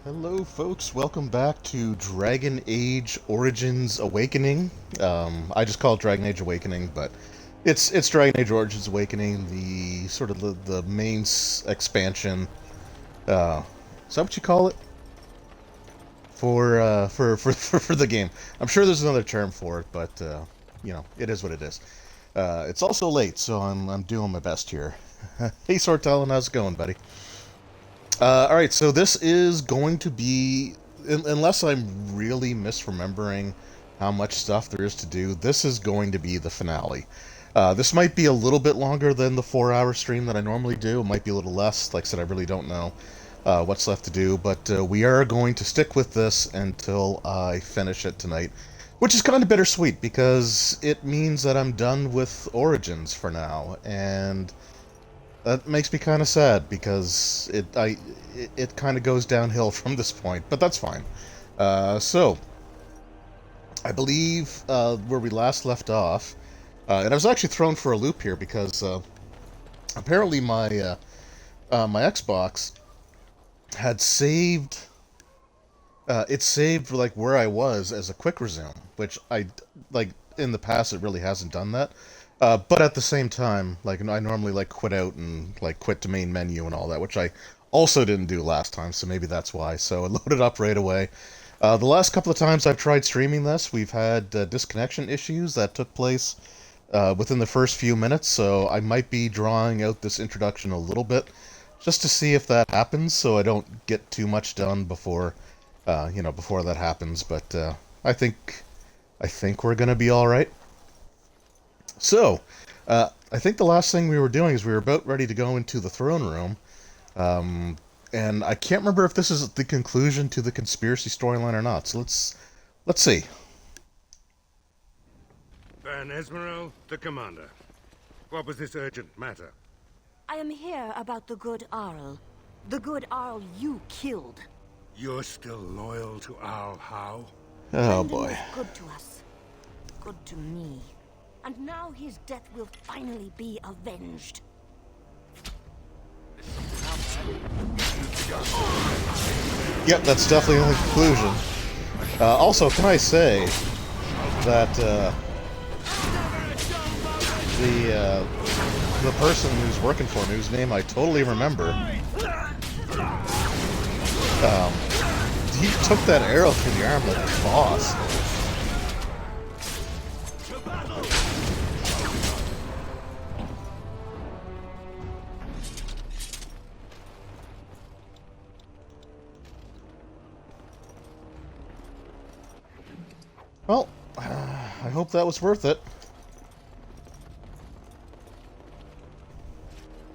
Hello, folks. Welcome back to Dragon Age Origins Awakening. I just call it Dragon Age Awakening, but it's Dragon Age Origins Awakening, the sort of the main expansion. Is that what you call it for the game? I'm sure there's another term for it, but it is what it is. It's also late, so I'm doing my best here. Hey, Sortellin, how's it going, buddy? All right, so this is going to be, unless I'm really misremembering how much stuff there is to do, this is going to be the finale. This might be a little bit longer than the 4-hour stream that I normally do. It might be a little less. Like I said, I really don't know what's left to do, but we are going to stick with this until I finish it tonight, which is kind of bittersweet because it means that I'm done with Origins for now, and that makes me kind of sad because it kind of goes downhill from this point, but that's fine. So I believe where we last left off, and I was actually thrown for a loop here because apparently my Xbox had saved. It saved like where I was as a quick resume, which I like in the past it really hasn't done that. But at the same time, like I normally like quit out and like quit to main menu and all that, which I also didn't do last time, so maybe that's why. So it loaded up right away. The last couple of times I've tried streaming this, we've had disconnection issues that took place within the first few minutes, so I might be drawing out this introduction a little bit just to see if that happens, so I don't get too much done before that happens. But I think we're gonna be all right. So, I think the last thing we were doing is we were about ready to go into the throne room, and I can't remember if this is the conclusion to the conspiracy storyline or not. So let's see. Van Esmeralda, the commander. What was this urgent matter? I am here about the good Arl. The good Arl you killed. You're still loyal to Al Howe? Oh Brendan boy. was good to us. Good to me. And now his death will finally be avenged. Yep, that's definitely the conclusion. Also, can I say that the person who's working for me, whose name I totally remember, he took that arrow through the arm like a boss. Well, I hope that was worth it.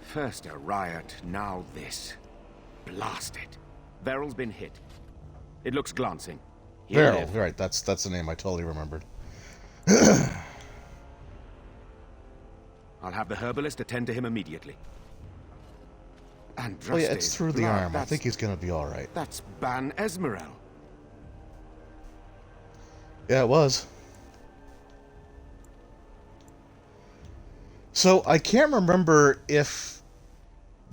First a riot, now this. Blast it. Veryl's been hit. It looks glancing. He'll Beryl, live. right, that's the name I totally remembered. I'll have the herbalist attend to him immediately. And Oh yeah, it's through the arm. I That's, think he's gonna be alright. that's Ban Esmeralda. Yeah, it was. So I can't remember if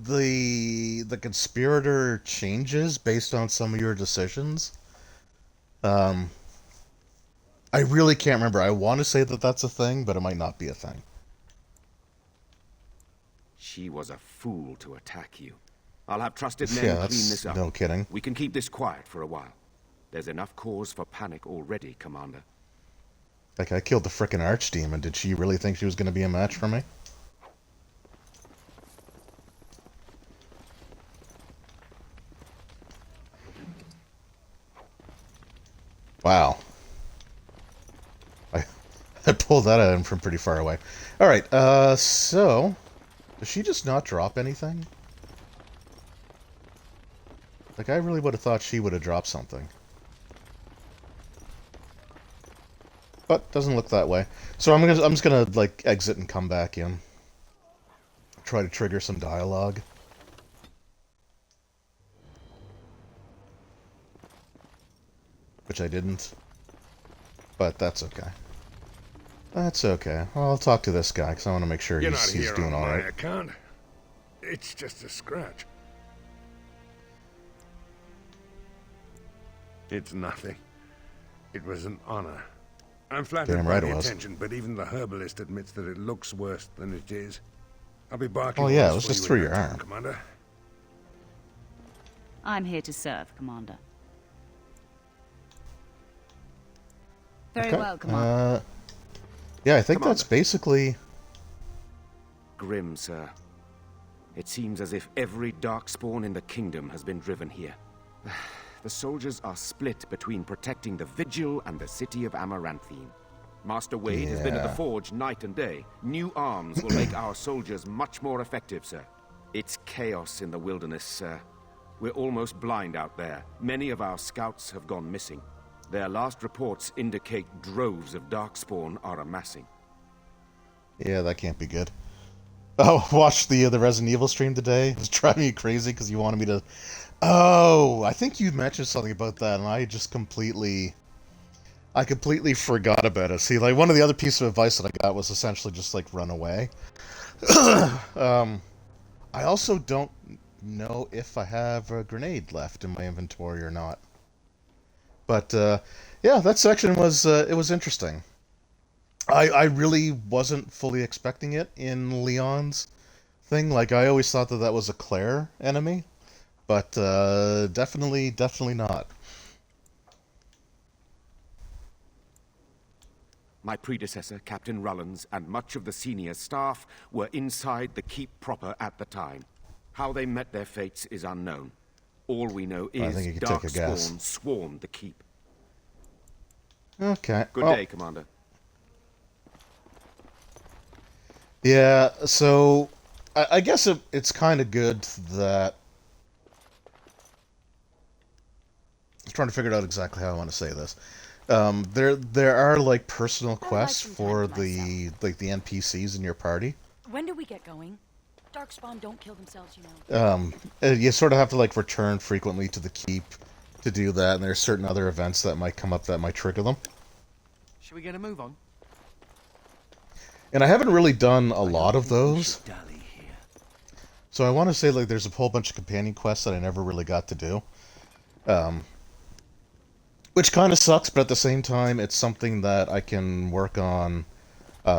the conspirator changes based on some of your decisions. Um, I really can't remember. I want to say that that's a thing, but it might not be a thing. She was a fool to attack you. I'll have trusted men Yeah, clean that's this up. no kidding. We can keep this quiet for a while. There's enough cause for panic already, Commander. Like, I killed the frickin' archdemon. Did she really think she was going to be a match for me? Wow. I, I pulled that at him from pretty far away. Alright, so... Does she just not drop anything? Like, I really would have thought she would have dropped something. But doesn't look that way. So I'm just gonna like exit and come back in. Try to trigger some dialogue. Which I didn't. But that's okay. That's okay. Well, I'll talk to this guy because I want to make sure You're not he's here doing on my alright. account. It's just a scratch. It's nothing. It was an honor. I'm flattered Damn by right the it was. attention, but even the herbalist admits that it looks worse than it is. I'll be barking Oh yeah, it orders was for just you through in your no time, arm. Commander. I'm here to serve, Commander. Very Okay. well, Commander. Yeah, I think Commander. that's basically... Grim, sir. It seems as if every darkspawn in the kingdom has been driven here. The soldiers are split between protecting the Vigil and the city of Amaranthine. Master Wade has been at the Yeah. forge night and day. New arms will make our soldiers much more effective, sir. It's chaos in the wilderness, sir. We're almost blind out there. Many of our scouts have gone missing. Their last reports indicate droves of darkspawn are amassing. Yeah, that can't be good. Oh, watched the Resident Evil stream today. It was driving me crazy because you wanted me to... Oh, I think you mentioned something about that, and I just completely forgot about it. See, like, one of the other pieces of advice that I got was essentially just, like, run away. I also don't know if I have a grenade left in my inventory or not. But, yeah, that section was, it was interesting. I really wasn't fully expecting it in Leon's thing. Like, I always thought that was a Claire enemy. But, definitely not. My predecessor, Captain Rullins, and much of the senior staff were inside the keep proper at the time. How they met their fates is unknown. All we know I think you is can take a guess. darkspawn swarmed the keep. Okay. Good well, day, Commander. Yeah, so I guess it's kind of good that... I'm trying to figure out exactly how I want to say this. There are like personal quests some time for to the NPCs in your party. When do we get going? Darkspawn don't kill themselves, you know. You sort of have to like return frequently to the keep to do that, and there's certain other events that might come up that might trigger them. Should we get a move on? And I haven't really done a lot of those. So I want to say like there's a whole bunch of companion quests that I never really got to do. Which kind of sucks, but at the same time, it's something that I can work on,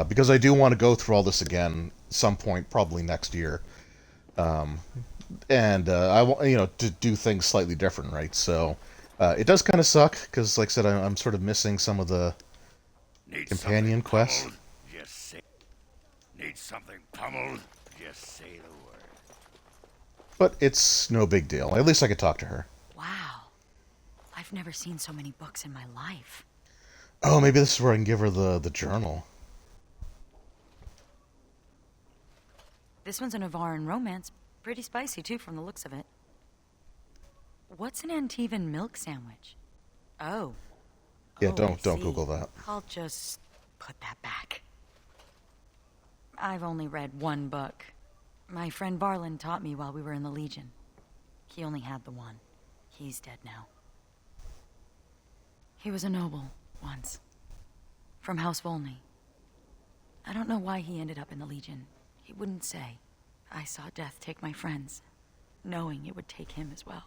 because I do want to go through all this again some point, probably next year. And I want, to do things slightly different, right? So it does kind of suck, because like I said, I'm sort of missing some of the companion quests. Pummeled? Just say. Need something pummeled? Just say the word. But it's no big deal. At least I could talk to her. Wow. I've never seen so many books in my life. Oh, maybe this is where I can give her the journal. This one's a Navarran romance. Pretty spicy, too, from the looks of it. What's an Antivan milk sandwich? Oh. Yeah, Oh, don't I see. Google that. I'll just put that back. I've only read one book. My friend Varlin taught me while we were in the Legion. He only had the one. He's dead now. He was a noble, once. From House Volney. I don't know why he ended up in the Legion. He wouldn't say. I saw death take my friends, knowing it would take him as well.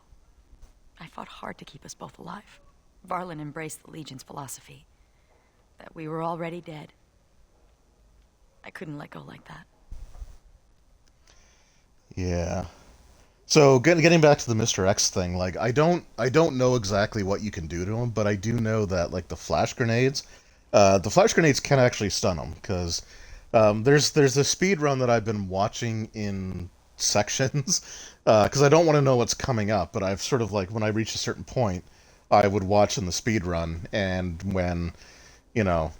I fought hard to keep us both alive. Varlin embraced the Legion's philosophy, that we were already dead. I couldn't let go like that. Yeah. So getting back to the Mr. X thing, like I don't know exactly what you can do to him, but I do know that like the flash grenades can actually stun him because there's a speed run that I've been watching in sections because I don't want to know what's coming up, but I've sort of like when I reach a certain point, I would watch in the speed run, and when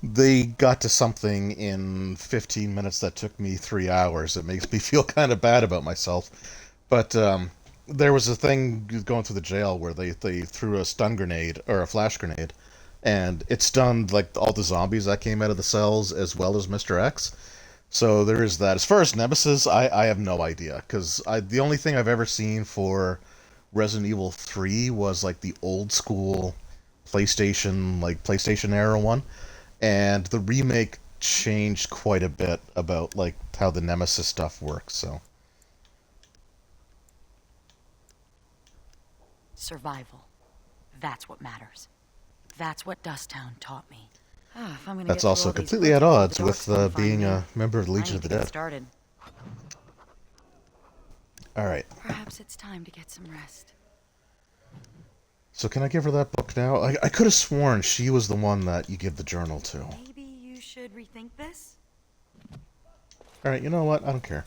they got to something in 15 minutes that took me 3 hours, it makes me feel kind of bad about myself. But there was a thing going through the jail where they threw a stun grenade or a flash grenade, and it stunned like all the zombies that came out of the cells as well as Mr. X. So there is that. As far as Nemesis, I have no idea because the only thing I've ever seen for Resident Evil 3 was like the old school PlayStation era one, and the remake changed quite a bit about like how the Nemesis stuff works. So. Survival. That's what matters. That's what Dusttown taught me. If I'm gonna That's get through also all these completely at books before odds the with dorks come find being me, a member of the I Legion need of the to get Dead. started. Alright. Perhaps it's time to get some rest. So can I give her that book now? I could have sworn she was the one that you give the journal to. Maybe you should rethink this? Alright, you know what? I don't care.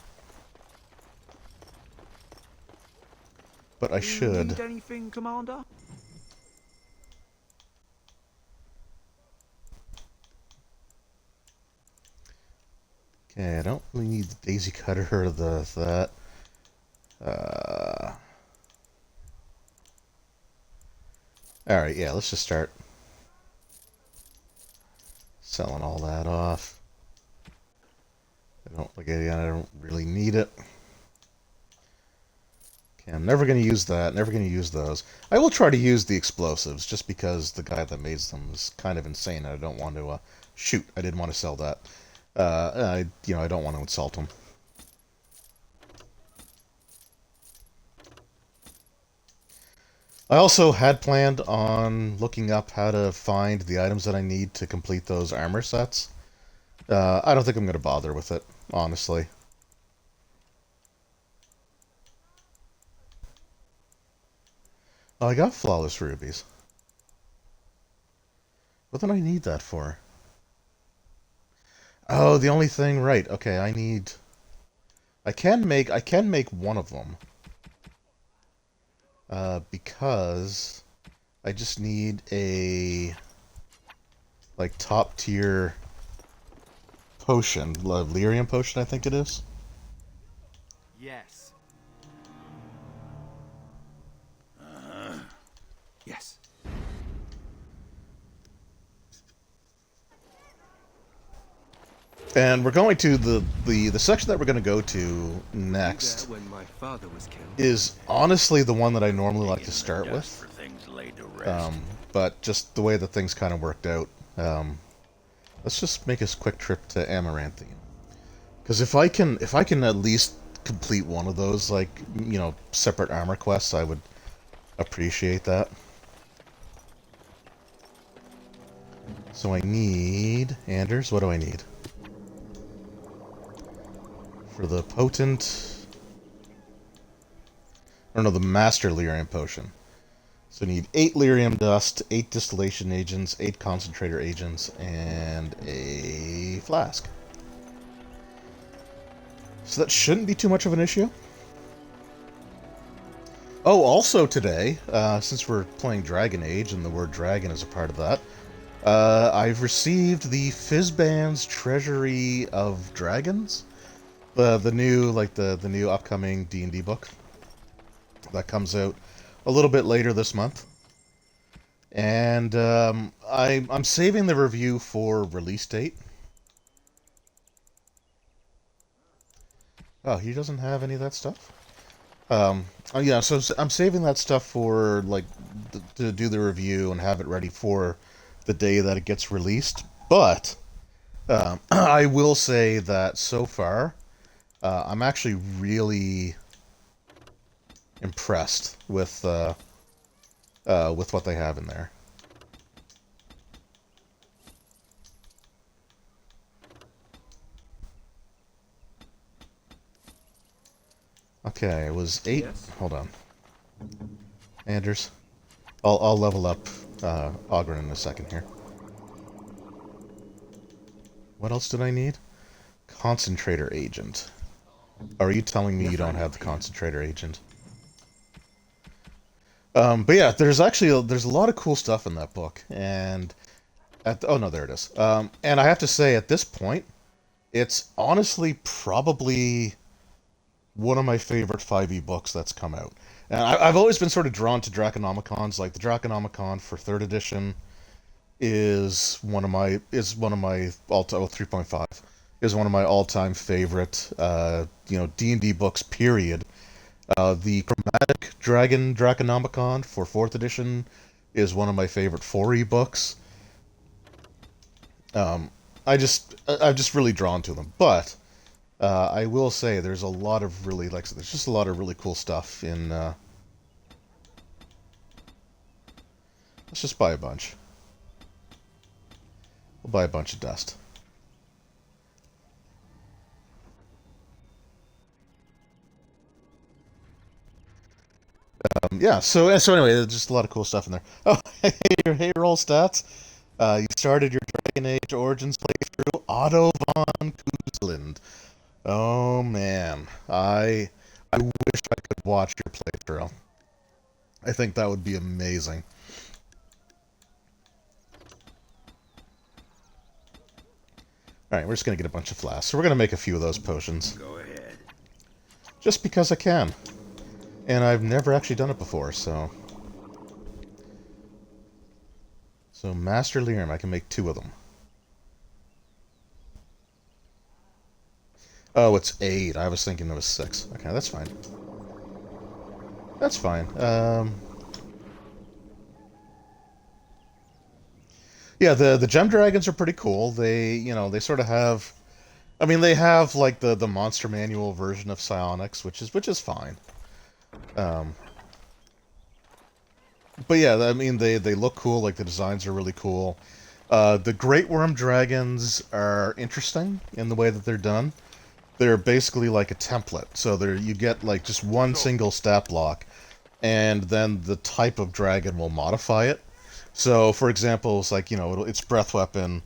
But I should. Need anything, Commander? Okay, I don't really need the daisy cutter or that. Alright, yeah, let's just start selling all that off. I don't really need it. Okay, I'm never going to use that, never going to use those. I will try to use the explosives, just because the guy that made them is kind of insane, and I don't want to, shoot, I didn't want to sell that. I don't want to insult him. I also had planned on looking up how to find the items that I need to complete those armor sets. I don't think I'm going to bother with it, honestly. Oh, I got flawless rubies. What did I need that for? Oh, the only thing, right. Okay, I can make one of them. Because I just need a like top tier potion, lyrium potion, I think it is. Yes. Yes. And we're going to the section that we're going to go to next When my father was killed. is honestly the one that I normally like to start with. But just the way that things kind of worked out, let's just make a quick trip to Amaranthian. Because if I can at least complete one of those, like, you know, separate armor quests, I would appreciate that. So I need... Anders, what do I need? For the potent... Or no, the master lyrium potion. So I need 8 lyrium dust, 8 distillation agents, 8 concentrator agents, and a flask. So that shouldn't be too much of an issue. Oh, also today, since we're playing Dragon Age and the word dragon is a part of that, I've received the Fizzban's Treasury of Dragons, the new upcoming D&D book that comes out a little bit later this month, and I'm saving the review for release date. Oh, he doesn't have any of that stuff. Yeah, so I'm saving that stuff for like to do the review and have it ready for the day that it gets released. But I will say that so far, I'm actually really impressed with what they have in there. Okay, it was 8. Yes. Hold on, Anders. I'll level up Ogren in a second here. What else did I need? Concentrator agent. Are you telling me you don't have the concentrator agent? But yeah, there's a lot of cool stuff in that book, and oh no, there it is. And I have to say, at this point, it's honestly probably one of my favorite 5e books that's come out. And I've always been sort of drawn to Draconomicons. Like the Draconomicon for 3rd edition is one of my all 3.5 is one of my all-time favorite D&D books. Period. The Chromatic Dragon Draconomicon for 4th edition is one of my favorite 4e books. I'm just really drawn to them, but. I will say there's a lot of really there's just a lot of really cool stuff in Let's just buy a bunch. We'll buy a bunch of dust. Yeah, so anyway, there's just a lot of cool stuff in there. Oh, hey, roll stats. You started your Dragon Age Origins playthrough, Otto von Kuzland. Oh man, I wish I could watch your playthrough. I think that would be amazing. Alright, we're just gonna get a bunch of flasks. So we're gonna make a few of those potions. Go ahead. Just because I can. And I've never actually done it before, so... So, Master Lyrium, I can make 2 of them. Oh, it's 8. I was thinking it was 6. Okay, that's fine. That's fine. Yeah, the gem dragons are pretty cool. They, you know, they sort of have... I mean, they have, like, the monster manual version of psionics, which is fine. But yeah, I mean, they look cool, like, the designs are really cool. The Great Worm Dragons are interesting in the way that they're done. They're basically like a template, so you get, like, just one single stat block, and then the type of dragon will modify it. So, for example, it's like, you know, it's breath weapon,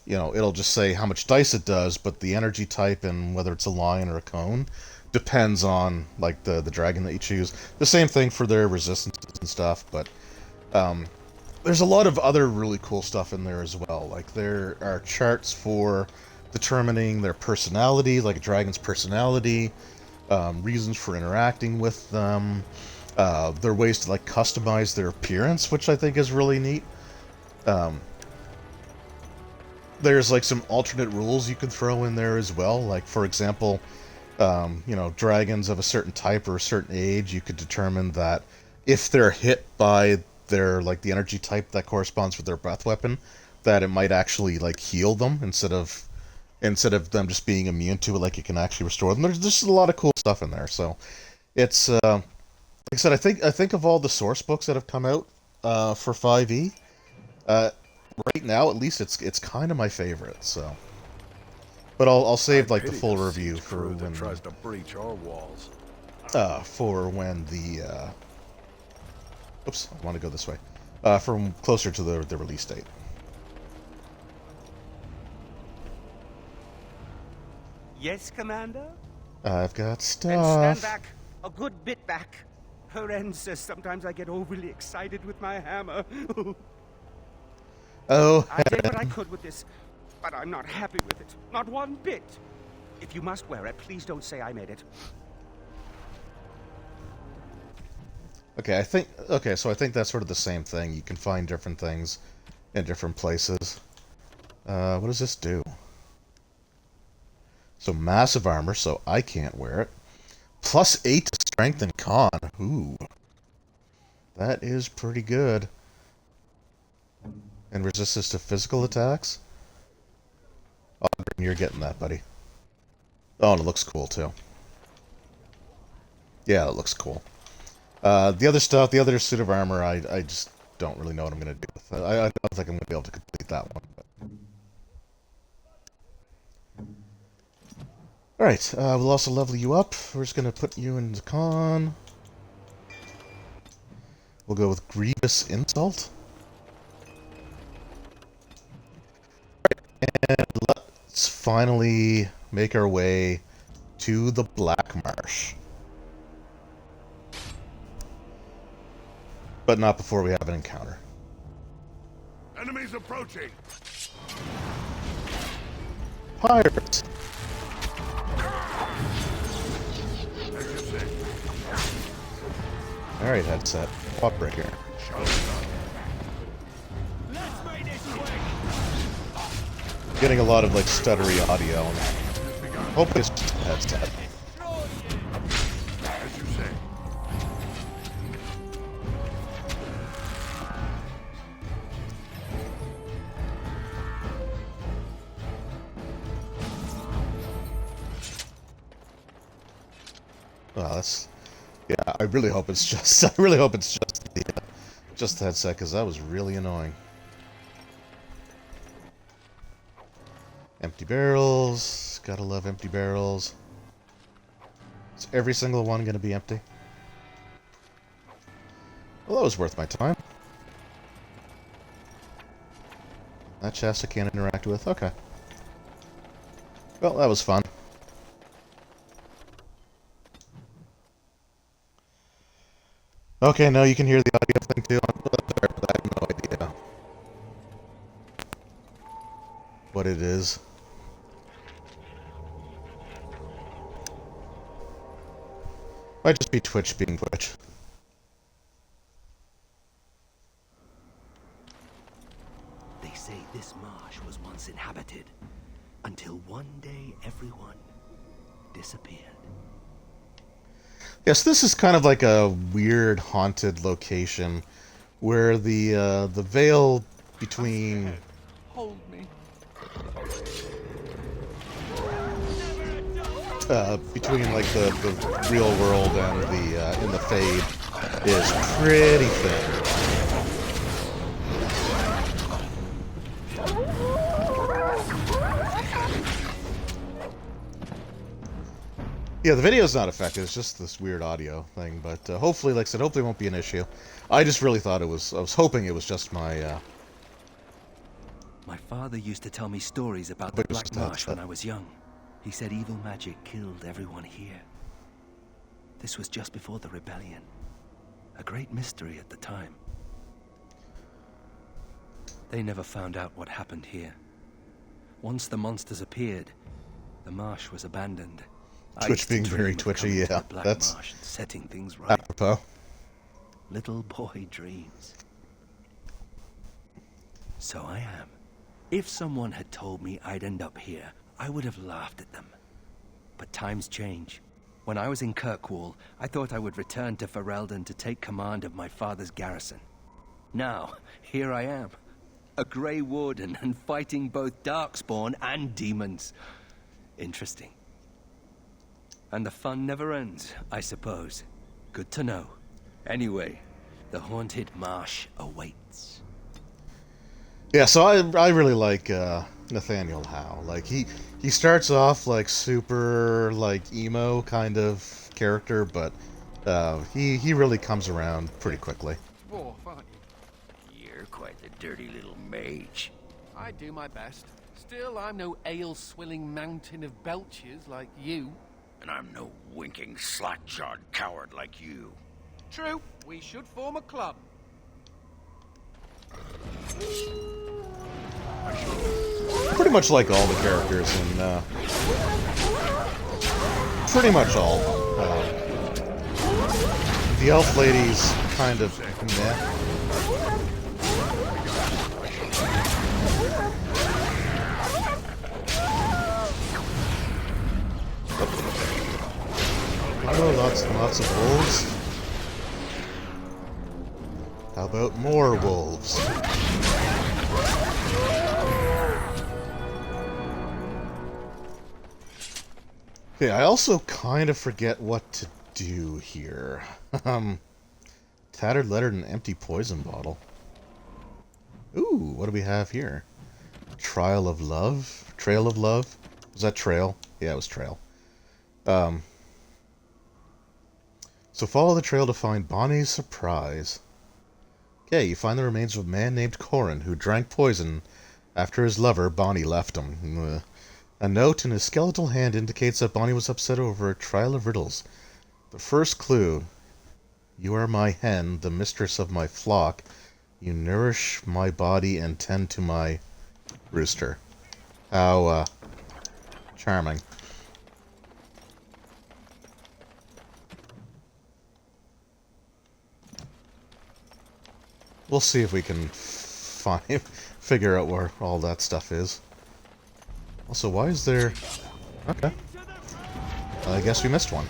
you know, it'll just say how much dice it does, but the energy type and whether it's a lion or a cone depends on, like, the dragon that you choose. The same thing for their resistances and stuff, but there's a lot of other really cool stuff in there as well. Like, there are charts for determining their personality, like a dragon's personality, reasons for interacting with them, there are ways to, like, customize their appearance, which I think is really neat. There's, like, some alternate rules you could throw in there as well. Like, for example, you know, dragons of a certain type or a certain age, you could determine that if they're hit by their, like, the energy type that corresponds with their breath weapon, that it might actually, like, heal them instead of them just being immune to it. Like, it can actually restore them. There's just a lot of cool stuff in there. So it's like I said, I think of all the source books that have come out for 5e, right now at least it's kind of my favorite. So, but I'll save, like, the full review for when tries to breach our walls. for when the oops, I want to go this way. From closer to the release date. Yes, Commander? I've got Then stuff. stand back. A good bit back. Horan says sometimes I get overly excited with my hammer. Oh, I did what I could with this, but I'm not happy with it. Not one bit. If you must wear it, please don't say I made it. okay. So I think that's sort of the same thing. You can find different things in different places. What does this do? So massive armor, so I can't wear it. Plus 8 to strength and con. Ooh. That is pretty good. And resistance to physical attacks? Oh, you're getting that, buddy. Oh, and it looks cool, too. Yeah, it looks cool. The other stuff, the other suit of armor, I just don't really know what I'm going to do with. I don't think I'm going to be able to complete that one. But... Alright, we'll also level you up. We're just going to put you into con. We'll go with Grievous Insult. And let's finally make our way to the Black Marsh. But not before we have an encounter. Enemies approaching. Pirates! As you say. Alright, headset. Pop right here. Getting a lot of, like, stuttery audio. Hopefully it's just a headset. As you say. Well, that's... Yeah, I really hope it's just... I really hope it's just Just that sec, because that was really annoying. Empty barrels. Gotta love empty barrels. Is every single one gonna be empty? Well, that was worth my time. That chest I can't interact with. Okay. Well, that was fun. Okay, no, you can hear the audio thing too. I'm sorry, but I have no idea what it is. Might just be Twitch being Twitch. They say this marsh was once inhabited, until one day everyone disappeared. Yes, this is kind of like a weird haunted location where the veil between Hold me. between like the real world and the in the Fade is pretty thin. Yeah, the video's not affected. It's just this weird audio thing, but hopefully, like I said, hopefully it won't be an issue. I just really thought it was. I was hoping it was just my. My father used to tell me stories about the Black Marsh when I was young. He said evil magic killed everyone here. This was just before the rebellion. A great mystery at the time. They never found out what happened here. Once the monsters appeared, the marsh was abandoned. Twitch being very twitchy, yeah. That's Marsh and setting things right. apropos. Little boy dreams. So I am. If someone had told me I'd end up here, I would have laughed at them. But times change. When I was in Kirkwall, I thought I would return to Ferelden to take command of my father's garrison. Now, here I am. A Grey Warden and fighting both Darkspawn and demons. Interesting. And the fun never ends, I suppose. Good to know. Anyway, the haunted marsh awaits. Yeah, so I really like Nathaniel Howe. Like he starts off like super like emo kind of character, but he really comes around pretty quickly. Dwarf, aren't you? You're quite the dirty little mage. I do my best. Still, I'm no ale-swilling mountain of belches like you. And I'm no winking, slack-jawed coward like you. True, we should form a club. Pretty much like all the characters in pretty much all. The elf lady's kind of meh. Oh, lots of wolves. How about more wolves? Okay, I also kind of forget what to do here. Tattered letter and an empty poison bottle. Ooh, what do we have here? Trial of Love? Trail of Love? Was that Trail? Yeah, it was Trail. So follow the trail to find Bonnie's surprise. Okay, you find the remains of a man named Corin who drank poison after his lover, Bonnie, left him. A note in his skeletal hand indicates that Bonnie was upset over a trial of riddles. The first clue: you are my hen, the mistress of my flock. You nourish my body and tend to my rooster. How, charming. We'll see if we can figure out where all that stuff is. Also, why is there... Okay. I guess we missed one.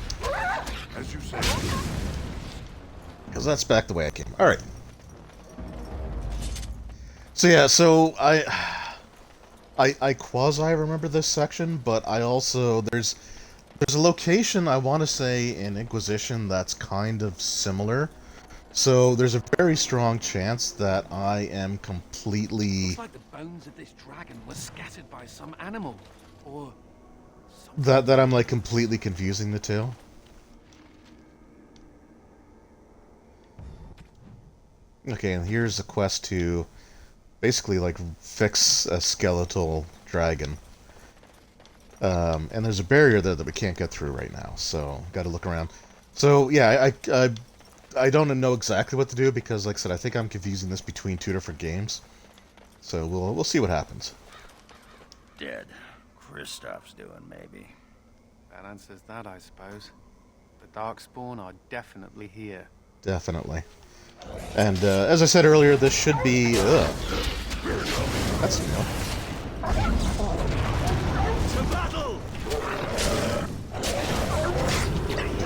As you say. Because that's back the way I came. Alright. So yeah, so I quasi-remember this section, but I also... There's a location, I want to say, in Inquisition that's kind of similar So there's a very strong chance that I am completely... Looks like the bones of this dragon were scattered by some animal, or... That I'm, like, completely confusing the two. Okay, and here's a quest to basically, like, fix a skeletal dragon. And there's a barrier there that we can't get through right now, so gotta look around. So, yeah, I don't know exactly what to do because, like I said, I think I'm confusing this between two different games. So we'll see what happens. Dead. Kristoff's doing, maybe. That answers that, I suppose. The Darkspawn are definitely here. Definitely. And as I said earlier, this should be... Ugh. That's new.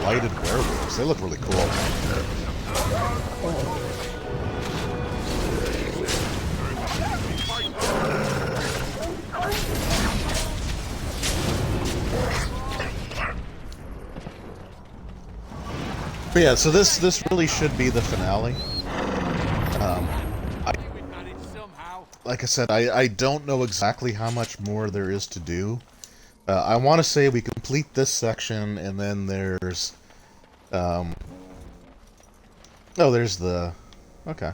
Blighted werewolves. They look really cool. But yeah, so this really should be the finale. Like I said, I don't know exactly how much more there is to do. I want to say we complete this section, and then there's... oh, there's the... Okay.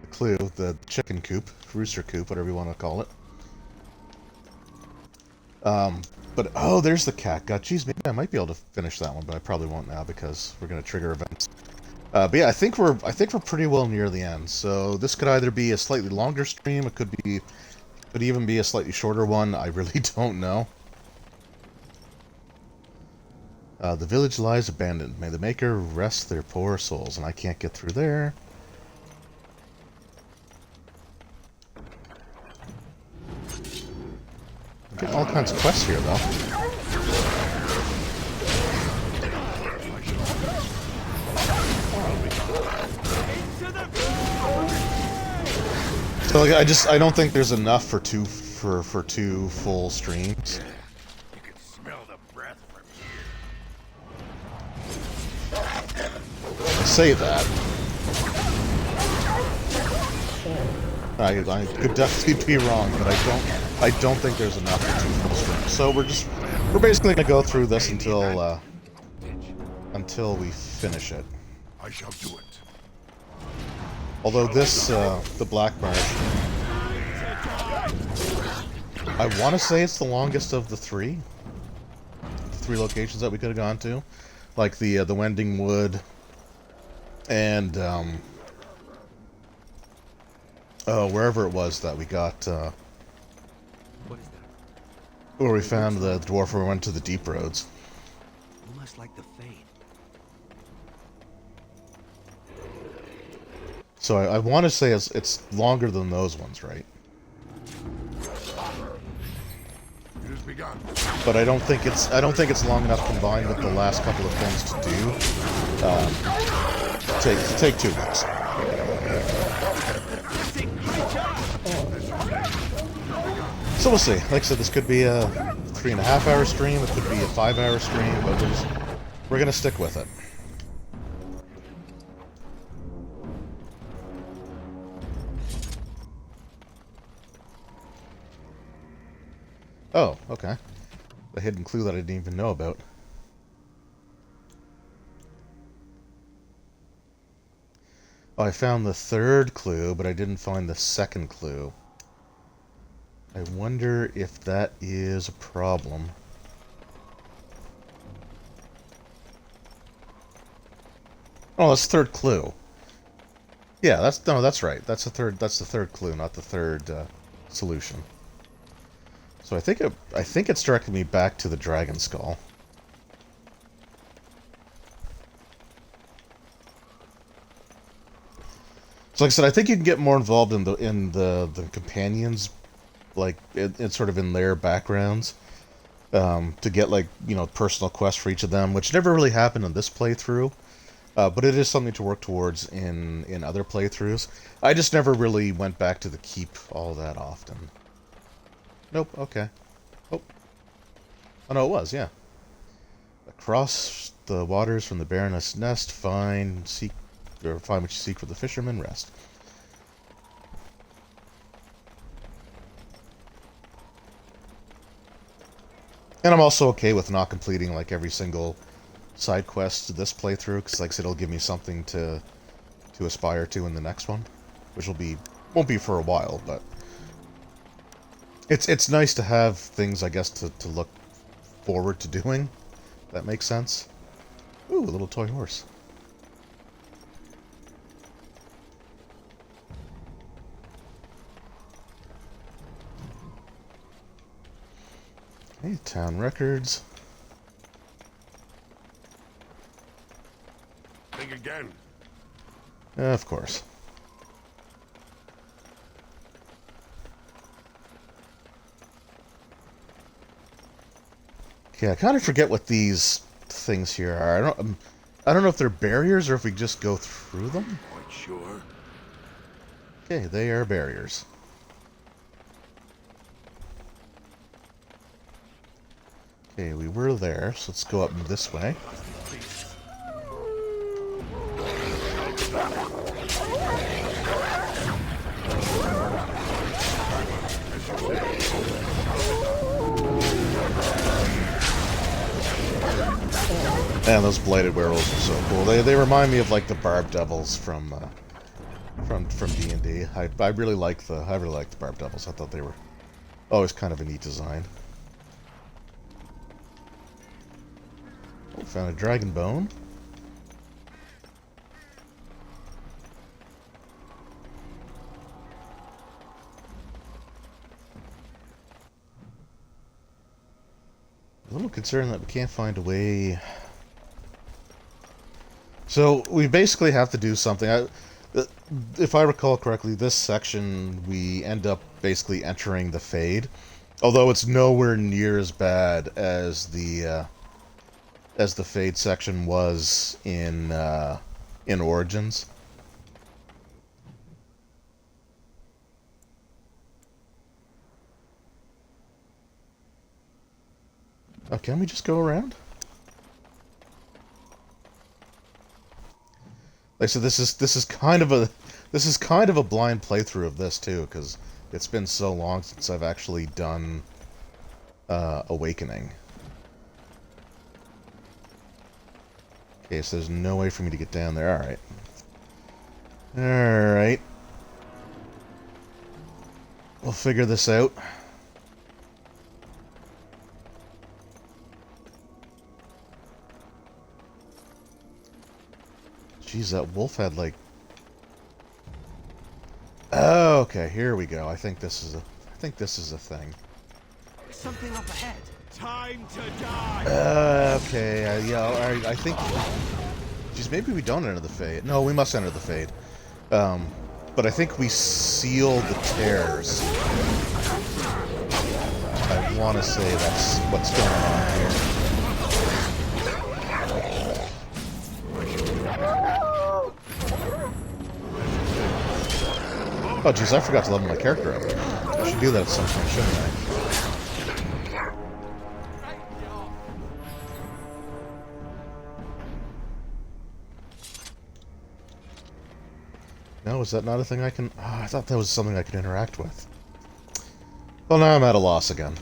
The clue, the chicken coop, rooster coop, whatever you want to call it. But, oh, there's the cat gut. Geez, maybe I might be able to finish that one, but I probably won't now because we're going to trigger events. But yeah, I think we're pretty well near the end. So this could either be a slightly longer stream, it could even be a slightly shorter one. I really don't know. The village lies abandoned. May the Maker rest their poor souls. And I can't get through there. I'm getting all kinds of quests here, though. So like, I don't think there's enough for two full streams. You can smell the breath from I say that. I could definitely be wrong, but I don't think there's enough for two full streams. So we're basically gonna go through this until we finish it. I shall do it. Although this, the Black Marsh, I want to say it's the longest of the three locations that we could have gone to, like the Wending Wood, and wherever it was that we got, where we found the dwarf where we went to the Deep Roads. Almost like the Fade. So I want to say it's longer than those ones, right? It has begun. But I don't think it's long enough combined with the last couple of things to do. Take 2 weeks. So we'll see. Like I said, this could be a 3.5-hour stream. It could be a 5-hour stream, but we're gonna stick with it. Oh, okay. A hidden clue that I didn't even know about. Oh, I found the 3rd clue, but I didn't find the 2nd clue. I wonder if that is a problem. Oh, that's the 3rd clue. Yeah, that's right. That's the 3rd clue, not the 3rd solution. So I think it's directing me back to the dragon skull. So like I said, I think you can get more involved in the companions, like it's sort of in their backgrounds, to get like personal quests for each of them, which never really happened in this playthrough, but it is something to work towards in other playthroughs. I just never really went back to the keep all that often. Nope, okay. Oh. Oh no, it was, yeah. Across the waters from the Baroness' nest, find, seek Or find what you seek for the fisherman, rest. And I'm also okay with not completing like every single side quest this playthrough, because like I said, it'll give me something to aspire to in the next one, which won't be for a while, but it's nice to have things, I guess, to look forward to doing. That makes sense. Ooh, a little toy horse. Okay, town records. Think again. Of course. Okay, I kind of forget what these things here are. I don't know if they're barriers or if we just go through them. Quite sure. Okay, they are barriers. Okay, we were there, so let's go up this way. Man, those blighted werewolves are so cool. They remind me of like the barb devils from D&D. I really like the barb devils. I thought they were always kind of a neat design. Oh, found a dragon bone. A little concerned that we can't find a way. So we basically have to do something. If I recall correctly, this section we end up basically entering the Fade, although it's nowhere near as bad as the Fade section was in Origins. Oh, can we just go around? Like, so this is kind of a blind playthrough of this too, because it's been so long since I've actually done Awakening. Okay, so there's no way for me to get down there. All right. All right. We'll figure this out. Jeez, that wolf had like... Oh, okay, here we go. I think this is a thing. Something up ahead. Time to die. Okay, yeah, I think... Jeez, maybe we don't enter the Fade. No, we must enter the Fade. But I think we seal the tears. I want to say that's what's going on here. Oh, jeez, I forgot to level my character up. I should do that at some point, shouldn't I? No, is that not a thing I can... Oh, I thought that was something I could interact with. Well, now I'm at a loss again.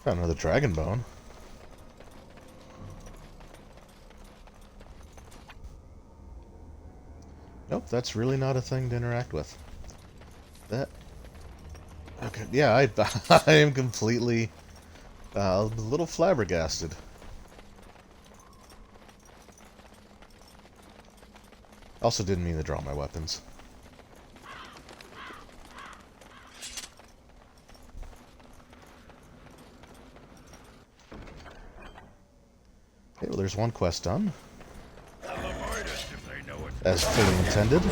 Found another dragon bone. Nope, that's really not a thing to interact with. That... Okay, yeah, I am completely... a little flabbergasted. Also didn't mean to draw my weapons. Okay, well, there's one quest done. As fully intended.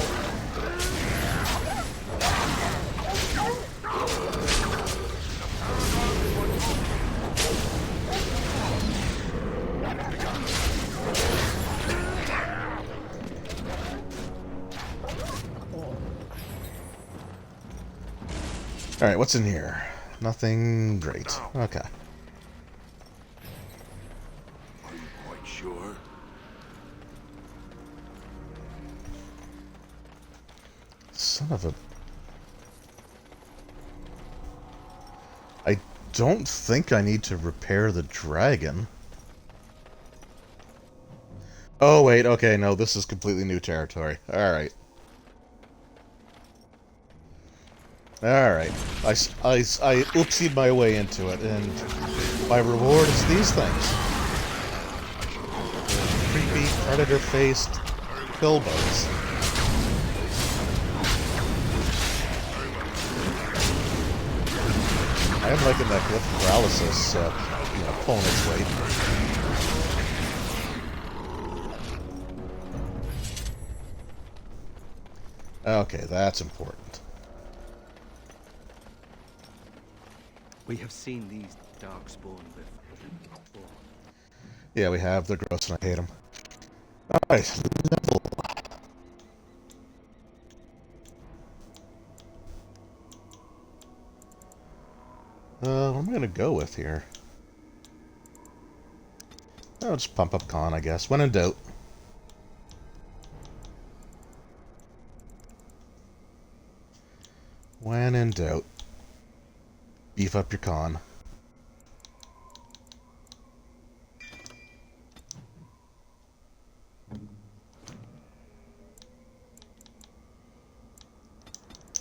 Alright, what's in here? Nothing great. Okay. Are you quite sure? Son of a... I don't think I need to repair the dragon. Oh, wait, okay, no, this is completely new territory. Alright. Alright. I oopsied my way into it, and my reward is these things. Creepy, predator-faced Bilbos. I am liking that glyph paralysis, pulling its weight. Okay, that's important. We have seen these darkspawn before. Yeah, we have. They're gross and I hate them. Alright, level. What am I gonna go with here? I'll just pump up con, I guess. When in doubt. When in doubt. Beef up your con.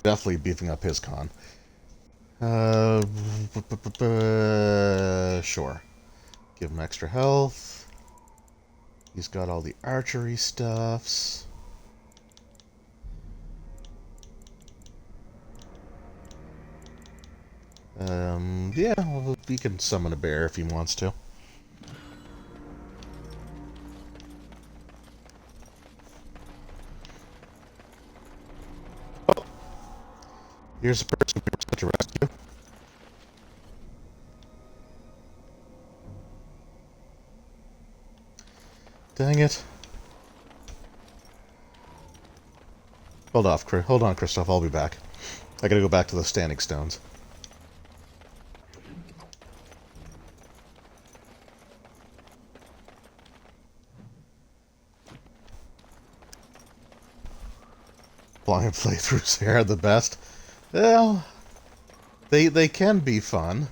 Definitely beefing up his con. Sure. Give him extra health. He's got all the archery stuffs. Yeah, well, he can summon a bear if he wants to. Oh. Here's a person we were supposed to rescue. Dang it. Hold on, Christoph, I'll be back. I gotta go back to the standing stones. Blind playthroughs are the best. Well, they can be fun.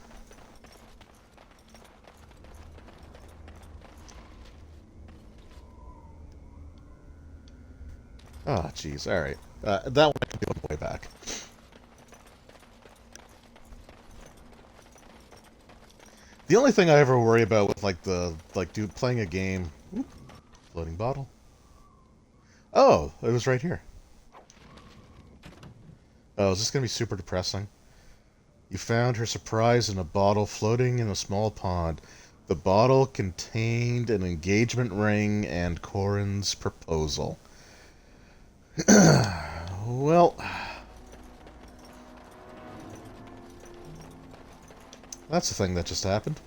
Oh, jeez. All right. That one I can do on the way back. The only thing I ever worry about with playing a game. Oop, floating bottle. Oh, it was right here. Oh, is this gonna be super depressing? You found her surprise in a bottle floating in a small pond. The bottle contained an engagement ring and Corin's proposal. Well, that's the thing that just happened.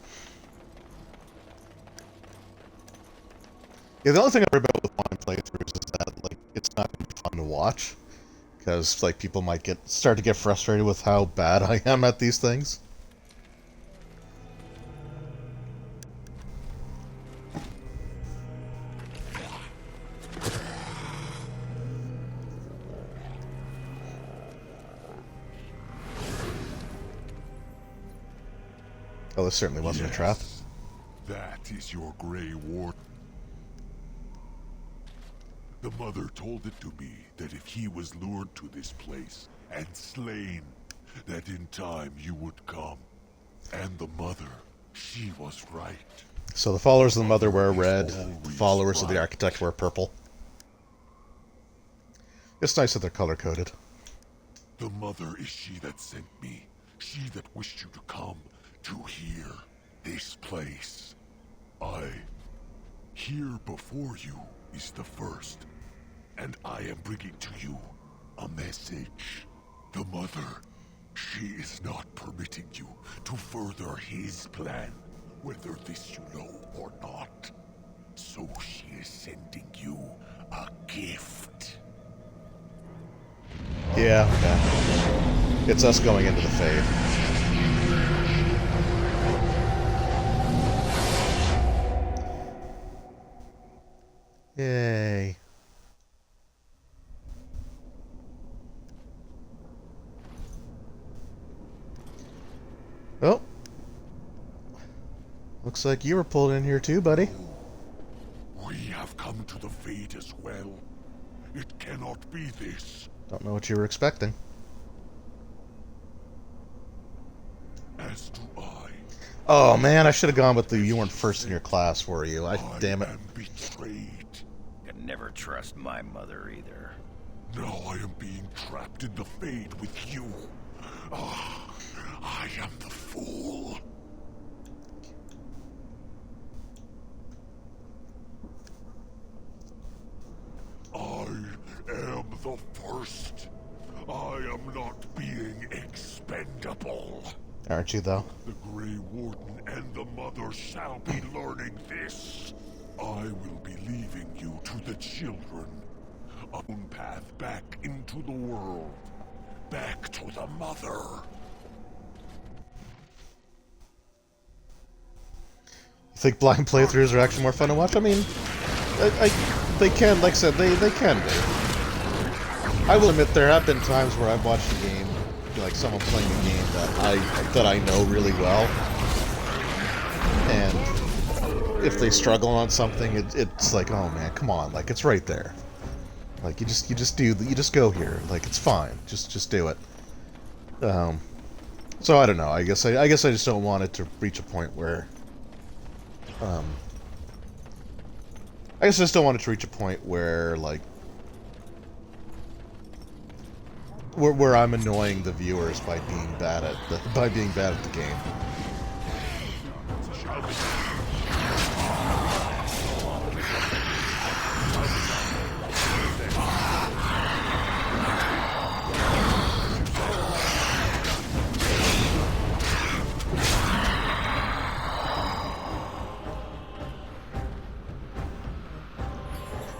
Yeah, the only thing I worry about with blind playthroughs is that, it's not going to be fun to watch. Because, people might start to get frustrated with how bad I am at these things. Oh, this certainly wasn't a trap. That is your Grey Ward. The mother told it to me that if he was lured to this place and slain, that in time you would come. And the mother, she was right. So the followers of the mother wear red, the followers of the architect wear purple. It's nice that they're color-coded. The mother is she that sent me, she that wished you to come to here, this place. Here before you is the first, and I am bringing to you a message. The mother, she is not permitting you to further his plan, whether this you know or not. So she is sending you a gift. Yeah. It's us going into the Fade. Yay. Oh. Looks like you were pulled in here too, buddy. We have come to the fate as well. It cannot be this. Don't know what you were expecting. As do I. Oh man, I should have gone with the you weren't first in your class, were you? Damn it. I am betrayed. Can never trust my mother either. Now I am being trapped in the Fade with you. Ah, I am the fool. I am the first. I am not being expendable. Aren't you, though? The Grey Warden and the Mother shall be learning this. I will be leaving you to the children. Own path back into the world. Back to the Mother. You think blind playthroughs are actually more fun to watch? I mean, they can, like I said, they can be. I will admit there have been times where I've watched a game, like someone playing a game that I know really well, and if they struggle on something, it's like, oh man, come on, like it's right there. Like you just go here, like it's fine, just do it. So I don't know. I guess I just don't want it to reach a point where. I guess I just don't want it to reach a point where, like, where I'm annoying the viewers by being bad at the game.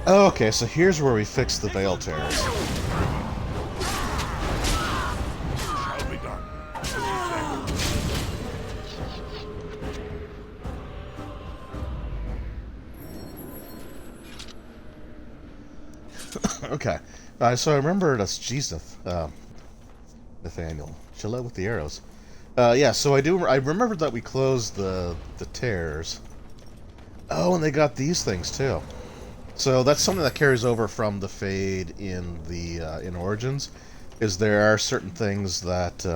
Okay, so here's where we fix the veil tears. Okay, so I remember that's Jesus, Nathaniel. Chill out with the arrows. Yeah, so I remembered that we closed the tears. Oh, and they got these things too. So that's something that carries over from the Fade in the in Origins, is there are certain things that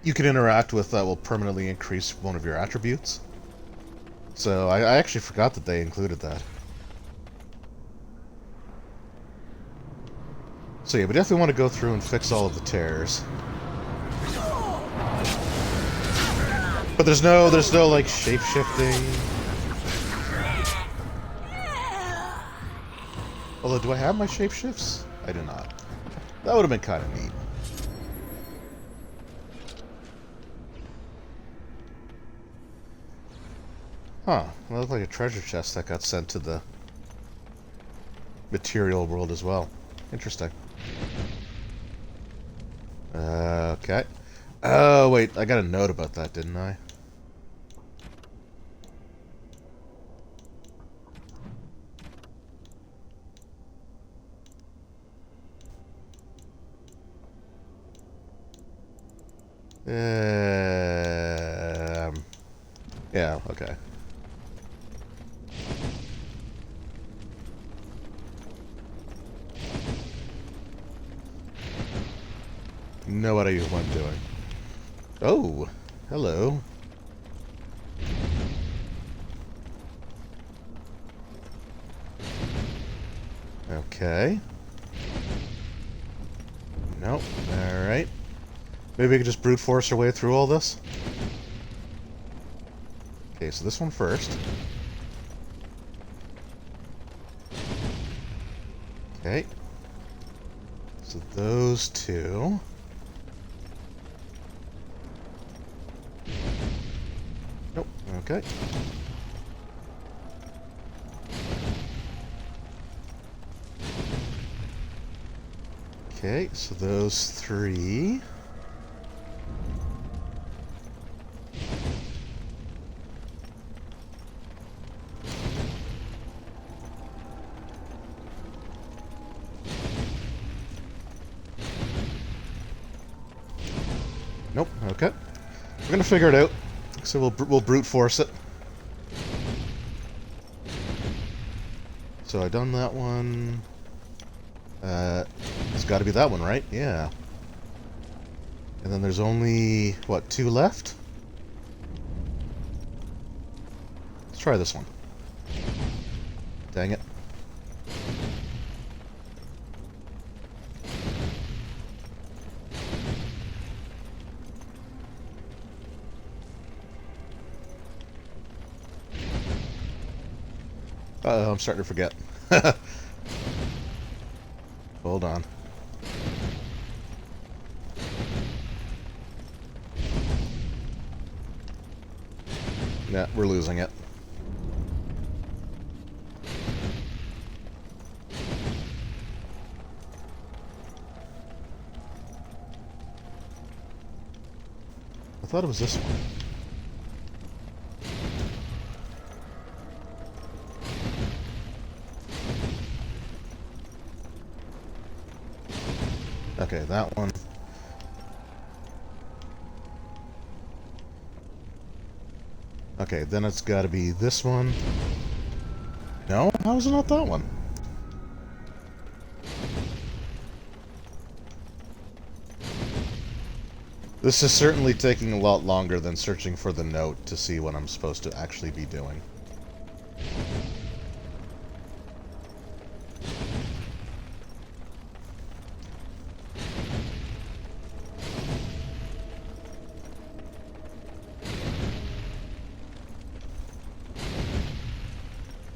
you can interact with that will permanently increase one of your attributes. So I actually forgot that they included that. So yeah, we definitely want to go through and fix all of the tears. But there's no like shape-shifting. Although, do I have my shape-shifts? I do not. That would have been kind of neat. Huh. That looked like a treasure chest that got sent to the material world as well. Interesting. Okay. Oh, wait. I got a note about that, didn't I? Yeah, okay. No idea what I'm doing. Oh, hello. Okay. Nope. Alright. Maybe we could just brute force our way through all this? Okay, so this one first. Okay. So those two. Nope. Okay. Okay, so those three. Nope. Okay. We're gonna figure it out. So we'll brute force it. So I done that one. It's got to be that one, right? Yeah. And then there's only what, 2 left? Let's try this one. Dang it. Uh-oh, I'm starting to forget. Hold on. Yeah, we're losing it. I thought it was this one. Okay, that one. Okay, then it's got to be this one. No? How is it not that one? This is certainly taking a lot longer than searching for the note to see what I'm supposed to actually be doing.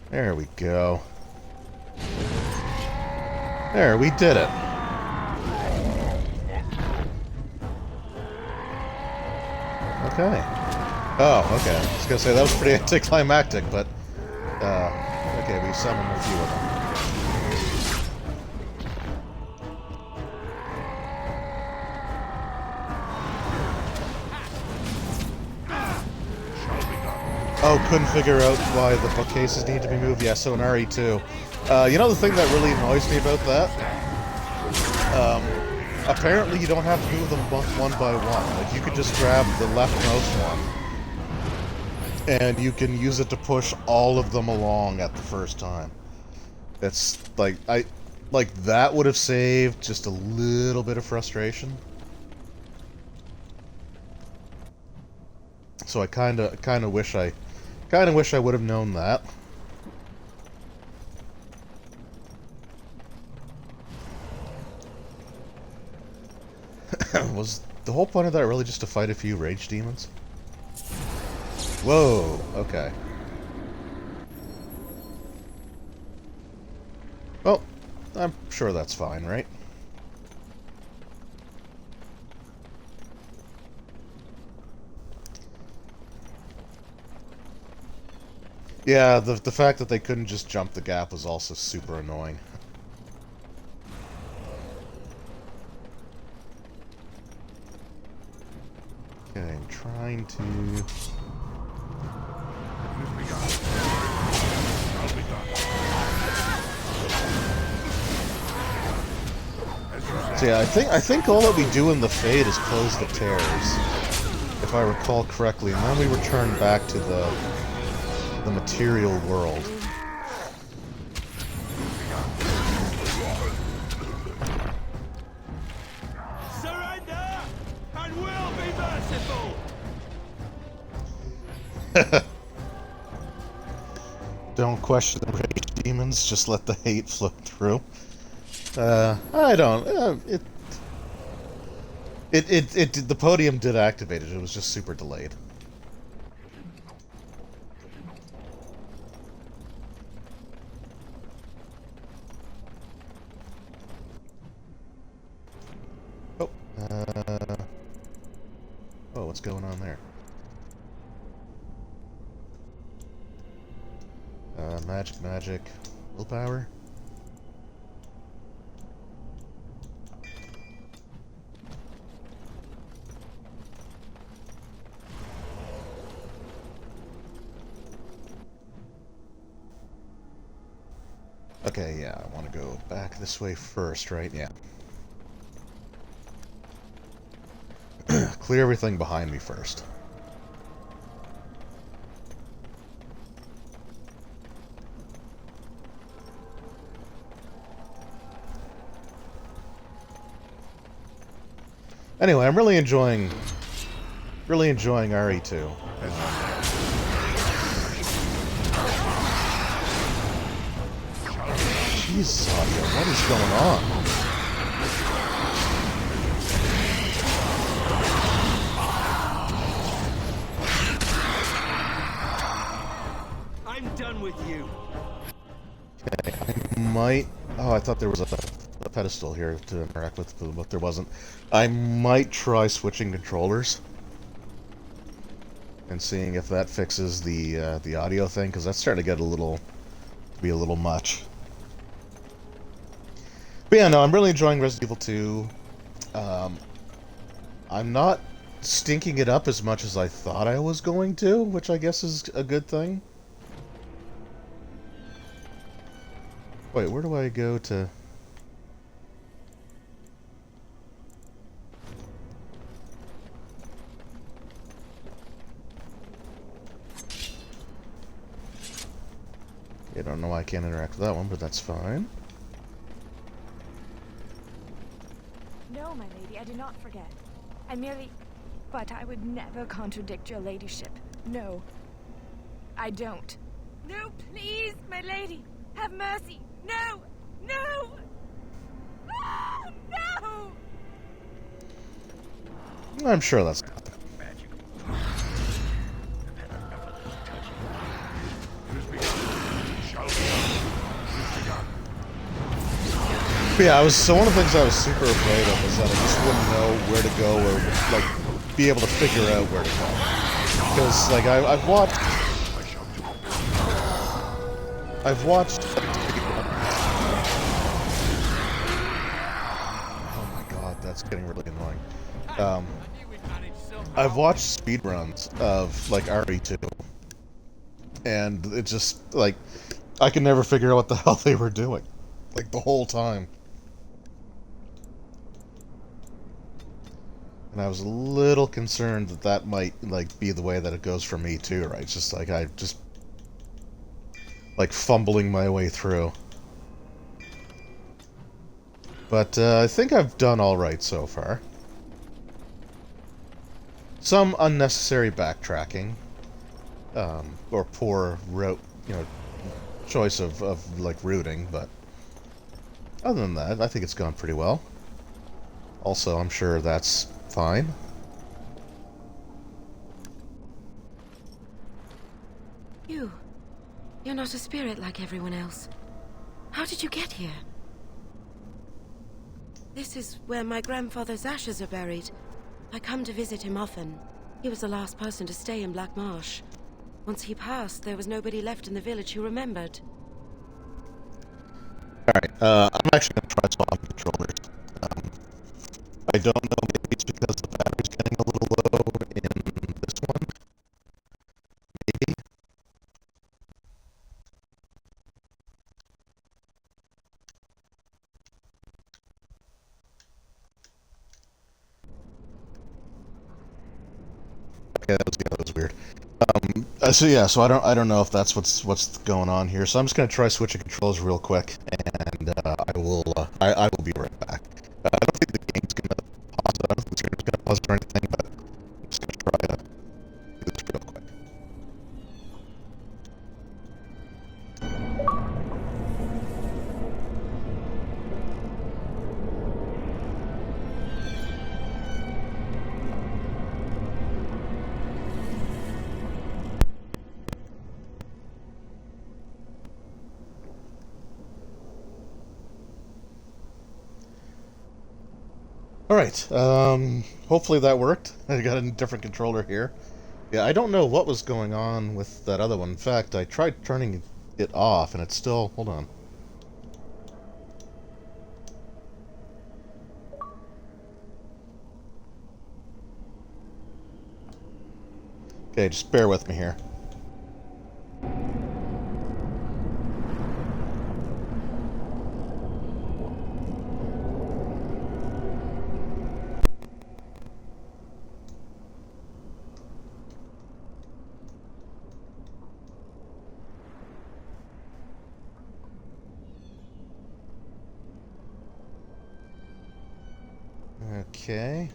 There we go. There, we did it. Okay. Oh, okay. I was gonna say, that was pretty anticlimactic, but... okay, we summoned a few of them. Oh, couldn't figure out why the bookcases need to be moved? Yeah, so in RE2. You know the thing that really annoys me about that? Apparently you don't have to move them one by one. Like, you could just grab the leftmost one, and you can use it to push all of them along at the first time. It's, like, that would have saved just a little bit of frustration. So I kinda wish I would have known that. Was the whole point of that really just to fight a few rage demons? Whoa, okay. Well, I'm sure that's fine, right? Yeah, the fact that they couldn't just jump the gap was also super annoying. Okay, I'm trying to... So yeah, I think all that we do in the Fade is close the tears, if I recall correctly, and then we return back to the material world. Surrender, and we'll be merciful. Don't question the rage demons, just let the hate flow through. I don't. The podium did activate it. It was just super delayed. Oh. Oh, what's going on there? Magic. Willpower? Okay, yeah, I want to go back this way first, right? Yeah. clear everything behind me first. Anyway, I'm really enjoying RE2. Jesus, Audio, what is going on? I'm done with you. Okay, I might... Oh, I thought there was a pedestal here to interact with, but there wasn't. I might try switching controllers and seeing if that fixes the audio thing, because that's starting to get to be a little much. But yeah, no, I'm really enjoying Resident Evil 2. I'm not stinking it up as much as I thought I was going to, which I guess is a good thing. Wait, where do I go to... I don't know why I can't interact with that one, but that's fine. No, my lady, I do not forget. I merely... But I would never contradict your ladyship. No. I don't. No, please, my lady! Have mercy! No! No! Ah, no! I'm sure that's... Yeah, one of the things I was super afraid of was that I just wouldn't know where to go or, like, be able to figure out where to go. Because, like, I've watched... Oh my god, that's getting really annoying. I've watched speedruns of, like, RE2. And it just, like, I could never figure out what the hell they were doing. Like, the whole time. And I was a little concerned that that might, like, be the way that it goes for me, too, right? It's just, like, like, fumbling my way through. But, I think I've done alright so far. Some unnecessary backtracking. Or poor route, choice of, like, routing, but... Other than that, I think it's gone pretty well. Also, I'm sure that's fine. You're not a spirit like everyone else. How did you get here? This is where my grandfather's ashes are buried. I come to visit him often. He was the last person to stay in Black Marsh. Once he passed, there was nobody left in the village who remembered. Alright, I'm actually going to try swapping controllers. I don't know, maybe it's because the battery's getting a little low in this one. Maybe. Okay, that was weird. So I don't know if that's what's going on here. So I'm just going to try switching controls real quick, and I will be right back. I don't think the game's going to pause. I don't think the stream's going to pause or anything, but I'm just going to try to do this real quick. Alright, hopefully that worked. I got a different controller here. Yeah, I don't know what was going on with that other one. In fact, I tried turning it off and it's still... Hold on. Okay, just bear with me here. Okay.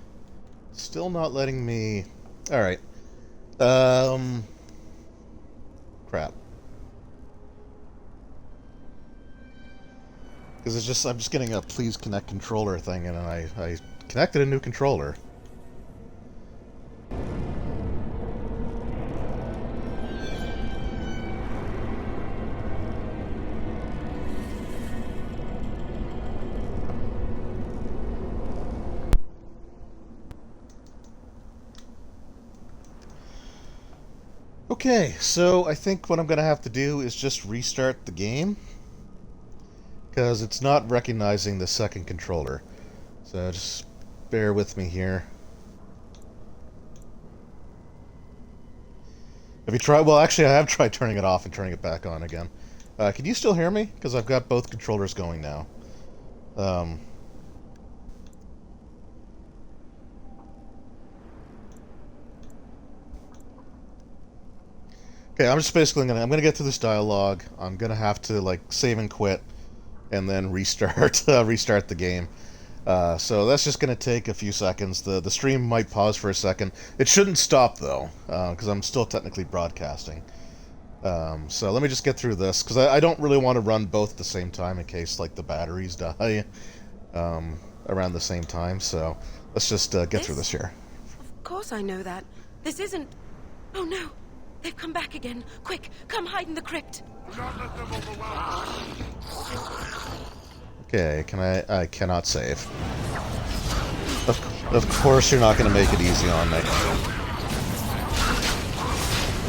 Still not letting me... Alright. Crap. Because it's just... I'm just getting a please connect controller thing, and I connected a new controller. Okay, so I think what I'm going to have to do is just restart the game, because it's not recognizing the second controller. So just bear with me here. Have you tried? Well, actually, I have tried turning it off and turning it back on again. Can you still hear me? Because I've got both controllers going now. Okay, I'm just basically gonna get through this dialogue. I'm gonna have to like save and quit, and then restart restart the game. So that's just gonna take a few seconds. The stream might pause for a second. It shouldn't stop though, because I'm still technically broadcasting. So let me just get through this, because I don't really want to run both at the same time in case like the batteries die around the same time. So let's just get through this here. Of course I know that. This isn't... Oh no! They've come back again. Quick, come hide in the crypt. Okay, I cannot save. Of course you're not going to make it easy on me.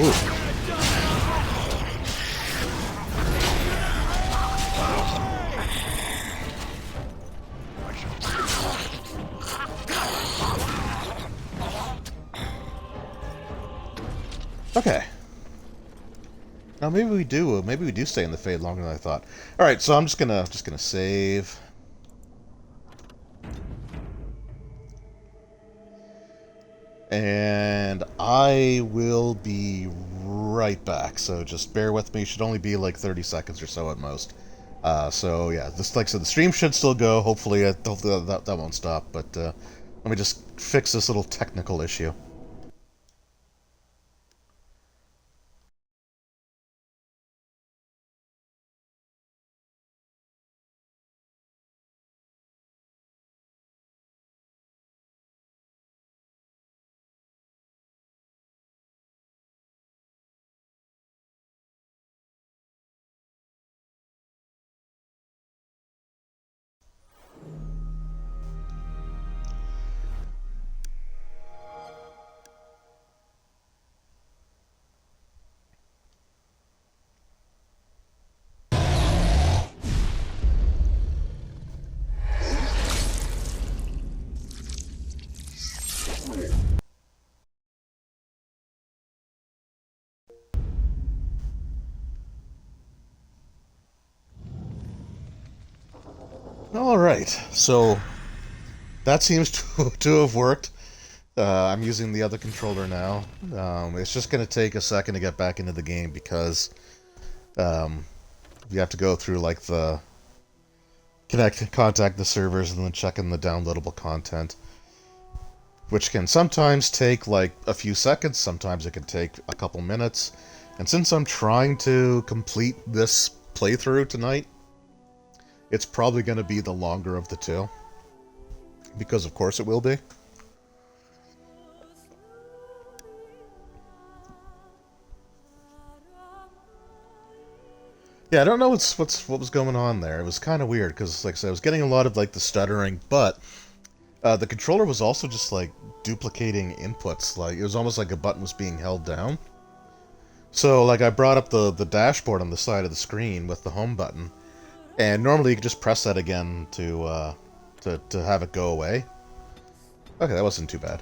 Ooh. Okay. Now maybe we do stay in the Fade longer than I thought. All right, so I'm just gonna save. And I will be right back. So just bear with me. It should only be like 30 seconds or so at most. So yeah, this, like I said, the stream should still go. Hopefully that won't stop. But let me just fix this little technical issue. Alright, so that seems to have worked. I'm using the other controller now. It's just going to take a second to get back into the game because you have to go through like the contact the servers and then check in the downloadable content, which can sometimes take like a few seconds, sometimes it can take a couple minutes. And since I'm trying to complete this playthrough tonight, it's probably going to be the longer of the two. Because of course it will be. Yeah, I don't know what was going on there. It was kind of weird, because like I said, I was getting a lot of like the stuttering, but the controller was also just like duplicating inputs. Like it was almost like a button was being held down. So like I brought up the dashboard on the side of the screen with the home button. And normally you could just press that again to have it go away. Okay, that wasn't too bad.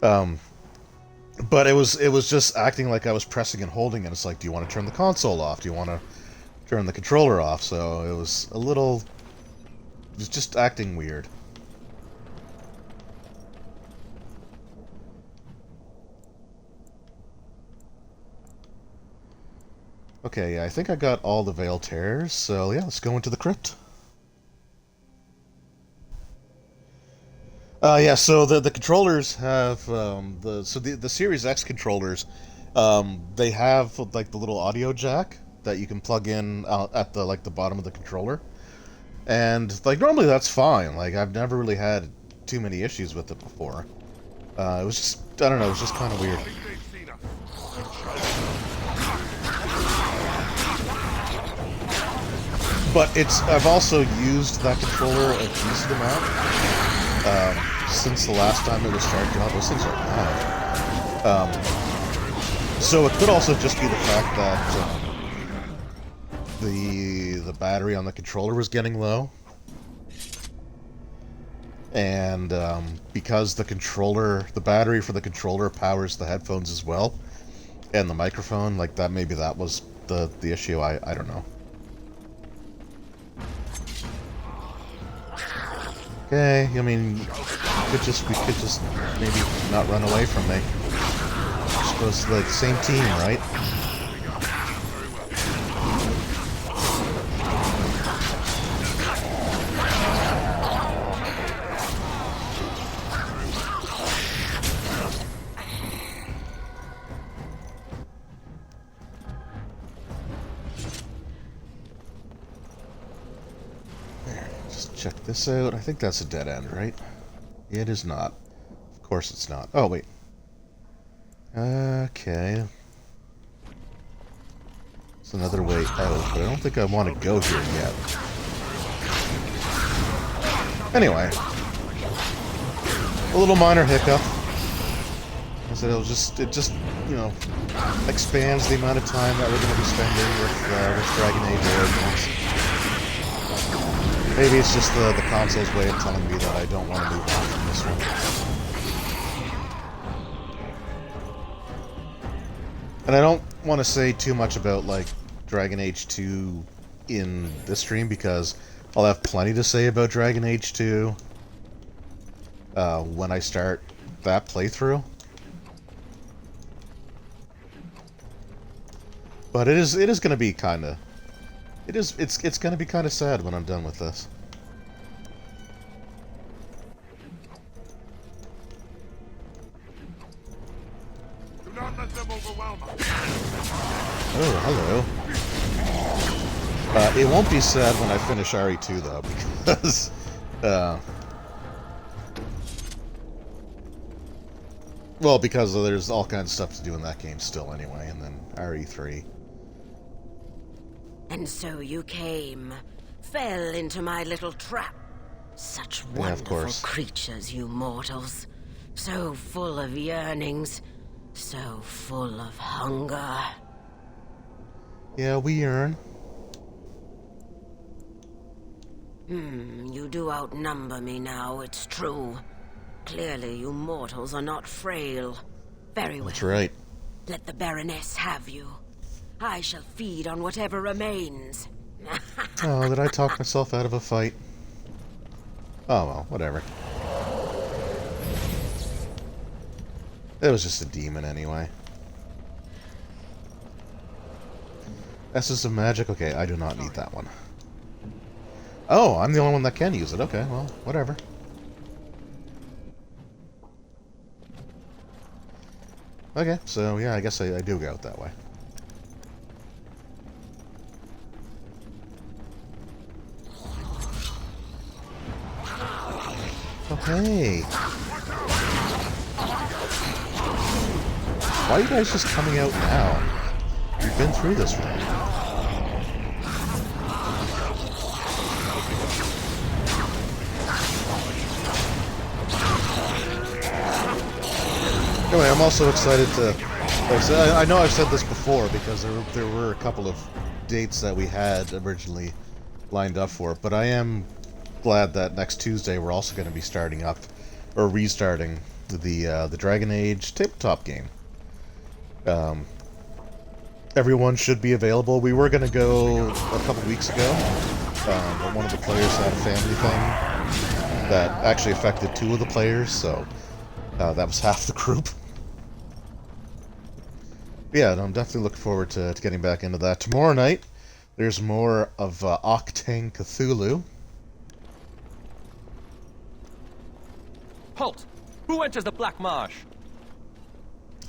But it was just acting like I was pressing and holding it. It's like, do you want to turn the console off? Do you want to turn the controller off? So it was a little... It was just acting weird. Okay, yeah, I think I got all the Veil Tears, so yeah, let's go into the crypt. Yeah, so the controllers have the Series X controllers, they have like the little audio jack that you can plug in at the bottom of the controller, and like normally that's fine. Like I've never really had too many issues with it before. It was just I don't know, it was just kind of weird. But I've also used that controller a decent amount since the last time it was charged. God, those things are loud. So it could also just be the fact that the battery on the controller was getting low, and because the battery for the controller powers the headphones as well, and the microphone, like that, maybe that was the issue. I don't know. Okay, I mean, we could just maybe not run away from me. We're supposed to, like, same team, right? Check this out. I think that's a dead end, right? It is not. Of course it's not. Oh, wait. Okay. It's another way out, but I don't think I want to go here yet. Anyway. A little minor hiccup. I said it just, you know, expands the amount of time that we're going to be spending with Dragon Age Origins. Maybe it's just the console's way of telling me that I don't want to move on from this one. And I don't want to say too much about, like, Dragon Age 2 in this stream, because I'll have plenty to say about Dragon Age 2 when I start that playthrough. But it is going to be kind of... It's going to be kind of sad when I'm done with this. Do not let them overwhelm us. Oh, hello. It won't be sad when I finish RE2 though, because well, because there's all kinds of stuff to do in that game still anyway, and then RE3. And so you came, fell into my little trap. Such wonderful creatures, you mortals. So full of yearnings, so full of hunger. Yeah, we yearn. You do outnumber me now, it's true. Clearly you mortals are not frail. Very well. That's right. Let the Baroness have you. I shall feed on whatever remains. Oh, did I talk myself out of a fight? Oh well, whatever. It was just a demon anyway. Essence of Magic? Okay, I do not need that one. Oh, I'm the only one that can use it. Okay, well, whatever. Okay, so yeah, I guess I do go out that way. Okay. Why are you guys just coming out now? You've been through this room. Anyway, I'm also excited to... I know I've said this before because there were a couple of dates that we had originally lined up for it, but I am glad that next Tuesday we're also going to be starting up, or restarting, the Dragon Age tabletop game. Everyone should be available. We were going to go a couple weeks ago, but one of the players had a family thing that actually affected two of the players, so that was half the group. Yeah, I'm definitely looking forward to getting back into that. Tomorrow night, there's more of Octane Cthulhu. much as the Black Marsh?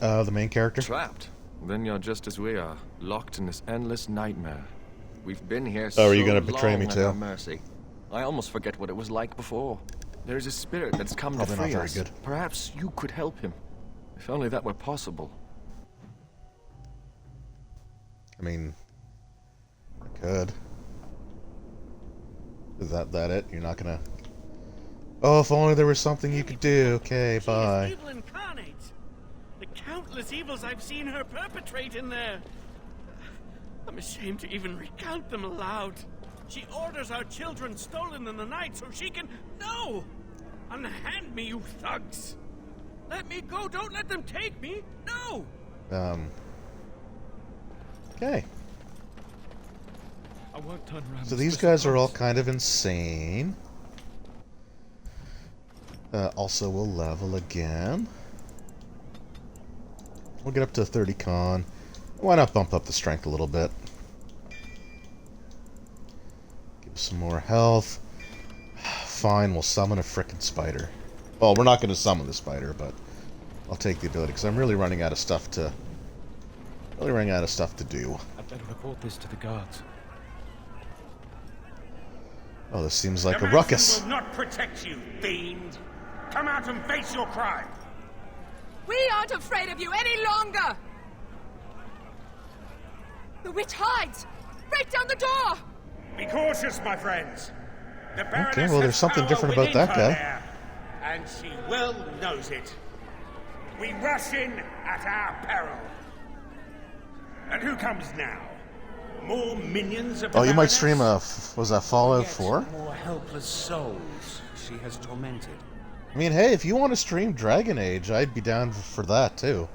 The main character? Trapped. Then you're just as we are, locked in this endless nightmare. We've been here Oh, so are you gonna betray me long too? at our mercy. I almost forget what it was like before. There's a spirit that's come Probably to not free very us. good. Perhaps you could help him. If only that were possible. I mean, I could. Is that it? You're not gonna... Oh, if only there was something you could do. Okay, bye. Evil incarnate. The countless evils I've seen her perpetrate in there. I'm ashamed to even recount them aloud. She orders our children stolen in the night so she can... No! Unhand me, you thugs! Let me go! Don't let them take me! No! Okay. I won't turn around. So these guys are all kind of insane. Also, we'll level again. We'll get up to 30 con. Why not bump up the strength a little bit? Give some more health. Fine, we'll summon a frickin' spider. Well, we're not going to summon the spider, but I'll take the ability because I'm really running out of stuff to. Really running out of stuff to do. I'd better report this to the guards. Oh, this seems like The a ruckus. will not protect you, fiend. Come out and face your crime. We aren't afraid of you any longer! The witch hides! Break down the door! Be cautious, my friends. The Baroness Okay, well, there's something different about that guy. There, and she well knows it. We rush in at our peril. And who comes now? More minions of the Oh, you might Baroness? stream a... Was that Fallout 4? More helpless souls she has tormented. I mean, hey, if you want to stream Dragon Age, I'd be down for that, too.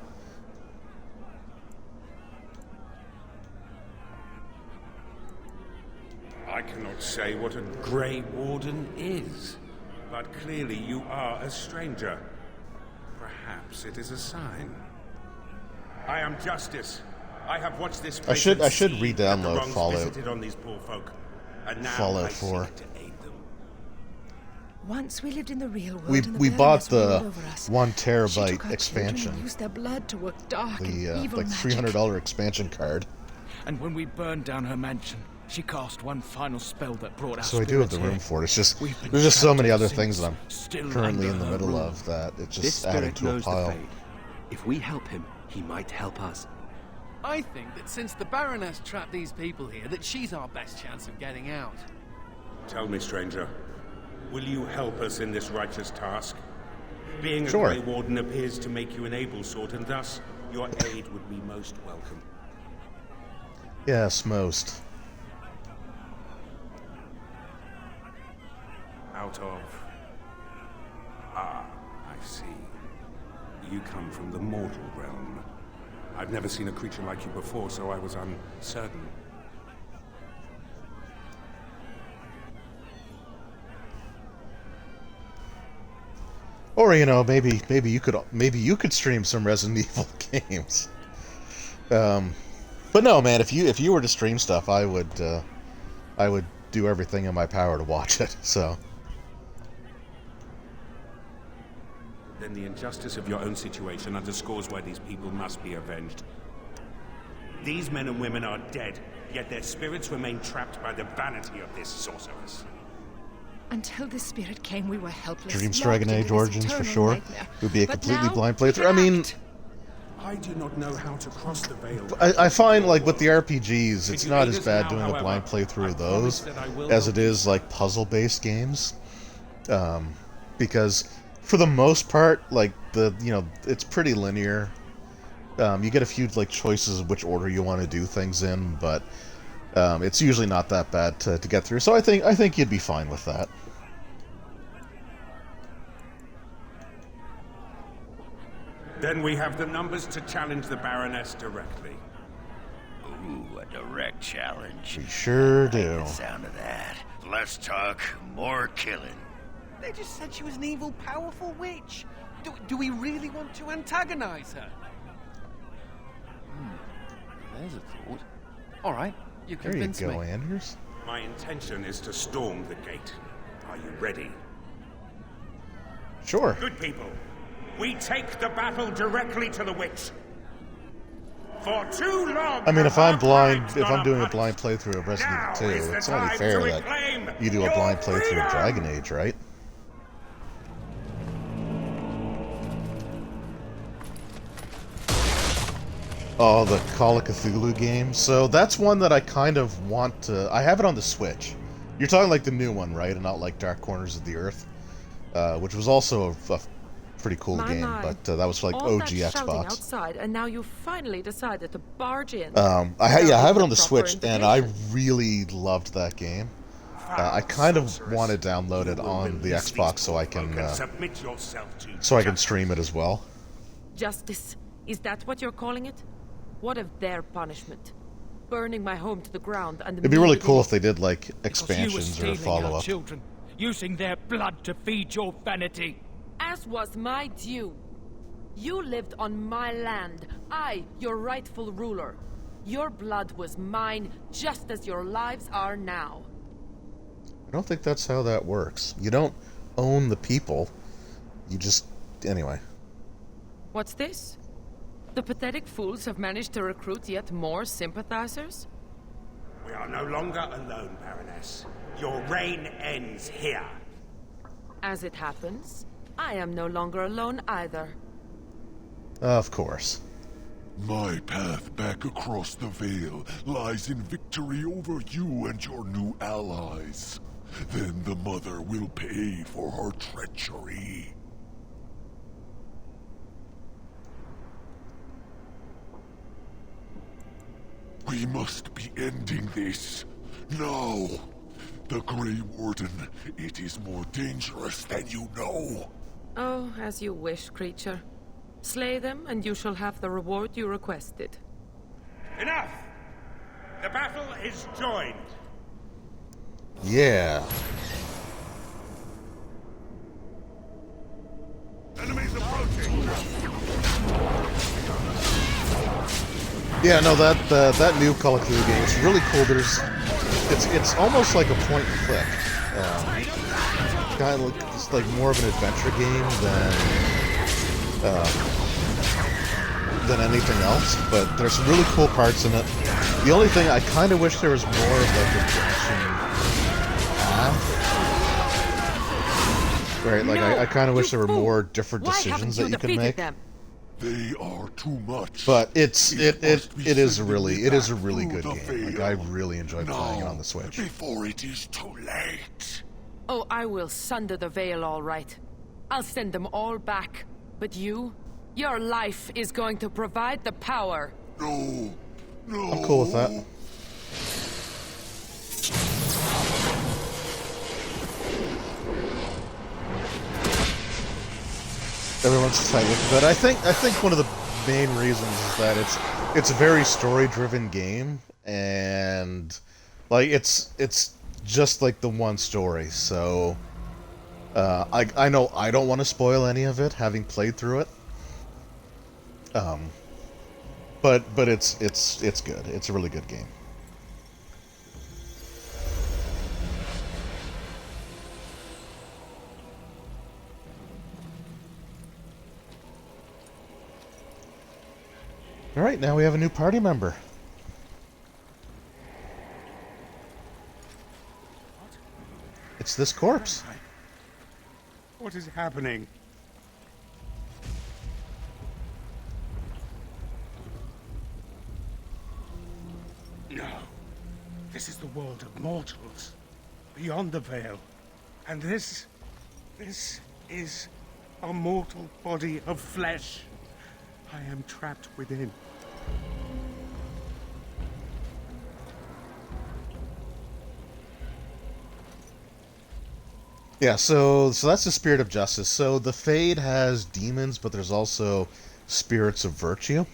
I cannot say what a Grey Warden is, but clearly you are a stranger. Perhaps it is a sign. I am Justice. I have watched this place I should and re-download seen the wrongs Fallout. visited on these poor folk, and now Fallout I 4. seek to aid them. Once we lived in the real world, We and the we bought Baroness the ruled over us. 1 She took our terabyte children expansion. and used their blood to work dark and The evil like magic. $300 expansion card. And when we burned down her mansion, she cast one final spell that brought us. So I do have the room for it. It's just there's just so many other things that I'm currently in the middle of that it's This just added spirit to a knows the pile. fate. If we help him, he might help us. I think that since the Baroness trapped these people here, that she's our best chance of getting out. Tell me, stranger, will you help us in this righteous task? Being a Sure. Grey Warden appears to make you an able sort, and thus your aid would be most welcome. Yes, most. Out of... Ah, I see. You come from the mortal realm. I've never seen a creature like you before, so I was uncertain. Or maybe you could stream some Resident Evil games. But no, man, if you were to stream stuff, I would do everything in my power to watch it. So. Then the injustice of your own situation underscores why these people must be avenged. These men and women are dead, yet their spirits remain trapped by the vanity of this sorceress. Until this spirit came, we were helpless. Dreams locked Dragon into Age this Origins for eternal sure. nightmare. It would be a But completely now, blind playthrough. I mean, I do not know how to cross the veil. I find like with the RPGs, it's not as bad doing a blind playthrough of those as it is like puzzle-based games, because for the most part, like it's pretty linear. You get a few like choices of which order you want to do things in, but it's usually not that bad to get through. So I think you'd be fine with that. Then we have the numbers to challenge the Baroness directly. Ooh, a direct challenge. We sure I do. like the sound of that. Less talk, more killing. They just said she was an evil, powerful witch. Do we really want to antagonize her? There's a thought. All right, you There you convince go, me. Anders. My intention is to storm the gate. Are you ready? Sure. Good people. We take the battle directly to the witch. For too long. I mean, if I'm doing a blind playthrough of Resident Evil 2, it's only fair that you do a blind playthrough of Dragon Age, right? Oh, the Call of Cthulhu game. So that's one that I kind of want to... I have it on the Switch. You're talking like the new one, right? And not like Dark Corners of the Earth, which was also a pretty cool game, but that was like all OG Xbox. Outside, and now you finally decided to barge in. I have it on the Switch, and I really loved that game. I kind of want to download it on the Xbox so I can stream it as well. Justice, is that what you're calling it? What of their punishment? Burning my home to the ground and it'd be really cool if they did like expansions or follow-up. Children, using their blood to feed your vanity. As was my due. You lived on my land. I, your rightful ruler. Your blood was mine, just as your lives are now. I don't think that's how that works. You don't own the people. You just... Anyway. What's this? The pathetic fools have managed to recruit yet more sympathizers? We are no longer alone, Baroness. Your reign ends here. As it happens, I am no longer alone either. Of course. My path back across the Veil lies in victory over you and your new allies. Then the Mother will pay for her treachery. We must be ending this. Now. The Grey Warden, it is more dangerous than you know. Oh, as you wish, creature. Slay them, and you shall have the reward you requested. Enough! The battle is joined. Yeah. Enemies approaching. Yeah, no, that new Call of Cthulhu game is really cool. It's almost like a point and click. Kind of like it's like more of an adventure game than anything else. But there's some really cool parts in it. The only thing I kind of wish there was more of like a branching path. Right, like I kind of wish there were more different decisions that you could make. They are too much. But it is a really good game. Like I really enjoyed playing it on the Switch. Before it is too late. Oh, I will sunder the veil, all right. I'll send them all back. But you, your life is going to provide the power. No. I'm cool with that. Everyone's excited with it. I think one of the main reasons is that it's a very story-driven game, and like it's just like the one story. So I know I don't want to spoil any of it, having played through it. But it's good. It's a really good game. Alright, now we have a new party member. It's this corpse. What is happening? No. This is the world of mortals. Beyond the veil. And this is a mortal body of flesh. I am trapped within. Yeah, so that's the spirit of justice. So the Fade has demons, but there's also spirits of virtue.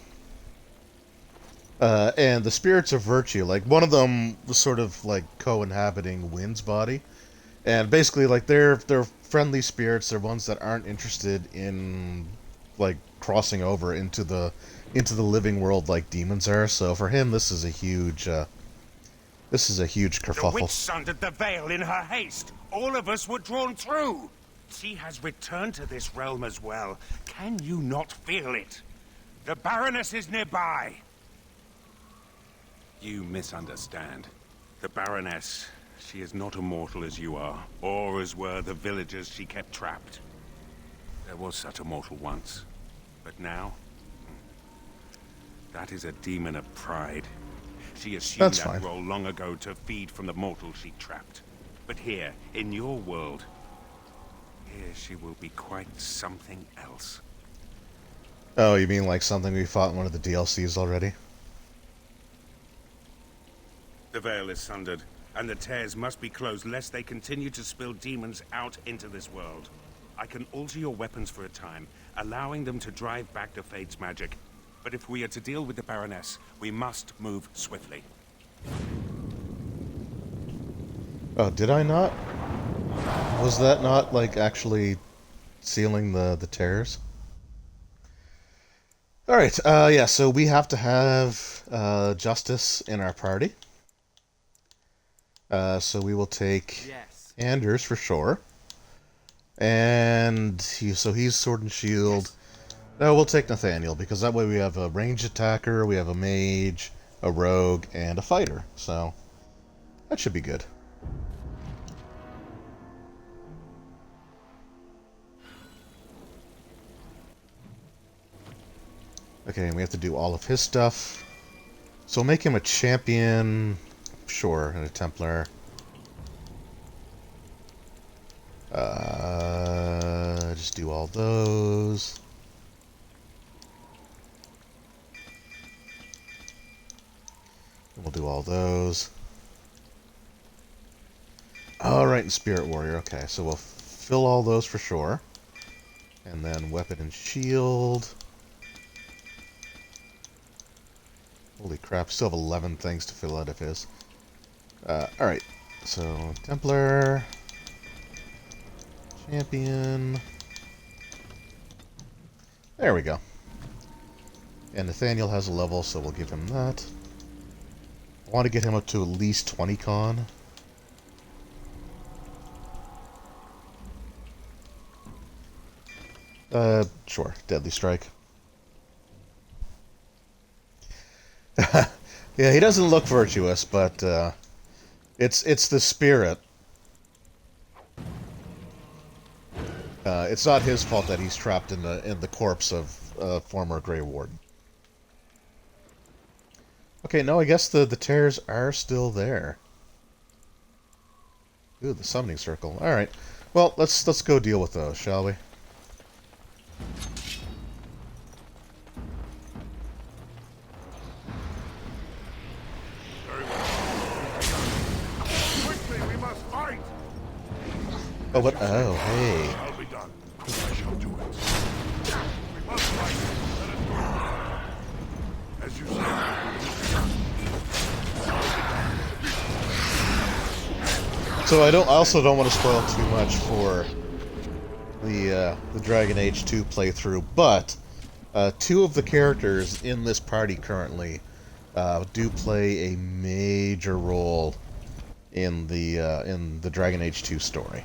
And the spirits of virtue, like one of them was sort of like co-inhabiting Wynn's body. And basically like they're friendly spirits, they're ones that aren't interested in like crossing over into the living world like demons are. So for him this is a huge kerfuffle. The witch sundered the veil in her haste. All of us were drawn through. She has returned to this realm as well. Can you not feel it? The Baroness is nearby. You misunderstand. The Baroness, she is not immortal as you are, or as were the villagers she kept trapped. There was such a mortal once, but now, that is a demon of pride. She assumed that role long ago to feed from the mortal she trapped. But here, in your world, here she will be quite something else. Oh, you mean like something we fought in one of the DLCs already? The veil is sundered, and the tears must be closed lest they continue to spill demons out into this world. I can alter your weapons for a time, allowing them to drive back the Fate's magic. But if we are to deal with the Baroness, we must move swiftly. Oh, did I not? Was that not, like, actually sealing the tears? Alright, yeah, so we have to have Justice in our party. So we will take Anders for sure. And so he's Sword and Shield. No, we'll take Nathaniel, because that way we have a ranged attacker, we have a mage, a rogue, and a fighter. So that should be good. Okay, and we have to do all of his stuff. So we'll make him a champion, sure, and a Templar. Just do all those. And we'll do all those. Alright, and Spirit Warrior. Okay, so we'll fill all those for sure. And then Weapon and Shield. Holy crap, still have 11 things to fill out of his. Alright, so Templar. Champion. There we go. And Nathaniel has a level, so we'll give him that. I want to get him up to at least 20 con. Sure. Deadly Strike. Yeah, he doesn't look virtuous, but it's the spirit. It's not his fault that he's trapped in the corpse of former Grey Warden. Okay, no, I guess the tears are still there. Ooh, the summoning circle. All right. Well, let's go deal with those, shall we? Quickly, we must fight. Oh, what? Oh, hey. I'll be done. I shall do it. We must fight. Let us go. As you say. So I also don't want to spoil too much for the Dragon Age 2 playthrough, but two of the characters in this party currently do play a major role in the Dragon Age 2 story.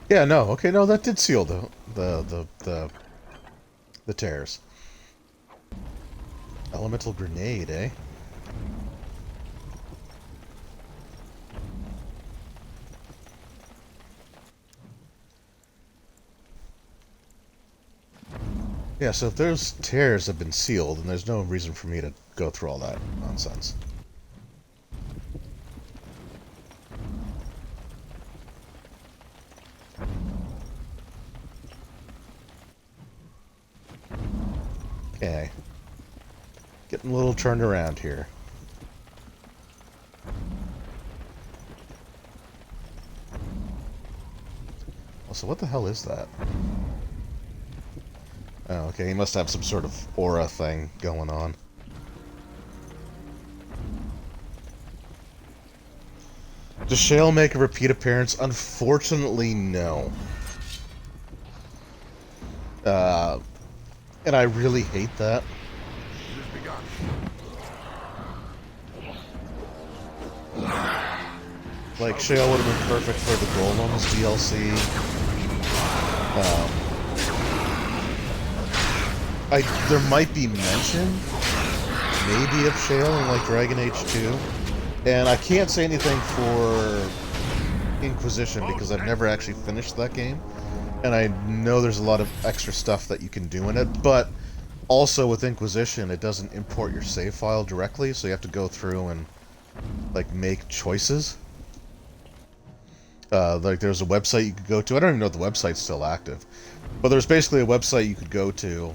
Yeah, no, okay, no, that did seal the tears. Elemental grenade, eh? Yeah, so if those tears have been sealed, then there's no reason for me to go through all that nonsense. Okay. Getting a little turned around here. Also, what the hell is that? Oh, okay, he must have some sort of aura thing going on. Does Shale make a repeat appearance? Unfortunately, no. And I really hate that. Like, Shale would have been perfect for the Golems DLC. There might be mention, maybe, of Shale in, like, Dragon Age 2. And I can't say anything for Inquisition because I've never actually finished that game. And I know there's a lot of extra stuff that you can do in it, but also with Inquisition, it doesn't import your save file directly, so you have to go through and, like, make choices. Like, there's a website you could go to. I don't even know if the website's still active. But there's basically a website you could go to,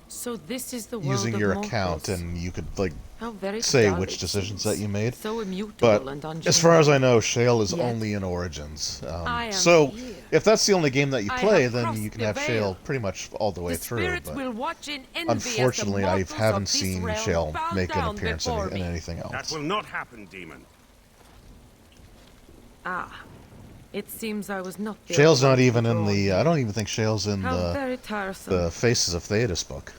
so this is the world using of your mortals. account, and you could, like, Very say dull which it decisions seems. that you made. So immutable But and as far as I know, Shale is Yet, only in Origins. I am So here. if that's the only game that you I play, have then crossed you can the have veil. Shale pretty much all the way The through. spirits But will watch in envy unfortunately, as the I mortals haven't of this seen realm Shale bow make an down appearance before in me. anything That else. will not happen, demon. Ah, it seems I was not the Shale's only not one even who in brought the. you. I don't even think Shale's in How very tiresome. the Faces of Thetis book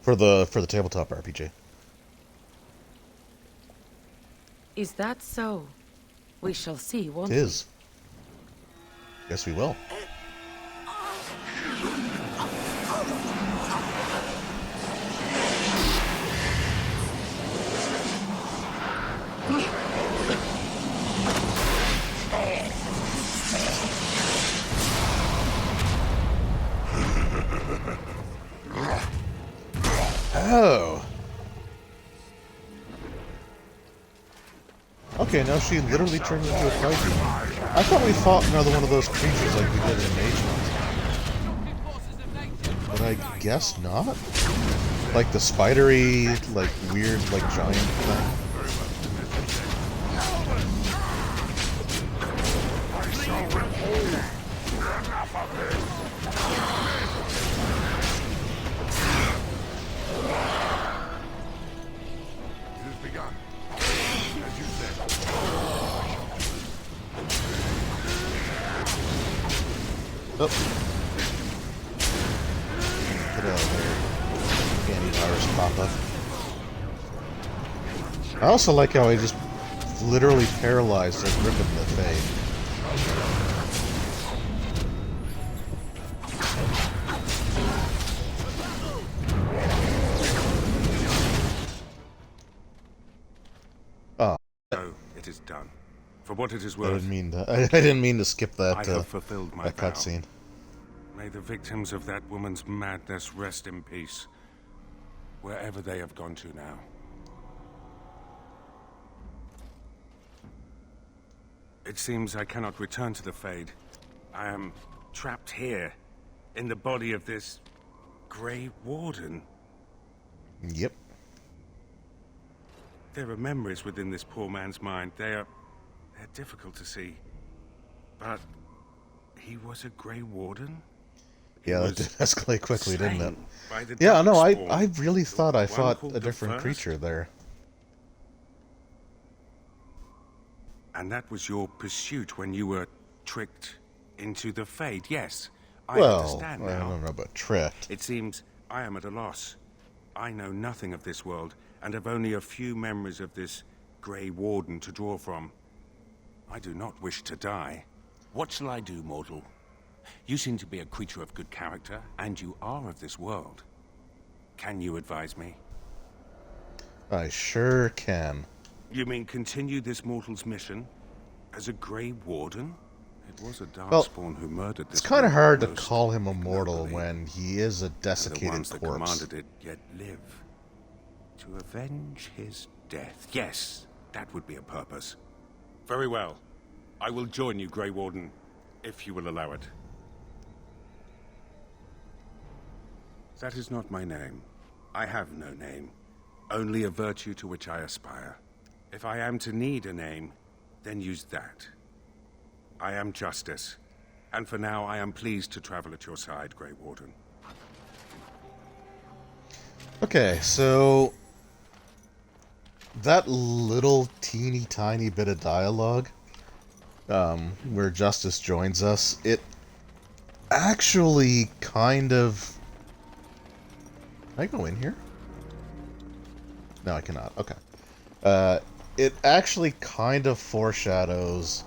for the tabletop RPG. Is that so? We shall see, won't It we? is. Yes, we will. Oh. Okay, now she literally turned into a fight demon. I thought we fought another one of those creatures like we did in Mage Hunt. But I guess not? Like the spidery, like weird, like giant thing. Oh. Get out of there. Antivirus pop-up. I also like how I just literally paralyzed a grip in the face. Oh. So, it is done. For what it is I worth, didn't mean to skip that, I have fulfilled my that vow. cutscene. May the victims of that woman's madness rest in peace, wherever they have gone to now. It seems I cannot return to the Fade. I am trapped here, in the body of this Grey Warden. Yep. There are memories within this poor man's mind. They're difficult to see. But he was a Grey Warden? Yeah, that did escalate quickly, didn't it? By the Yeah, no, Darkspawn, I really thought I one fought called a the different First? creature there. And that was your pursuit when you were tricked into the Fade. Yes, I Well, understand I now. don't know about tricked. It seems I am at a loss. I know nothing of this world, and have only a few memories of this Grey Warden to draw from. I do not wish to die. What shall I do, mortal? You seem to be a creature of good character, and you are of this world. Can you advise me? I sure can. You mean continue this mortal's mission as a Grey Warden? It was a Well, Darkspawn who murdered this it's kind of woman hard to most call him a mortal when he is a and the desiccated ones that corpse. commanded it yet live. To avenge his death. Yes, that would be a purpose. Very well. I will join you, Grey Warden, if you will allow it. That is not my name. I have no name. Only a virtue to which I aspire. If I am to need a name, then use that. I am Justice, and for now I am pleased to travel at your side, Grey Warden. Okay, so that little teeny tiny bit of dialogue where Justice joins us, it actually kind of... Can I go in here? No, I cannot. Okay. it actually kind of foreshadows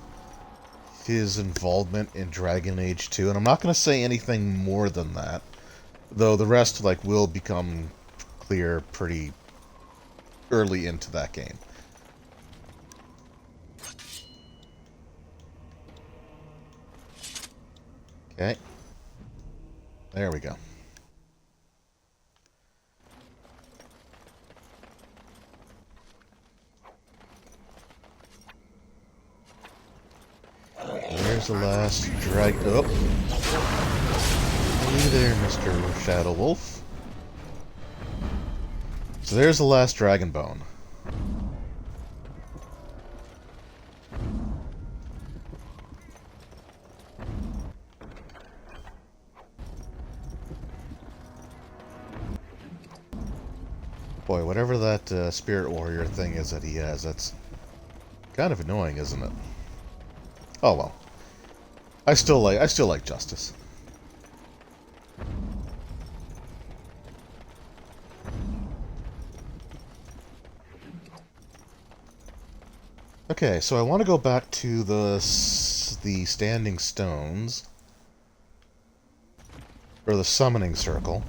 his involvement in Dragon Age 2, and I'm not going to say anything more than that, though the rest like will become clear pretty early into that game. Okay. There we go. There's the last drag. Oh. Hey there, Mr. Shadow Wolf. So there's the last dragon bone. Boy, whatever that spirit warrior thing is that he has, that's kind of annoying, isn't it? Oh well. I still like Justice. Okay, so I want to go back to the standing stones, or the summoning circle.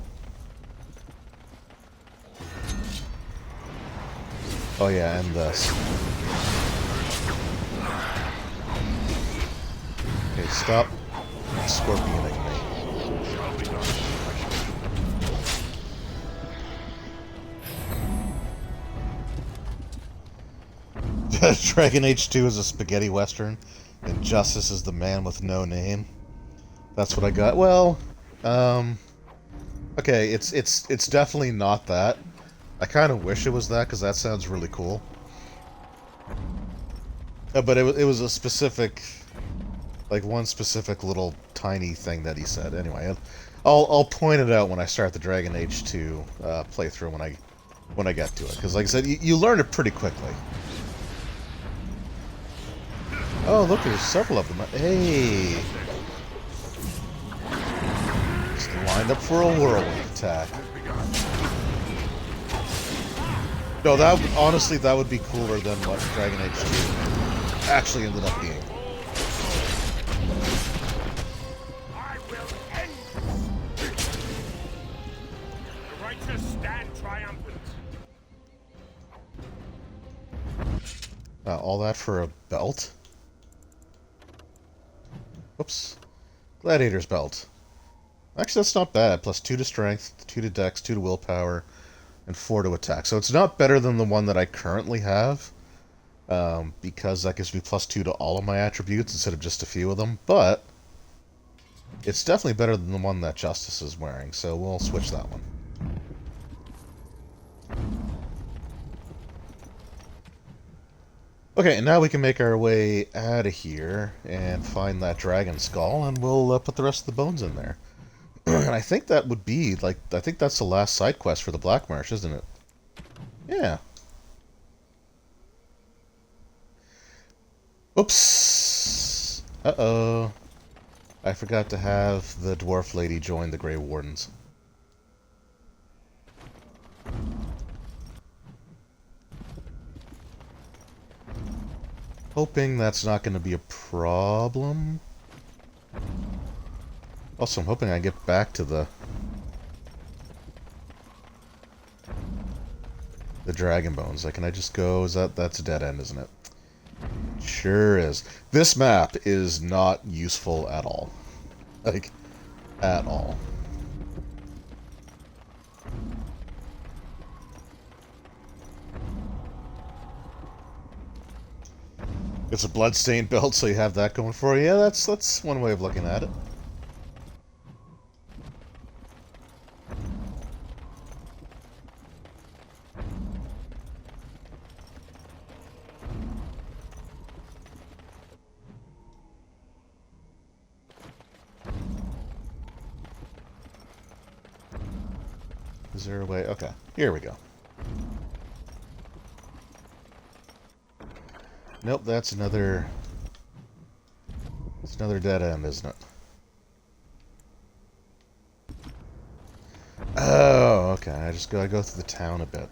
Oh yeah, and this. Okay, stop scorpioning me. Dragon Age 2 is a spaghetti western, and Justice is the man with no name. That's what I got. Well, okay, it's definitely not that. I kind of wish it was that, because that sounds really cool. But it was a specific, like one specific little tiny thing that he said. Anyway, I'll point it out when I start the Dragon Age 2 playthrough when I get to it, because like I said, you learn it pretty quickly. Oh, look, there's several of them. Hey! Just lined up for a whirlwind attack. No, honestly, that would be cooler than what Dragon Age 2 actually ended up being. I will end the righteous stand triumphant. All that for a belt? Whoops. Gladiator's belt. Actually, that's not bad. Plus 2 to strength, 2 to dex, 2 to willpower, and 4 to attack. So it's not better than the one that I currently have, because that gives me plus 2 to all of my attributes instead of just a few of them, but it's definitely better than the one that Justice is wearing, so we'll switch that one. Okay, and now we can make our way out of here and find that dragon skull, and we'll put the rest of the bones in there. And I think that would be, like, I think that's the last side quest for the Black Marsh, isn't it? Yeah. Oops. Uh-oh. I forgot to have the dwarf lady join the Grey Wardens. Hoping that's not going to be a problem. Also, I'm hoping I get back to the dragon bones. Like, can I just go? That's a dead end, isn't it? Sure is. This map is not useful at all. Like, at all. It's a bloodstained belt, so you have that going for you. Yeah, that's one way of looking at it. Is there a way? Okay, here we go. Nope, that's another... It's another dead end, isn't it? Oh, okay. I just gotta go through the town a bit.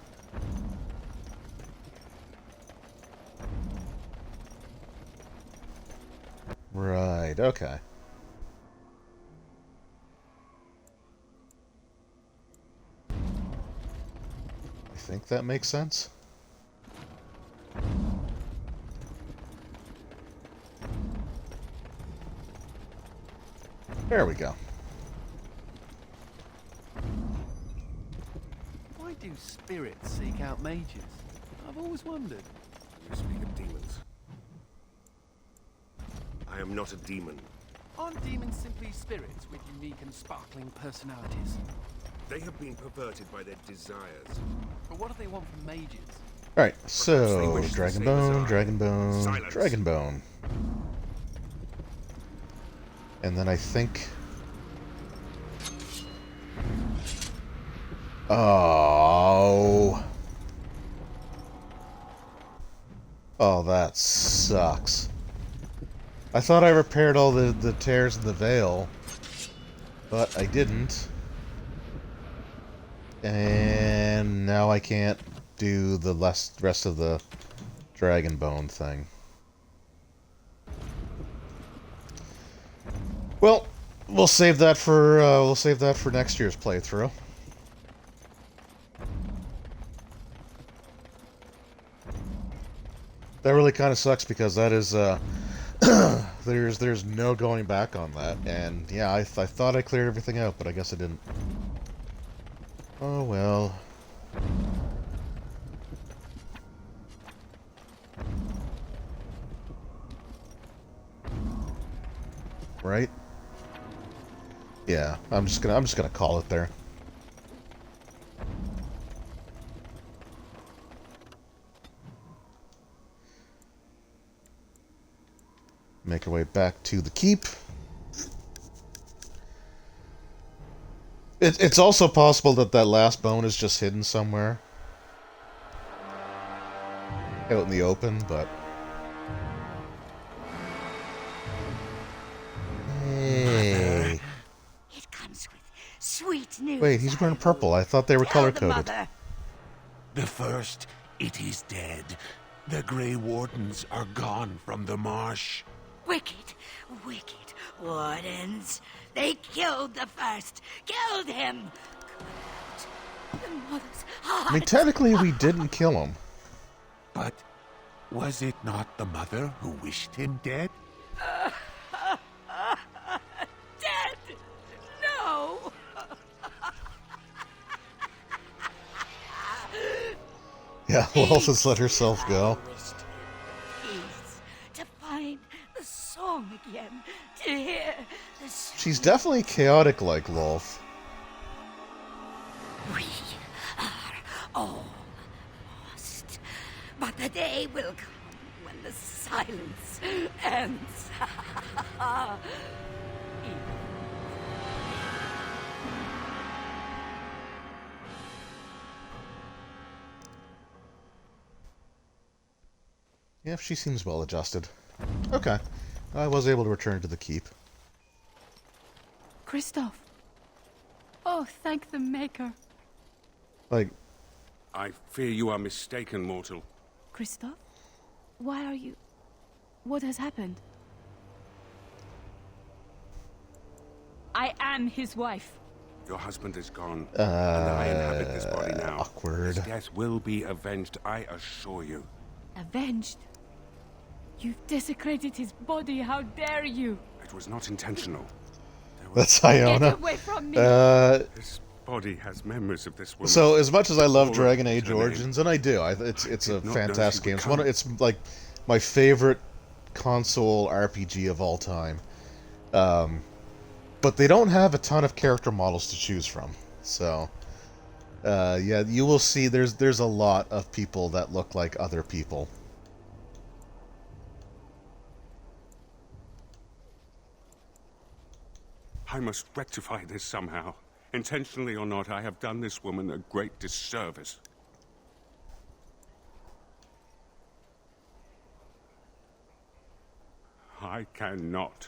Right, okay. I think that makes sense. There we go. Why do spirits seek out mages? I've always wondered. You speak of demons. I am not a demon. Aren't demons simply spirits with unique and sparkling personalities? They have been perverted by their desires. But what do they want from mages? Alright, so Dragon Bone, Dragon Bone, Dragon Bone. And then I think... Oh. Oh, that sucks. I thought I repaired all the tears in the veil, but I didn't. And now I can't do the rest of the Dragon Bone thing. Well, we'll save that for next year's playthrough. That really kind of sucks because that is there's no going back on that, and yeah, I thought I cleared everything out, but I guess I didn't. Oh well. Right? Yeah, I'm just gonna call it there. Make our way back to the keep. It's also possible that that last bone is just hidden somewhere out in the open, but hey. It comes with sweet news. Wait, he's wearing purple. I thought they were color-coded. The first, it is dead. The Grey Wardens are gone from the marsh. Wicked, wicked wardens. They killed the first. Killed him. The mother's heart. I mean, technically, we didn't kill him. But was it not the mother who wished him dead? Dead? No. Yeah, Wolf has let herself go. Peace, to find the song again, to hear the She's definitely chaotic like Lolth. We are all lost, but the day will come when the silence ends. Yeah, she seems well adjusted. Okay. I was able to return to the keep. Christoph. Oh, thank the Maker. Like... I fear you are mistaken, mortal. Christoph? Why are you... What has happened? I am his wife. Your husband is gone, and I inhabit this body now. Awkward. His death will be avenged, I assure you. Avenged? You've desecrated his body, how dare you? It was not intentional. That's Iona. Get away from me! This body has memories of this woman. So, as much as I love Dragon Age Origins, and I do, it's a fantastic game. It's like my favorite console RPG of all time. But they don't have a ton of character models to choose from. So, yeah, you will see there's a lot of people that look like other people. I must rectify this somehow. Intentionally or not, I have done this woman a great disservice. I cannot.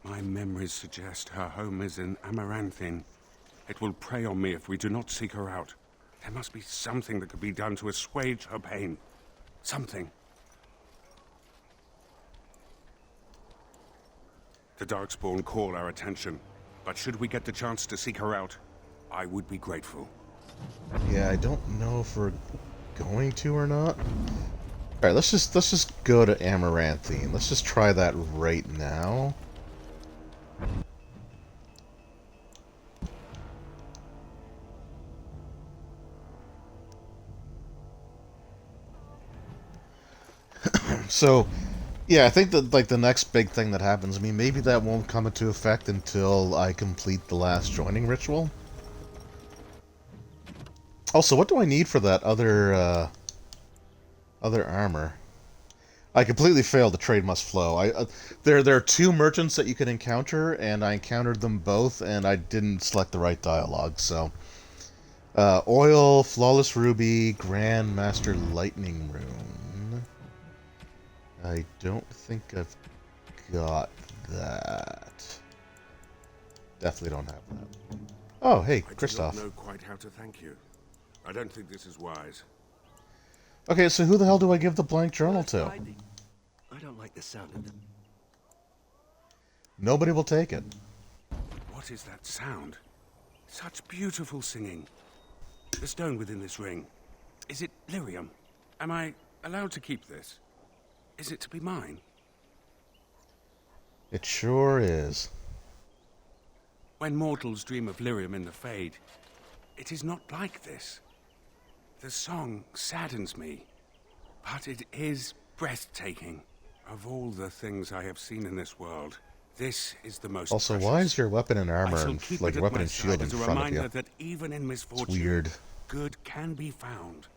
My memories suggest her home is in Amaranthine. It will prey on me if we do not seek her out. There must be something that could be done to assuage her pain. Something. The Darkspawn call our attention, but should we get the chance to seek her out, I would be grateful. Yeah, I don't know if we're going to or not. Alright, let's just go to Amaranthine. Let's just try that right now. So, yeah, I think that, like, the next big thing that happens, I mean, maybe that won't come into effect until I complete the last joining ritual. Also, what do I need for that other armor? I completely failed. The trade must flow. There are two merchants that you can encounter, and I encountered them both, and I didn't select the right dialogue, so... Oil, Flawless Ruby, Grand Master Lightning Rune. I don't think I've got that. Definitely don't have that. Oh, hey, Kristoff. I do not know quite how to thank you. I don't think this is wise. Okay, so who the hell do I give the blank journal to? I don't like the sound of them. Nobody will take it. What is that sound? Such beautiful singing. The stone within this ring. Is it lyrium? Am I allowed to keep this? Is it to be mine? It sure is. When mortals dream of lyrium in the Fade, it is not like this. The song saddens me, but it is breathtaking. Of all the things I have seen in this world, this is the most Also, precious. why is your weapon and armor I shall and keep like it at weapon my and shield side in as a front of reminder you? that even in misfortune, It's weird. good can be found.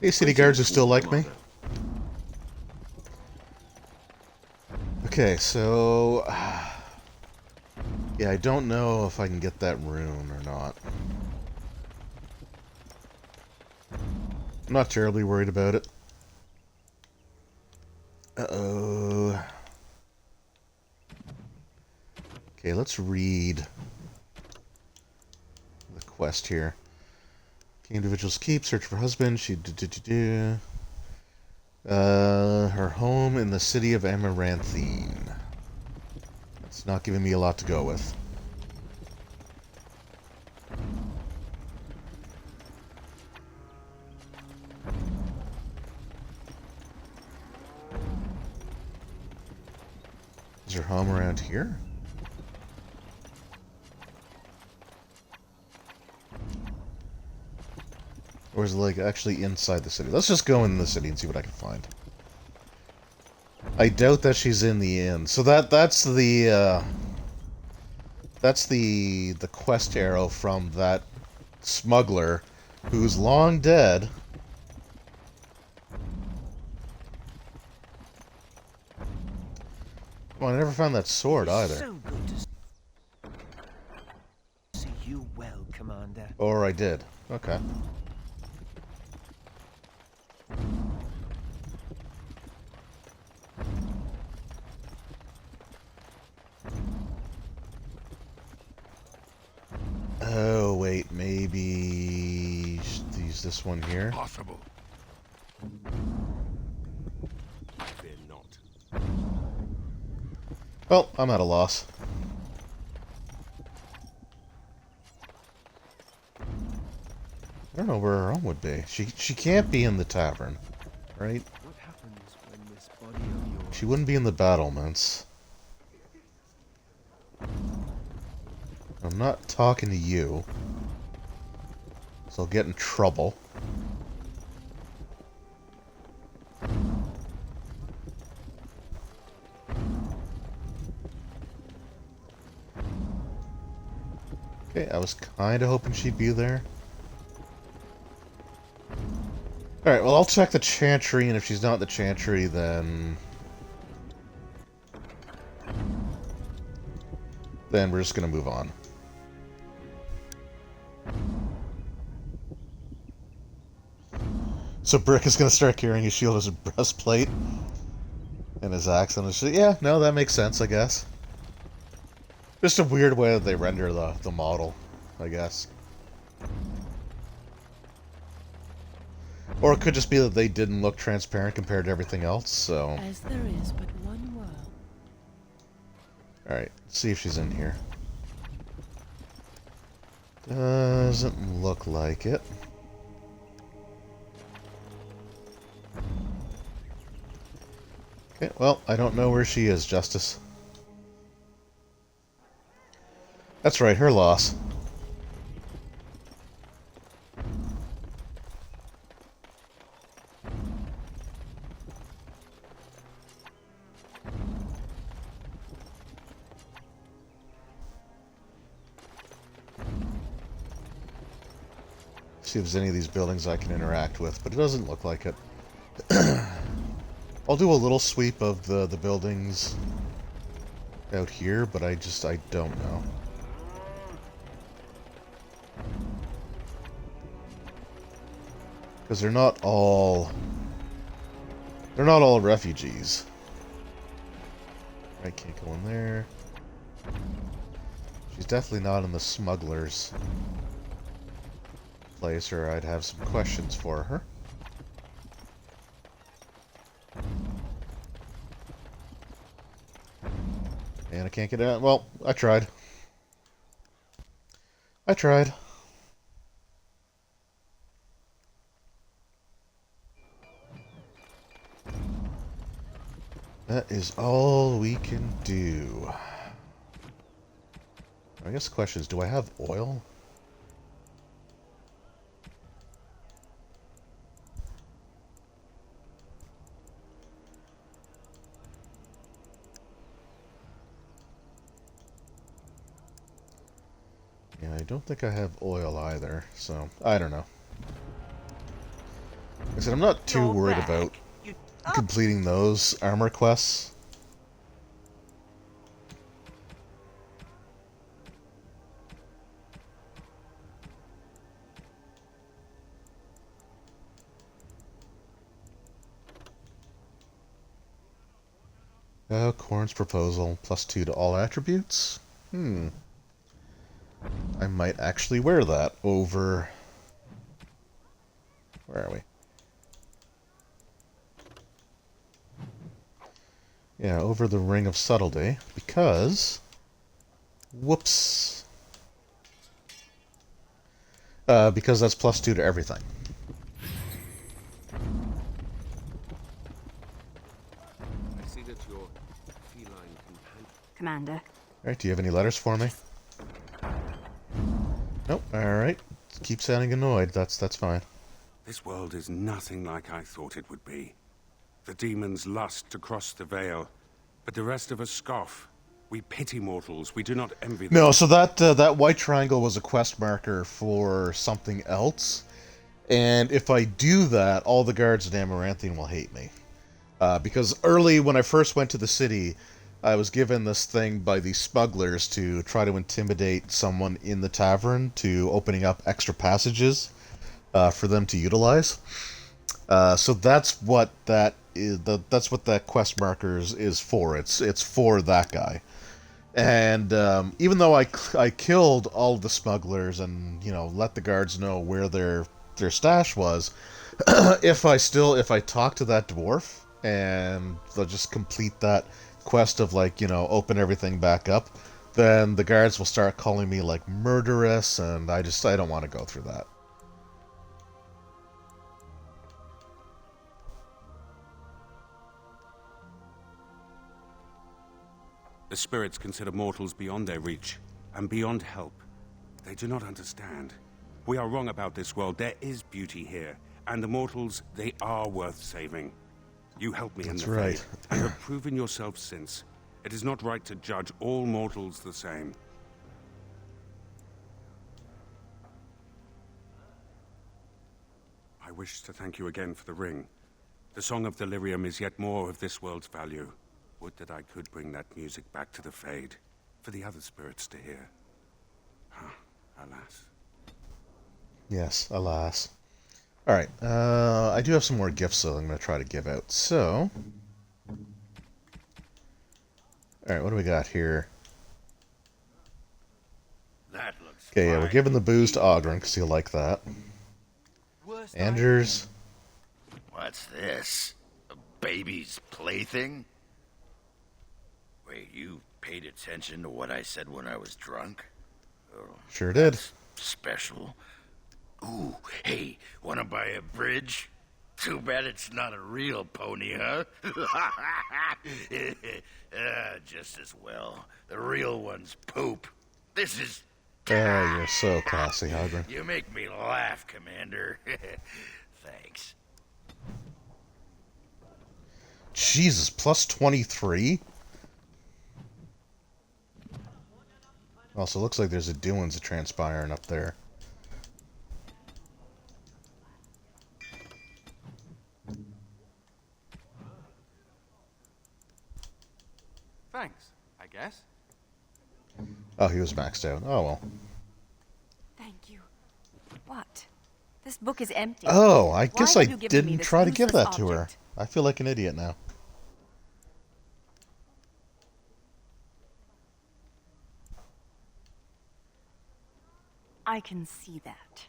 Hey, city guards who still like me. Okay, so... yeah, I don't know if I can get that rune or not. I'm not terribly worried about it. Uh-oh. Okay, let's read the quest here. Okay, individuals keep, search for husband, her home in the city of Amaranthine. That's not giving me a lot to go with. Is her home around here? Or is it, like, actually inside the city? Let's just go in the city and see what I can find. I doubt that she's in the inn. So that's the quest arrow from that smuggler who's long dead. Well, I never found that sword either. So good to see you well, Commander. Or I did. Okay. Oh, wait, maybe use this one here. Possible. I fear not. Well, I'm at a loss. I don't know where her home would be. She can't be in the tavern, right? What happens when this body of yours... She wouldn't be in the battlements. I'm not talking to you, so I'll get in trouble. Okay, I was kind of hoping she'd be there. Alright, well, I'll check the Chantry, and if she's not in the Chantry, then we're just gonna move on. So Brick is gonna start carrying his shield as a breastplate, and his axe on his shield. Yeah, no, that makes sense, I guess. Just a weird way that they render the model, I guess. Or it could just be that they didn't look transparent compared to everything else, so... As there is but one world. Alright, let's see if she's in here. Doesn't look like it. Okay, well, I don't know where she is, Justice. That's right, her loss. See if there's any of these buildings I can interact with, but it doesn't look like it. I'll do a little sweep of the buildings out here, but I don't know. Because they're not all refugees. I can't go in there. She's definitely not in the smugglers place, or I'd have some questions for her. And I can't get out. Well, I tried. I tried. That is all we can do. I guess the question is, do I have oil? Yeah, I don't think I have oil either, so I don't know. Like I said, I'm not too worried about completing those armor quests. Corn's proposal, +2 to all attributes? I might actually wear that over... Where are we? Yeah, over the Ring of Subtlety, because... Whoops. Because that's +2 to everything. I see that your feline companion... Commander. Alright, do you have any letters for me? Nope, alright. Keep sounding annoyed, that's fine. This world is nothing like I thought it would be. The demons lust to cross the veil, but the rest of us scoff. We pity mortals, we do not envy them. No, so that white triangle was a quest marker for something else. And if I do that, all the guards in Amaranthine will hate me. Because early, when I first went to the city, I was given this thing by these smugglers to try to intimidate someone in the tavern to opening up extra passages for them to utilize. So that's what that is. That's what that quest markers is for. It's for that guy. And even though I killed all of the smugglers and let the guards know where their stash was, if I talk to that dwarf and they'll just complete that quest of open everything back up, then the guards will start calling me murderous, and I don't want to go through that. The spirits consider mortals beyond their reach, and beyond help. They do not understand. We are wrong about this world. There is beauty here, and the mortals, they are worth saving. You helped me in the right. faith, and have proven yourself since. It is not right to judge all mortals the same. I wish to thank you again for the ring. The Song of Delirium is yet more of this world's value. Would that I could bring that music back to the Fade, for the other spirits to hear. Alas. Yes, alas. Alright, I do have some more gifts that I'm going to try to give out, so... Alright, what do we got here? That looks Okay, yeah, we're giving the booze to Ogren, because he'll like that. Anders, What's this? A baby's plaything? Wait, you paid attention to what I said when I was drunk? Oh, sure did. That's special. Ooh, hey, wanna buy a bridge? Too bad it's not a real pony, huh? Just as well. The real one's poop. This is... You're so classy, Hybrid. You make me laugh, Commander. Thanks. Jesus, plus 23? Also, looks like there's a doings transpiring up there. Thanks, I guess. Oh, he was maxed out. Oh, well. Thank you. What? This book is empty. Oh, I guess Why I have you given me didn't this try to give useless that to her. object? I feel like an idiot now. I can see that.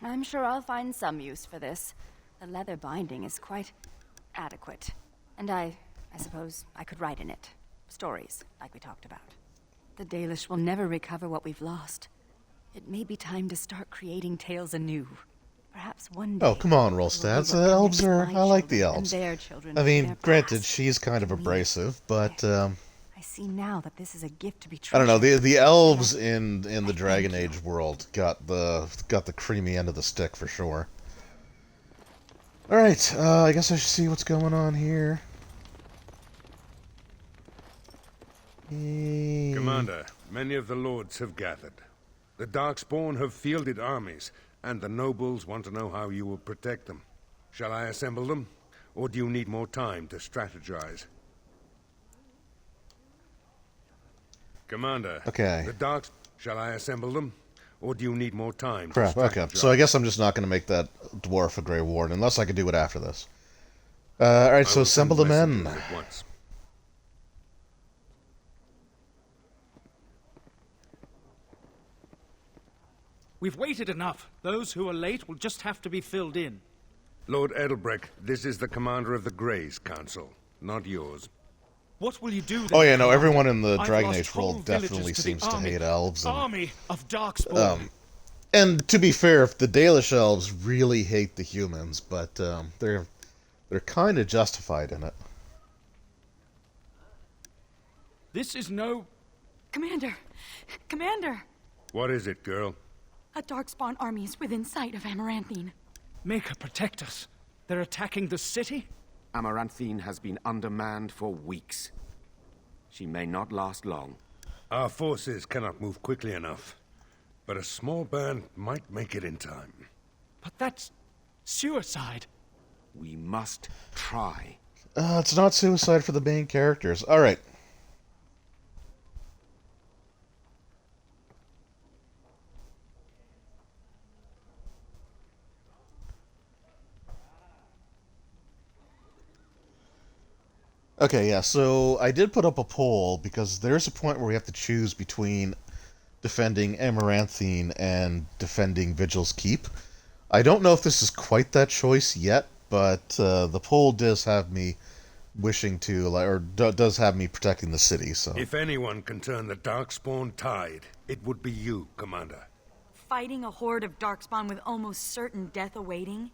I'm sure I'll find some use for this. The leather binding is quite adequate. And I suppose I could write in it. Stories, like we talked about. The Dalish will never recover what we've lost. It may be time to start creating tales anew. Perhaps one day... Oh, come on, Rolstads. The elves are... I like the elves. Their children I mean, their granted, past. she's kind of abrasive, but... I see now that this is a gift to be I don't know. treasured. The elves in the Dragon Age world got the creamy end of the stick for sure. All right, I guess I should see what's going on here. Commander, many of the lords have gathered. The Darkspawn have fielded armies, and the nobles want to know how you will protect them. Shall I assemble them, or do you need more time to strategize? Commander, Okay. the Darks... Shall I assemble them, or do you need more time Crap, to okay. strategize? So I guess I'm just not going to make that dwarf a Grey Warden, unless I could do it after this. Alright, so assemble the men. At once. We've waited enough. Those who are late will just have to be filled in. Lord Edelbrecht, this is the commander of the Greys Council, not yours. What will you do then? Oh yeah, no, everyone in the I've Dragon lost Age whole world villages definitely to the seems to army. hate elves. And, Army of Darkspawn. and to be fair, if the Dalish elves really hate the humans, but they're kind of justified in it. This is no... Commander! Commander! What is it, girl? A Darkspawn army is within sight of Amaranthine. Make her protect us. They're attacking the city? Amaranthine has been undermanned for weeks. She may not last long. Our forces cannot move quickly enough, but a small band might make it in time. But that's... suicide. We must try. It's not suicide for the main characters. Alright. Okay, yeah, so I did put up a poll because there's a point where we have to choose between defending Amaranthine and defending Vigil's Keep. I don't know if this is quite that choice yet, but the poll does have me wishing to, does have me protecting the city, so... If anyone can turn the Darkspawn tide, it would be you, Commander. Fighting a horde of Darkspawn with almost certain death awaiting?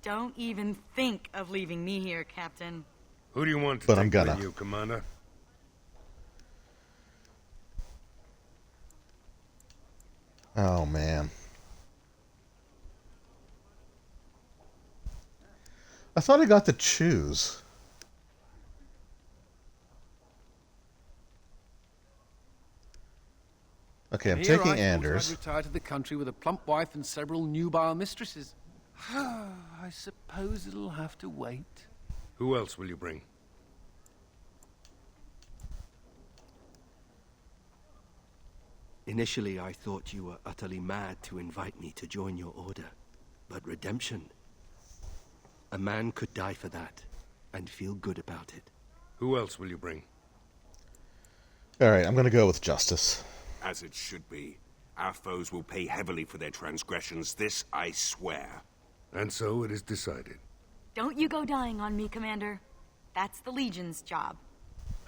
Don't even think of leaving me here, Captain. Who do you want to But take I'm gonna. with you, Commander? Oh, man. I thought I got to choose. Okay, I'm Here taking I thought Anders. I'd retire to the country with a plump wife and several nubile mistresses. I suppose it'll have to wait. Who else will you bring? Initially, I thought you were utterly mad to invite me to join your order. But redemption... a man could die for that, and feel good about it. Who else will you bring? Alright, I'm gonna go with Justice. As it should be. Our foes will pay heavily for their transgressions, this I swear. And so it is decided. Don't you go dying on me, Commander. That's the Legion's job.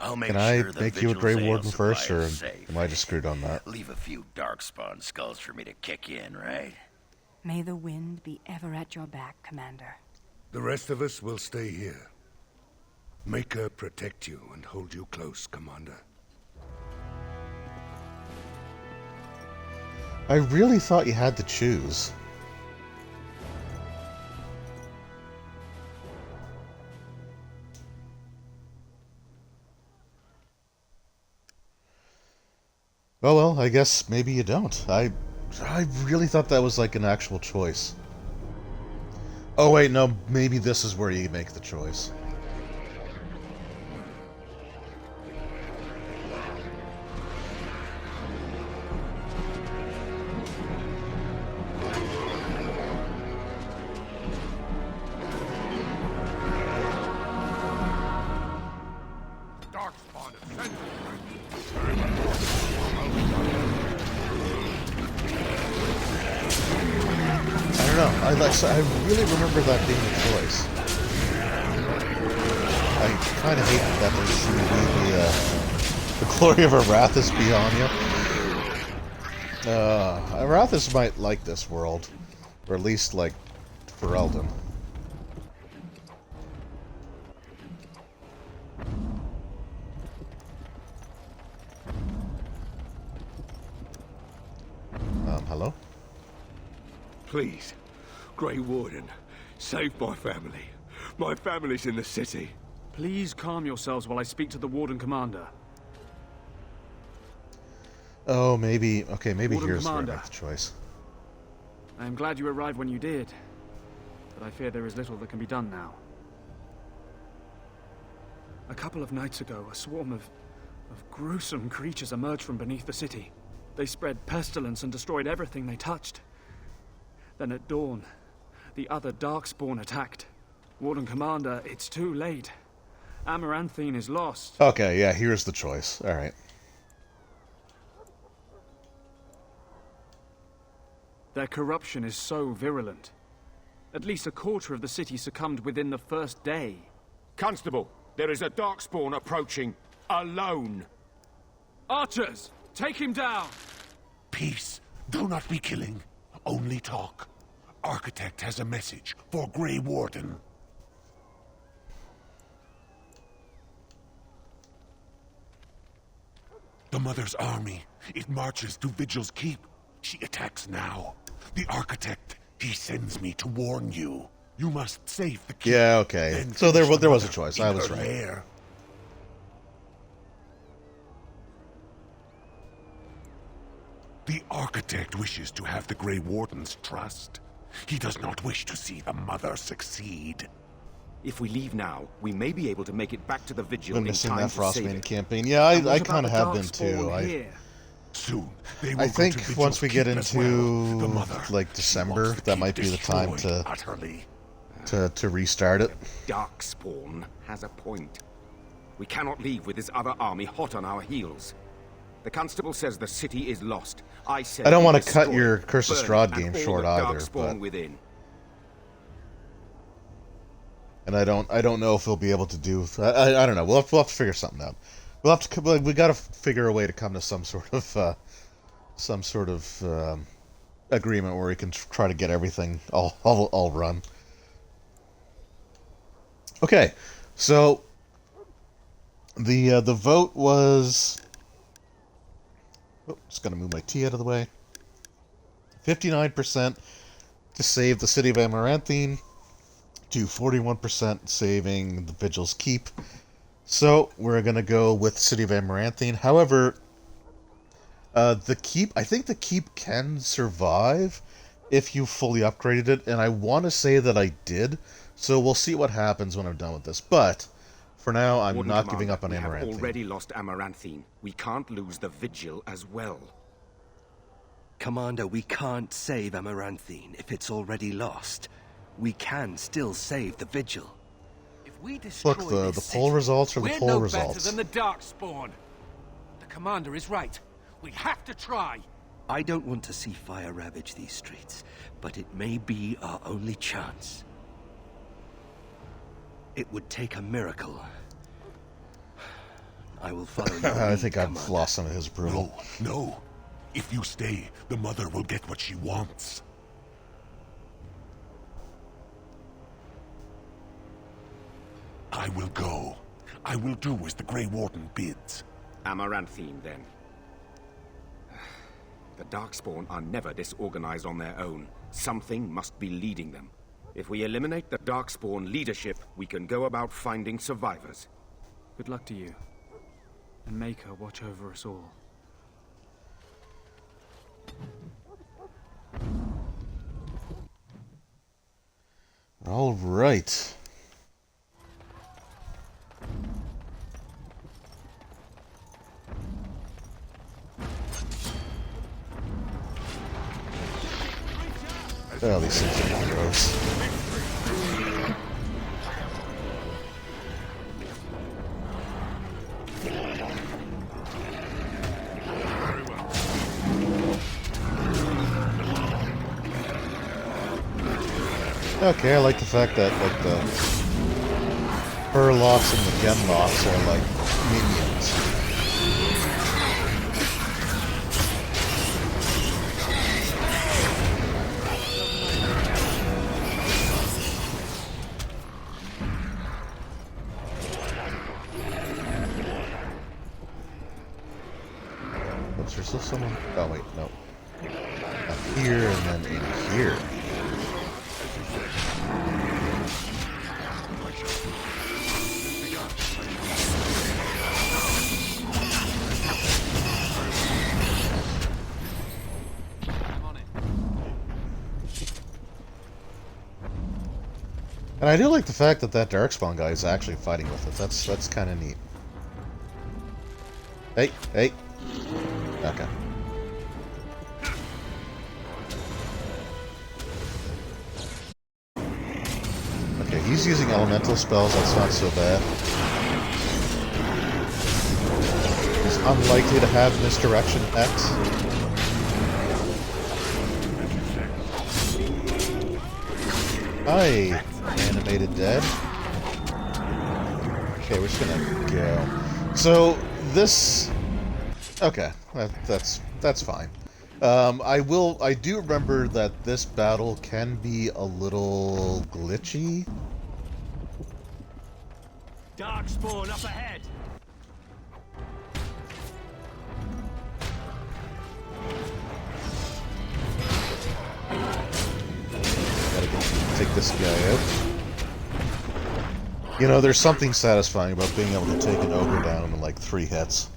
I'll make Can I sure the make you a Vigil's Grey ale Warden supply first, or is safe. am I just screwed on that? Leave a few darkspawn skulls for me to kick in, right? May the wind be ever at your back, Commander. The rest of us will stay here. Make her protect you and hold you close, Commander. I really thought you had to choose. Oh well, I guess maybe you don't. I really thought that was like an actual choice. Oh wait, no, maybe this is where you make the choice. I really remember that being a choice. I kind of hate that there's the glory of Arathis be on you. Arathis might like this world, or at least like Ferelden. Hello? Please. Grey Warden, save my family. My family's in the city. Please calm yourselves while I speak to the Warden Commander. Oh, maybe... Okay, maybe Warden here's Commander. where I make the choice. I am glad you arrived when you did, but I fear there is little that can be done now. A couple of nights ago, a swarm of gruesome creatures emerged from beneath the city. They spread pestilence and destroyed everything they touched. Then at dawn, the other Darkspawn attacked. Warden Commander, it's too late. Amaranthine is lost. Okay, yeah, here's the choice. Alright. Their corruption is so virulent. At least a quarter of the city succumbed within the first day. Constable, there is a Darkspawn approaching. Alone. Archers, take him down! Peace. Do not be killing. Only talk. Architect has a message for Grey Warden. The Mother's army. It marches to Vigil's Keep. She attacks now. The Architect, he sends me to warn you. You must save the Keep. Yeah, okay. So there was a choice. I was right. Lair. The Architect wishes to have the Grey Warden's trust. He does not wish to see the Mother succeed. If we leave now, we may be able to make it back to the Vigil Been in missing time that to save Frostbane it. campaign. Yeah, I kind of have been too. Soon, they will I think go to once we get Vigil's into Keep as well. The Mother, like December, that might be the time to utterly. to restart it. Darkspawn has a point. We cannot leave with this other army hot on our heels. The constable says the city is lost. I said I don't want to destroy cut your it, Curse of burn Strahd it, game and all short the either, Darkspawn but within. and I don't know if we'll be able to do. I don't know. We'll have to figure something out. We got to figure a way to come to some sort of agreement where we can try to get everything all run. Okay, so the vote was. Oh, just gonna move my tea out of the way. 59% to save the city of Amaranthine, to 41% saving the Vigil's Keep. So we're gonna go with City of Amaranthine. However, the Keep, I think the Keep can survive if you fully upgraded it, and I want to say that I did. So we'll see what happens when I'm done with this. But for now, I'm Warden not Commander, giving up on we Amaranthine. have already lost Amaranthine. We can't lose the Vigil as well. Commander, we can't save Amaranthine if it's already lost. We can still save the Vigil. If we destroy Look, the this poll city, results are the we're poll no results. better than the Darkspawn. The commander is right. We have to try. I don't want to see fire ravage these streets, but it may be our only chance. It would take a miracle. I will follow you. I think I've lost some of his approval. No. If you stay, the mother will get what she wants. I will go. I will do as the Grey Warden bids. Amaranthine, then. The Darkspawn are never disorganized on their own. Something must be leading them. If we eliminate the Darkspawn leadership, we can go about finding survivors. Good luck to you. And make her watch over us all. All right. Oh, these things are gross. Okay, I like the fact that like the Furlocks and the Genlocks are like minions. Oops, there's still someone. Oh wait, no. Up here and then in here. And I do like the fact that that Darkspawn guy is actually fighting with us. That's kind of neat. Hey, hey. Okay. Okay, he's using elemental spells. That's not so bad. He's unlikely to have Misdirection X. Hi, animated dead. Okay, we're just gonna go. So this, okay, that's fine. I do remember that this battle can be a little glitchy. Darkspawn up ahead. Gotta go take this guy out. You know, there's something satisfying about being able to take an ogre down in like 3 hits.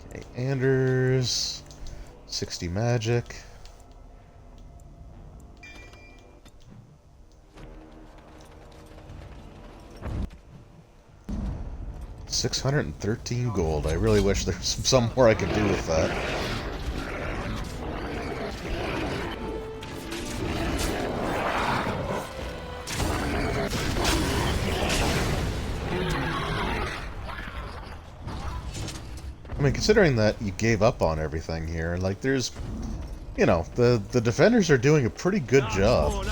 Okay, Anders, 60 magic. $613 gold. I really wish there was some more I could do with that. I mean, considering that you gave up on everything here, like, there's, you know, the defenders are doing a pretty good job.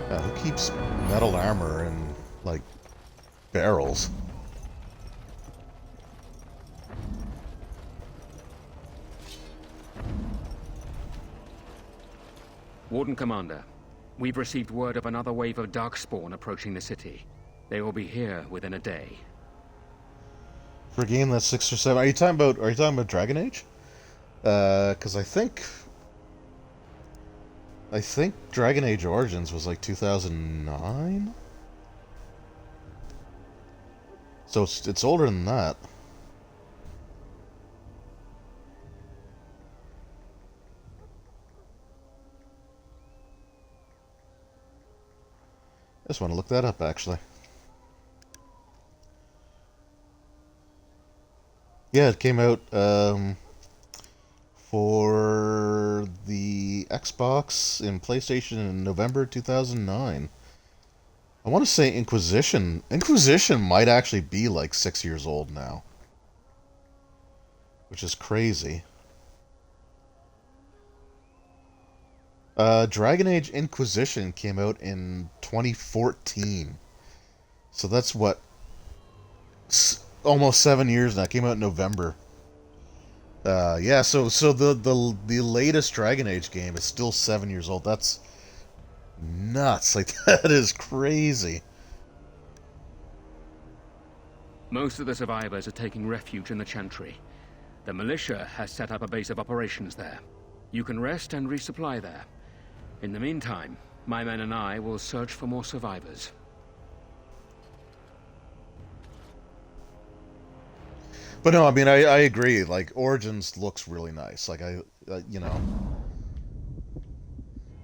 Who keeps metal armor in, like, barrels? Warden Commander, we've received word of another wave of Darkspawn approaching the city. They will be here within a day. For a game that's 6 or 7, are you talking about Dragon Age? Because I think Dragon Age Origins was like 2009? So it's older than that. I just want to look that up, actually. Yeah, it came out for the Xbox and PlayStation in November 2009. I want to say Inquisition. Inquisition might actually be like 6 years old now, which is crazy. Dragon Age Inquisition came out in 2014. So that's what, almost 7 years now. It came out in November. Yeah, so the latest Dragon Age game is still 7 years old. That's nuts. Like, that is crazy. Most of the survivors are taking refuge in the Chantry. The militia has set up a base of operations there. You can rest and resupply there. In the meantime, my men and I will search for more survivors. But no, I mean, I agree. Like, Origins looks really nice. Like, you know...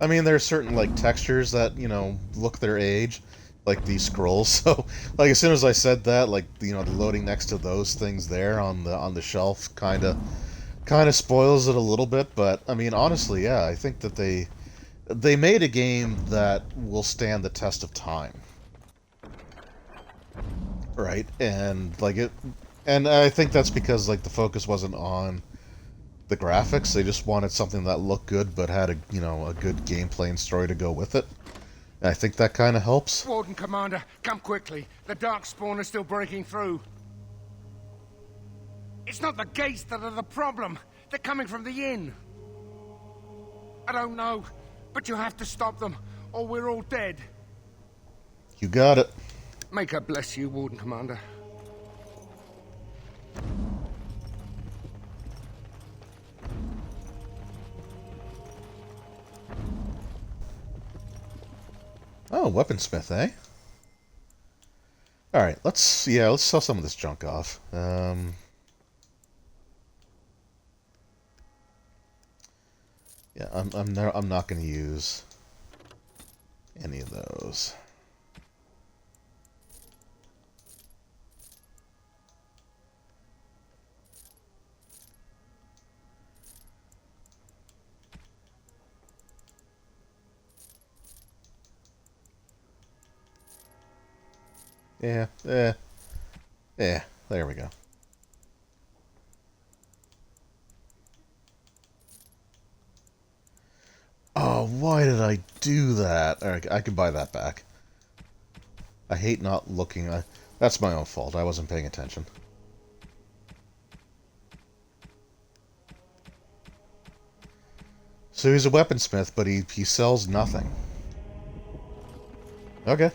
I mean, there are certain, like, textures that, you know, look their age. Like, these scrolls. So, like, as soon as I said that, like, you know, the loading next to those things there on the shelf kind of spoils it a little bit. But, I mean, honestly, yeah, I think that they made a game that will stand the test of time. Right? And, like, and I think that's because, like, the focus wasn't on the graphics. They just wanted something that looked good but had a, you know, a good gameplay and story to go with it. And I think that kind of helps. Warden Commander, come quickly. The Darkspawn is still breaking through. It's not the gates that are the problem. They're coming from the inn. I don't know, but you have to stop them, or we're all dead. You got it. May God bless you, Warden Commander. Oh, weaponsmith, eh? Alright, let's sell some of this junk off. Yeah, I'm not going to use any of those. Yeah, there we go. Oh, why did I do that? Alright, I can buy that back. I hate not looking. That's my own fault. I wasn't paying attention. So he's a weaponsmith, but he sells nothing. Okay.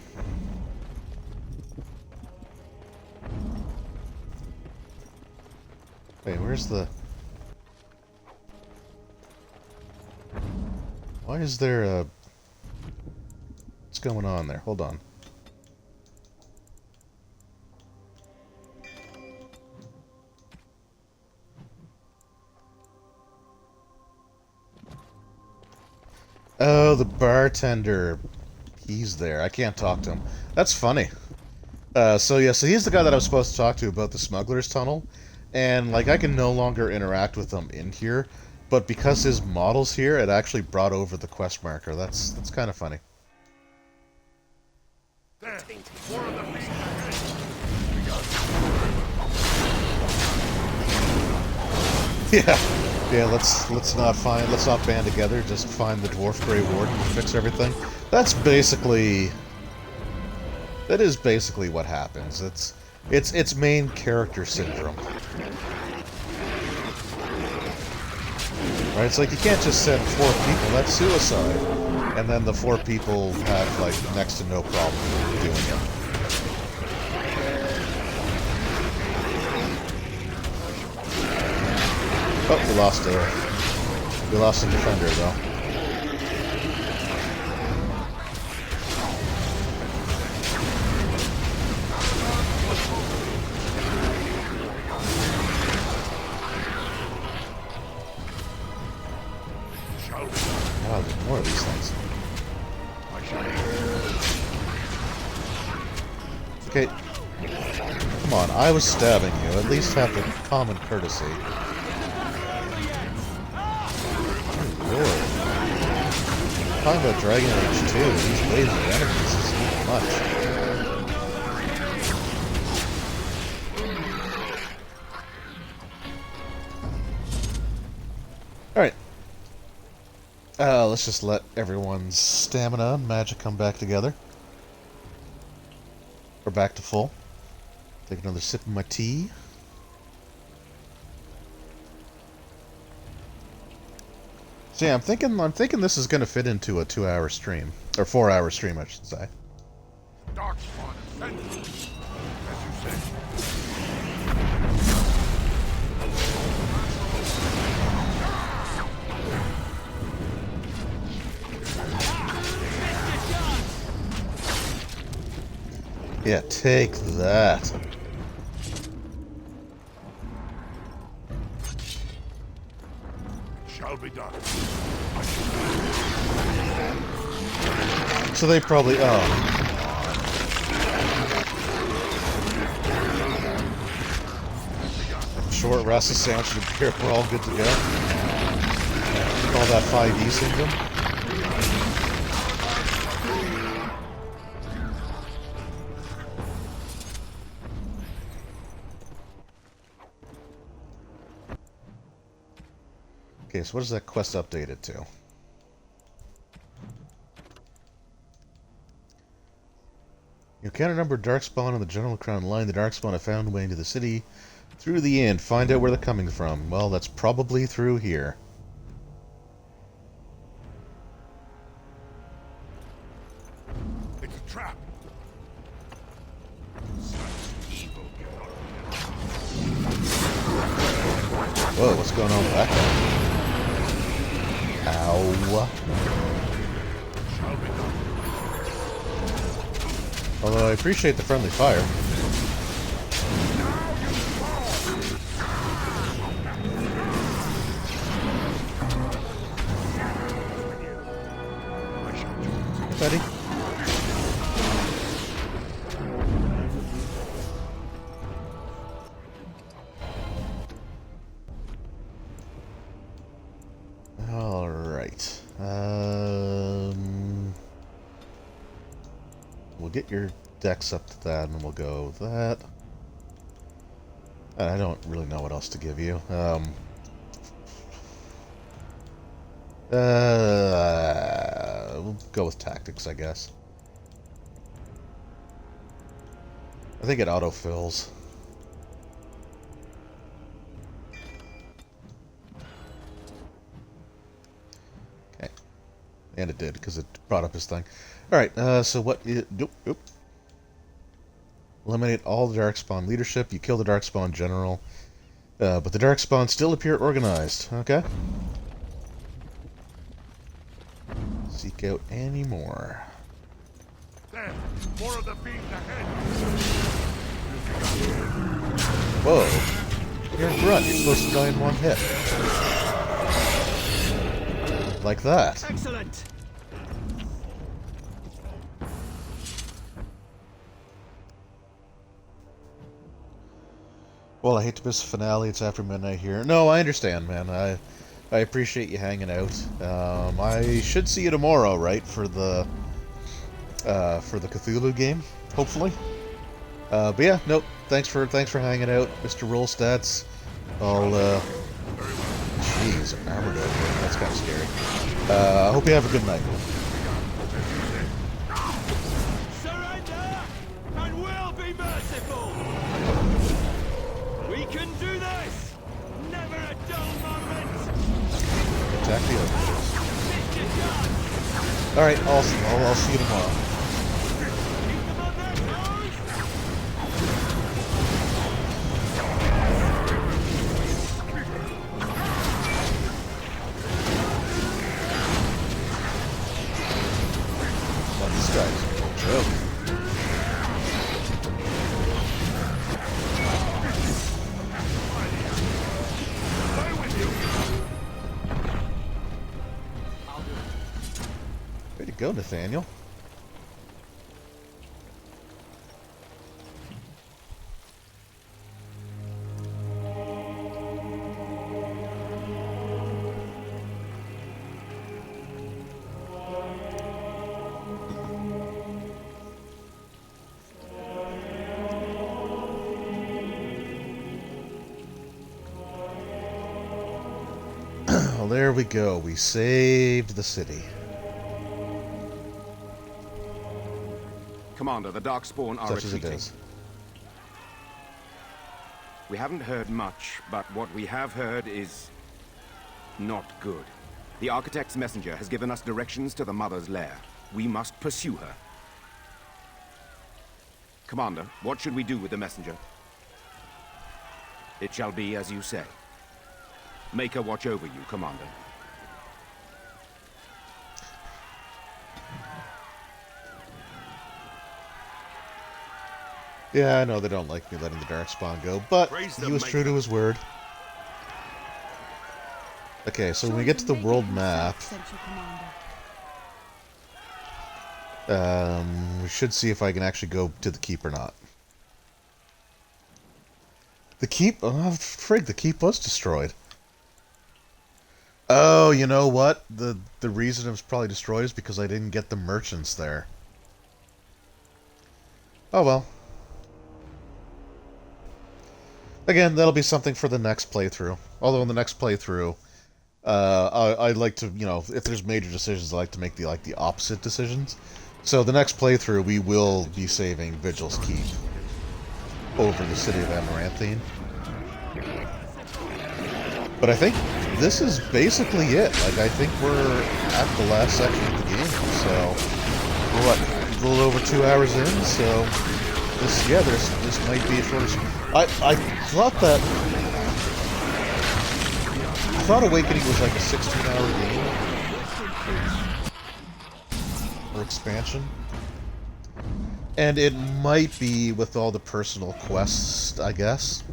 Wait, where's the... Why is there a... What's going on there? Hold on. Oh, the bartender. He's there. I can't talk to him. That's funny. So he's the guy that I was supposed to talk to about the smuggler's tunnel. And, like, I can no longer interact with him in here. But because his model's here, it actually brought over the quest marker. That's kind of funny. Yeah, let's not band together. Just find the dwarf Grey Warden and fix everything. That is basically what happens. It's main character syndrome. Right? It's like you can't just send 4 people. That's suicide. And then the 4 people have like next to no problem doing it. Oh, we lost a defender though. Wow, there's more of these things. Okay. Come on, I was stabbing you. At least have the common courtesy. Oh, Lord. Talking about Dragon Age 2, these waves of enemies is not much. Alright. Let's just let everyone's stamina and magic come back together. We're back to full. Take another sip of my tea. So yeah, I'm thinking this is gonna fit into a 2-hour stream. Or 4-hour stream, I should say. Darkspawn ascended, as you said. Yeah, take that. Shall be done. So they probably short rest, a sandwich, and a beer. We're all good to go. Call that 5E syndrome. Okay, so what is that quest updated to? You encounter a number of Darkspawn on the General Crown line. The Darkspawn have found a way into the city through the inn. Find out where they're coming from. Well, that's probably through here. It's a trap. Whoa, what's going on with that guy? Ow. Although I appreciate the friendly fire. Buddy. All right. We'll get your dex up to that, and we'll go with that. I don't really know what else to give you. We'll go with tactics, I guess. I think it autofills. Okay. And it did, because it brought up his thing. Alright, so what... Eliminate all the Darkspawn leadership. You kill the Darkspawn general. But the Darkspawn still appear organized. Okay. Seek out any more. There, more of the fiends ahead. Whoa. You're a grunt. You're supposed to die in one hit. Like that. Excellent. Well, I hate to miss the finale. It's after midnight here. No, I understand, man. I appreciate you hanging out. I should see you tomorrow, right, for the Cthulhu game, hopefully. But yeah, nope. Thanks for hanging out, Mr. Rollstats. I'll jeez, armored over. That's kind of scary. I hope you have a good night. Surrender, and we'll be merciful. We can do this. Never a dull moment. Attack the other. Alright, awesome. I'll see you tomorrow. Well, this guy's a joke. Way to go, Nathaniel. Well, there we go. We saved the city. Commander, the Darkspawn are Such as it retreating. is. We haven't heard much, but what we have heard is not good. The Architect's messenger has given us directions to the Mother's lair. We must pursue her. Commander, what should we do with the messenger? It shall be as you say. Make her watch over you, Commander. Yeah, I know they don't like me letting the Darkspawn go, but he was true to his word. Okay, so when we get to the world map, we should see if I can actually go to the keep or not. The keep? Oh, frig, the keep was destroyed. Oh, you know what? The reason it was probably destroyed is because I didn't get the merchants there. Oh well. Again, that'll be something for the next playthrough. Although in the next playthrough, I'd like to, you know, if there's major decisions, I like to make the opposite decisions. So the next playthrough, we will be saving Vigil's Keep over the city of Amaranthine. But I think this is basically it. Like, I think we're at the last section of the game. So, we're what, a little over 2 hours in, so this might be a shorter. I thought Awakening was like a 16-hour game or expansion, and it might be with all the personal quests, I guess.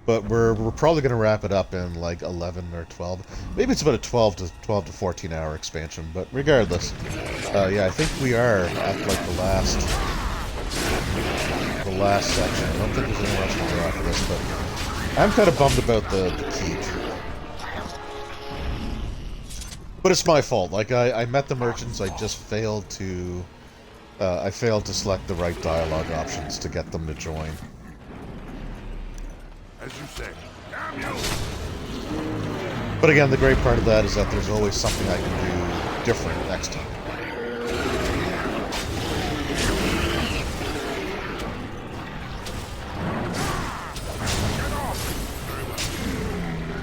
But we're probably going to wrap it up in like 11 or 12. Maybe it's about a 12 to 14 hour expansion. But regardless, yeah, I think we are at like the last section. I don't think there's anything else to draw after this, but I'm kind of bummed about the keep. But it's my fault. Like I met the merchants, I just failed to select the right dialogue options to get them to join. As you say, damn you! But again, the great part of that is that there's always something I can do different next time.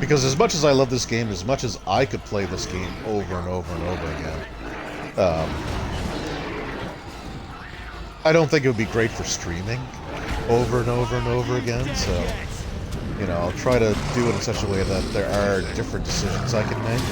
Because as much as I love this game, as much as I could play this game over and over and over again, I don't think it would be great for streaming over and over and over again, so, you know, I'll try to do it in such a way that there are different decisions I can make.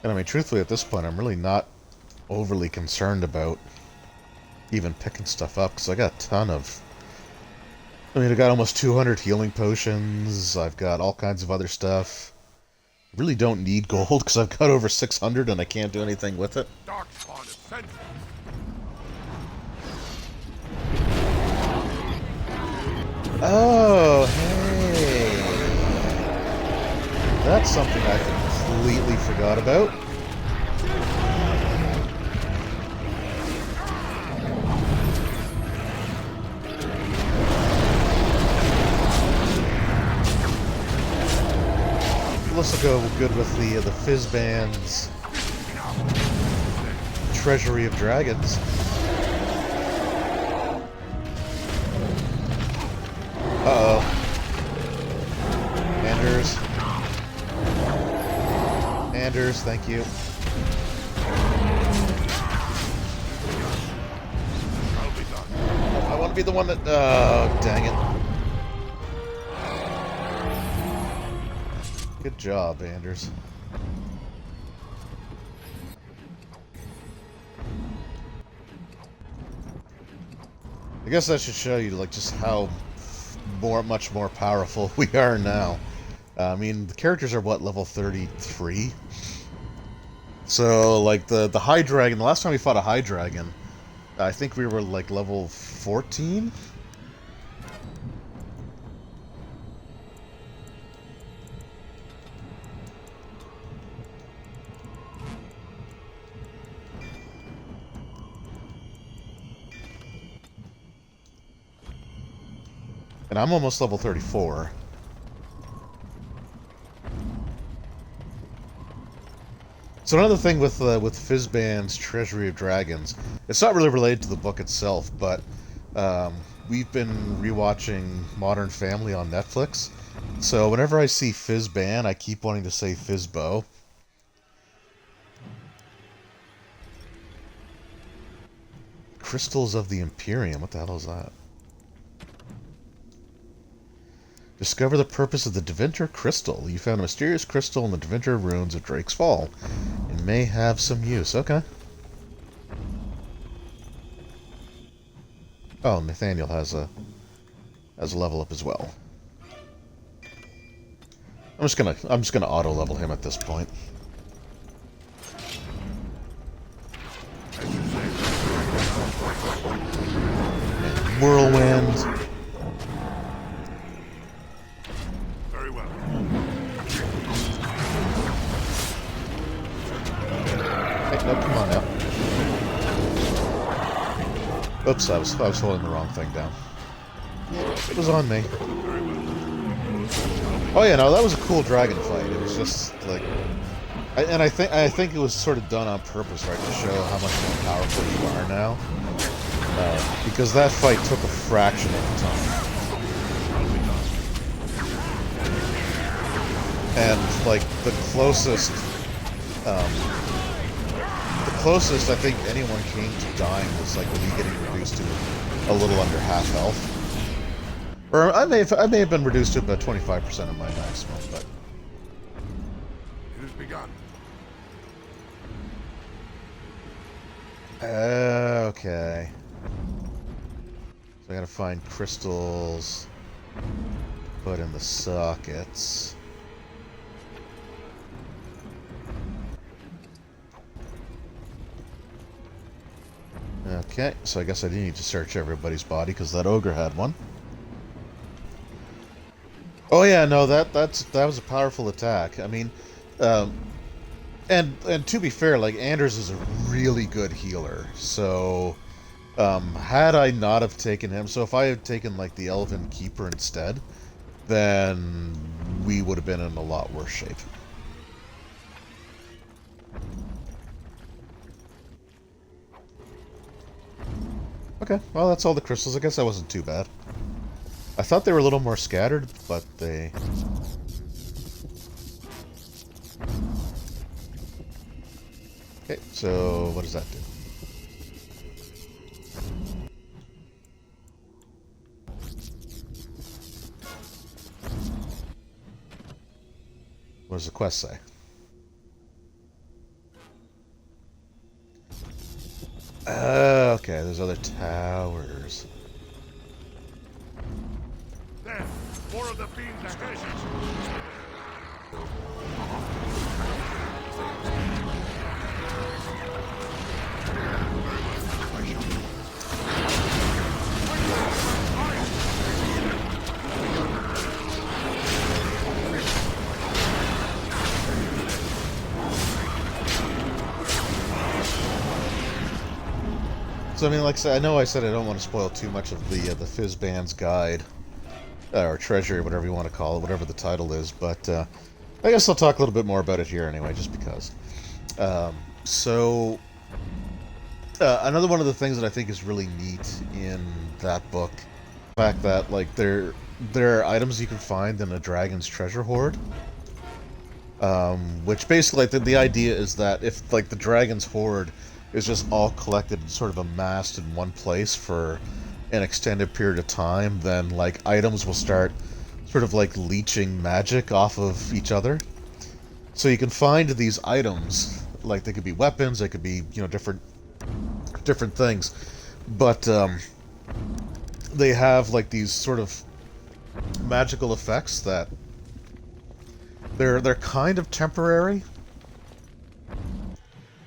And I mean, truthfully, at this point, I'm really not overly concerned about even picking stuff up, because I got a ton of... I mean, I got almost 200 healing potions, I've got all kinds of other stuff. I really don't need gold, because I've got over 600 and I can't do anything with it. Oh, hey! That's something I completely forgot about. This will go good with the Fizzband's Treasury of Dragons. Uh-oh. Anders, thank you. I want to be the one that... Oh, dang it. Good job, Anders. I guess that should show you, like, just how much more powerful we are now. I mean, the characters are, what, level 33? So, like, the High Dragon, the last time we fought a High Dragon, I think we were, like, level 14? And I'm almost level 34. So another thing with Fizban's Treasury of Dragons, it's not really related to the book itself, but we've been rewatching Modern Family on Netflix. So whenever I see Fizban, I keep wanting to say Fizbo. Crystals of the Imperium. What the hell is that? Discover the purpose of the Deventer Crystal. You found a mysterious crystal in the Deventer ruins of Drake's Fall. It may have some use. Okay. Oh, Nathaniel has a level up as well. I'm just gonna auto level him at this point. And Whirlwind. Very well. Hey, no, come on now. Oops, I was holding the wrong thing down. It was on me. Oh yeah, no, that was a cool dragon fight. It was just like, I think it was sort of done on purpose, right, to show how much more powerful you are now. Because that fight took a fraction of the time. And like the closest I think anyone came to dying was like me getting reduced to a little under half health. Or I may have been reduced to about 25% of my maximum, but It has begun. okay. So I gotta find crystals, put in the sockets. Okay, so I guess I do need to search everybody's body because that ogre had one. Oh yeah, no, that was a powerful attack. I mean, and to be fair, like Anders is a really good healer. So, had I not have taken him, so if I had taken like the Elven Keeper instead, then we would have been in a lot worse shape. Okay, well that's all the crystals. I guess that wasn't too bad. I thought they were a little more scattered, but they... Okay, so what does that do? What does the quest say? Okay, there's other towers. There, more of the fiends ahead. So I mean, like I said, I said I don't want to spoil too much of the Fizban's guide, or treasury, whatever you want to call it, whatever the title is. But I guess I'll talk a little bit more about it here anyway, just because. Another one of the things that I think is really neat in that book, the fact that like there are items you can find in a dragon's treasure hoard. Which basically, like, the idea is that if like the dragon's hoard is just all collected and sort of amassed in one place for an extended period of time, then like items will start sort of like leeching magic off of each other. So you can find these items, like they could be weapons, they could be, you know, different things, but they have like these sort of magical effects that they're kind of temporary.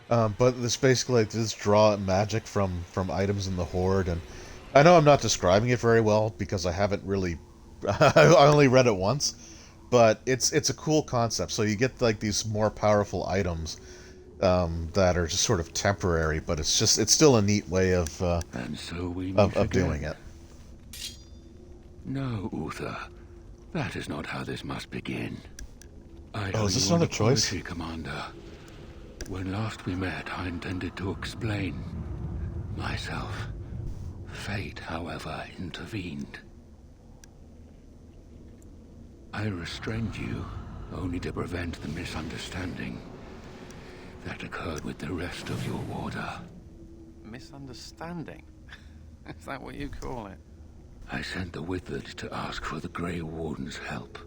But this basically like this draw magic from items in the hoard, and I know I'm not describing it very well because I haven't really I only read it once, but it's a cool concept. So you get like these more powerful items that are just sort of temporary, but it's still a neat way of and so we of doing it. No, Uther. That is not how this must begin. Is this another choice? Commander. When last we met, I intended to explain myself. Fate, however, intervened. I restrained you, only to prevent the misunderstanding that occurred with the rest of your order. Misunderstanding? Is that what you call it? I sent the Withered to ask for the Grey Warden's help.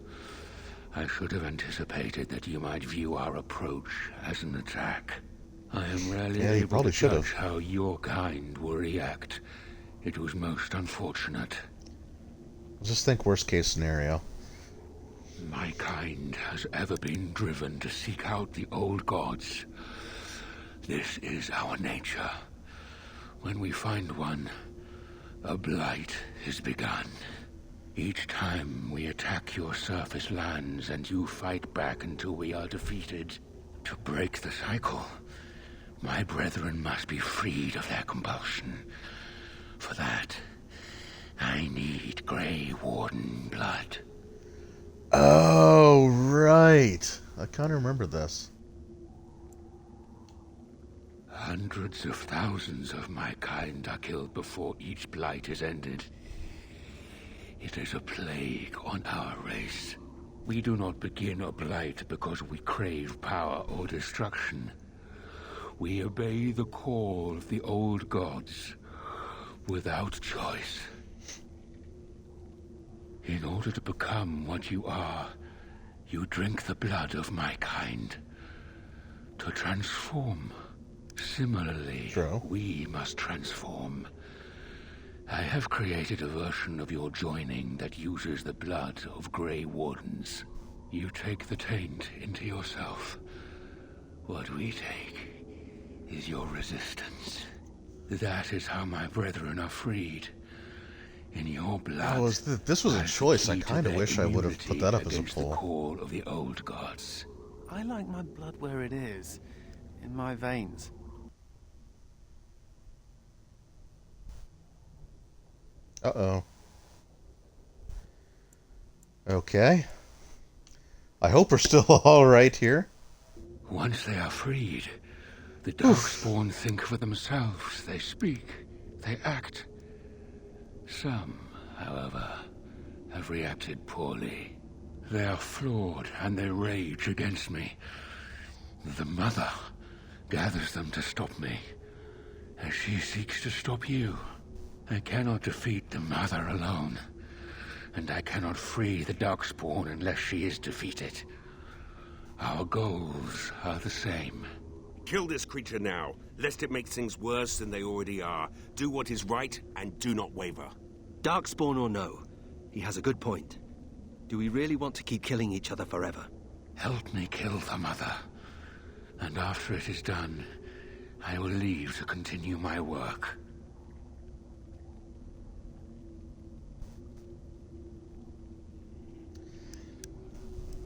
I should have anticipated that you might view our approach as an attack. I am rarely able to judge how your kind will react. It was most unfortunate. Just think worst case scenario. My kind has ever been driven to seek out the old gods. This is our nature. When we find one, a blight is begun. Each time we attack your surface lands and you fight back until we are defeated. To break the cycle, my brethren must be freed of their compulsion. For that, I need Grey Warden blood. Oh, right. I kind of remember this. Hundreds of thousands of my kind are killed before each blight is ended. It is a plague on our race. We do not begin a blight because we crave power or destruction. We obey the call of the old gods without choice. In order to become what you are, you drink the blood of my kind. To transform. Similarly, we must transform. I have created a version of your joining that uses the blood of Grey Wardens. You take the taint into yourself. What we take is your resistance. That is how my brethren are freed. In your blood. Oh, this was a choice. I kind of wish I would have put that up as a poll. The call of the old gods. I like my blood where it is, in my veins. Uh-oh. Okay. I hope we're still all right here. Once they are freed, the Darkspawn think for themselves. They speak. They act. Some, however, have reacted poorly. They are flawed and they rage against me. The Mother gathers them to stop me, as she seeks to stop you. I cannot defeat the Mother alone, and I cannot free the Darkspawn unless she is defeated. Our goals are the same. Kill this creature now, lest it make things worse than they already are. Do what is right, and do not waver. Darkspawn or no, he has a good point. Do we really want to keep killing each other forever? Help me kill the Mother, and after it is done, I will leave to continue my work.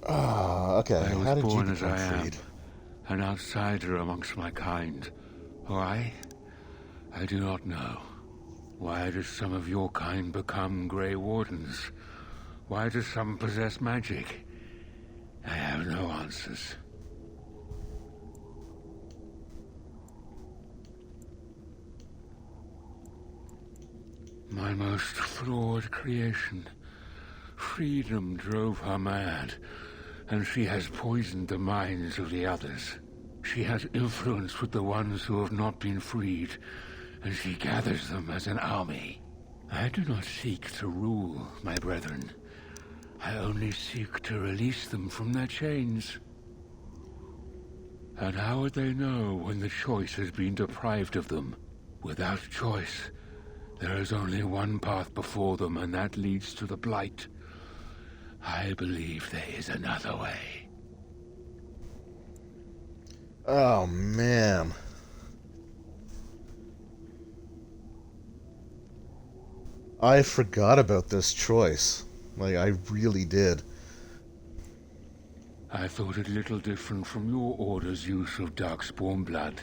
Okay. I How was did you born as I become am, freed? an outsider amongst my kind. Why? I do not know. Why does some of your kind become Grey Wardens? Why do some possess magic? I have no answers. My most flawed creation. Freedom drove her mad, and she has poisoned the minds of the others. She has influence with the ones who have not been freed, and she gathers them as an army. I do not seek to rule, my brethren. I only seek to release them from their chains. And how would they know when the choice has been deprived of them? Without choice, there is only one path before them, and that leads to the Blight. I believe there is another way. Oh, man. I forgot about this choice. Like, I really did. I thought it little different from your order's use of Darkspawn blood.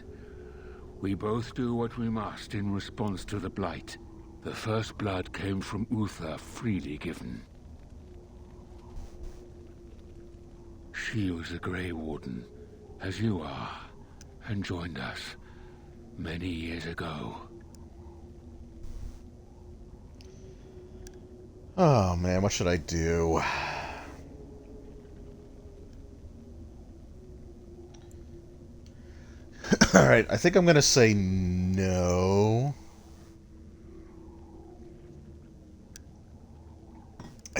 We both do what we must in response to the Blight. The first blood came from Uther, freely given. She was a Grey Warden, as you are, and joined us many years ago. Oh man, what should I do? Alright, I think I'm gonna say no.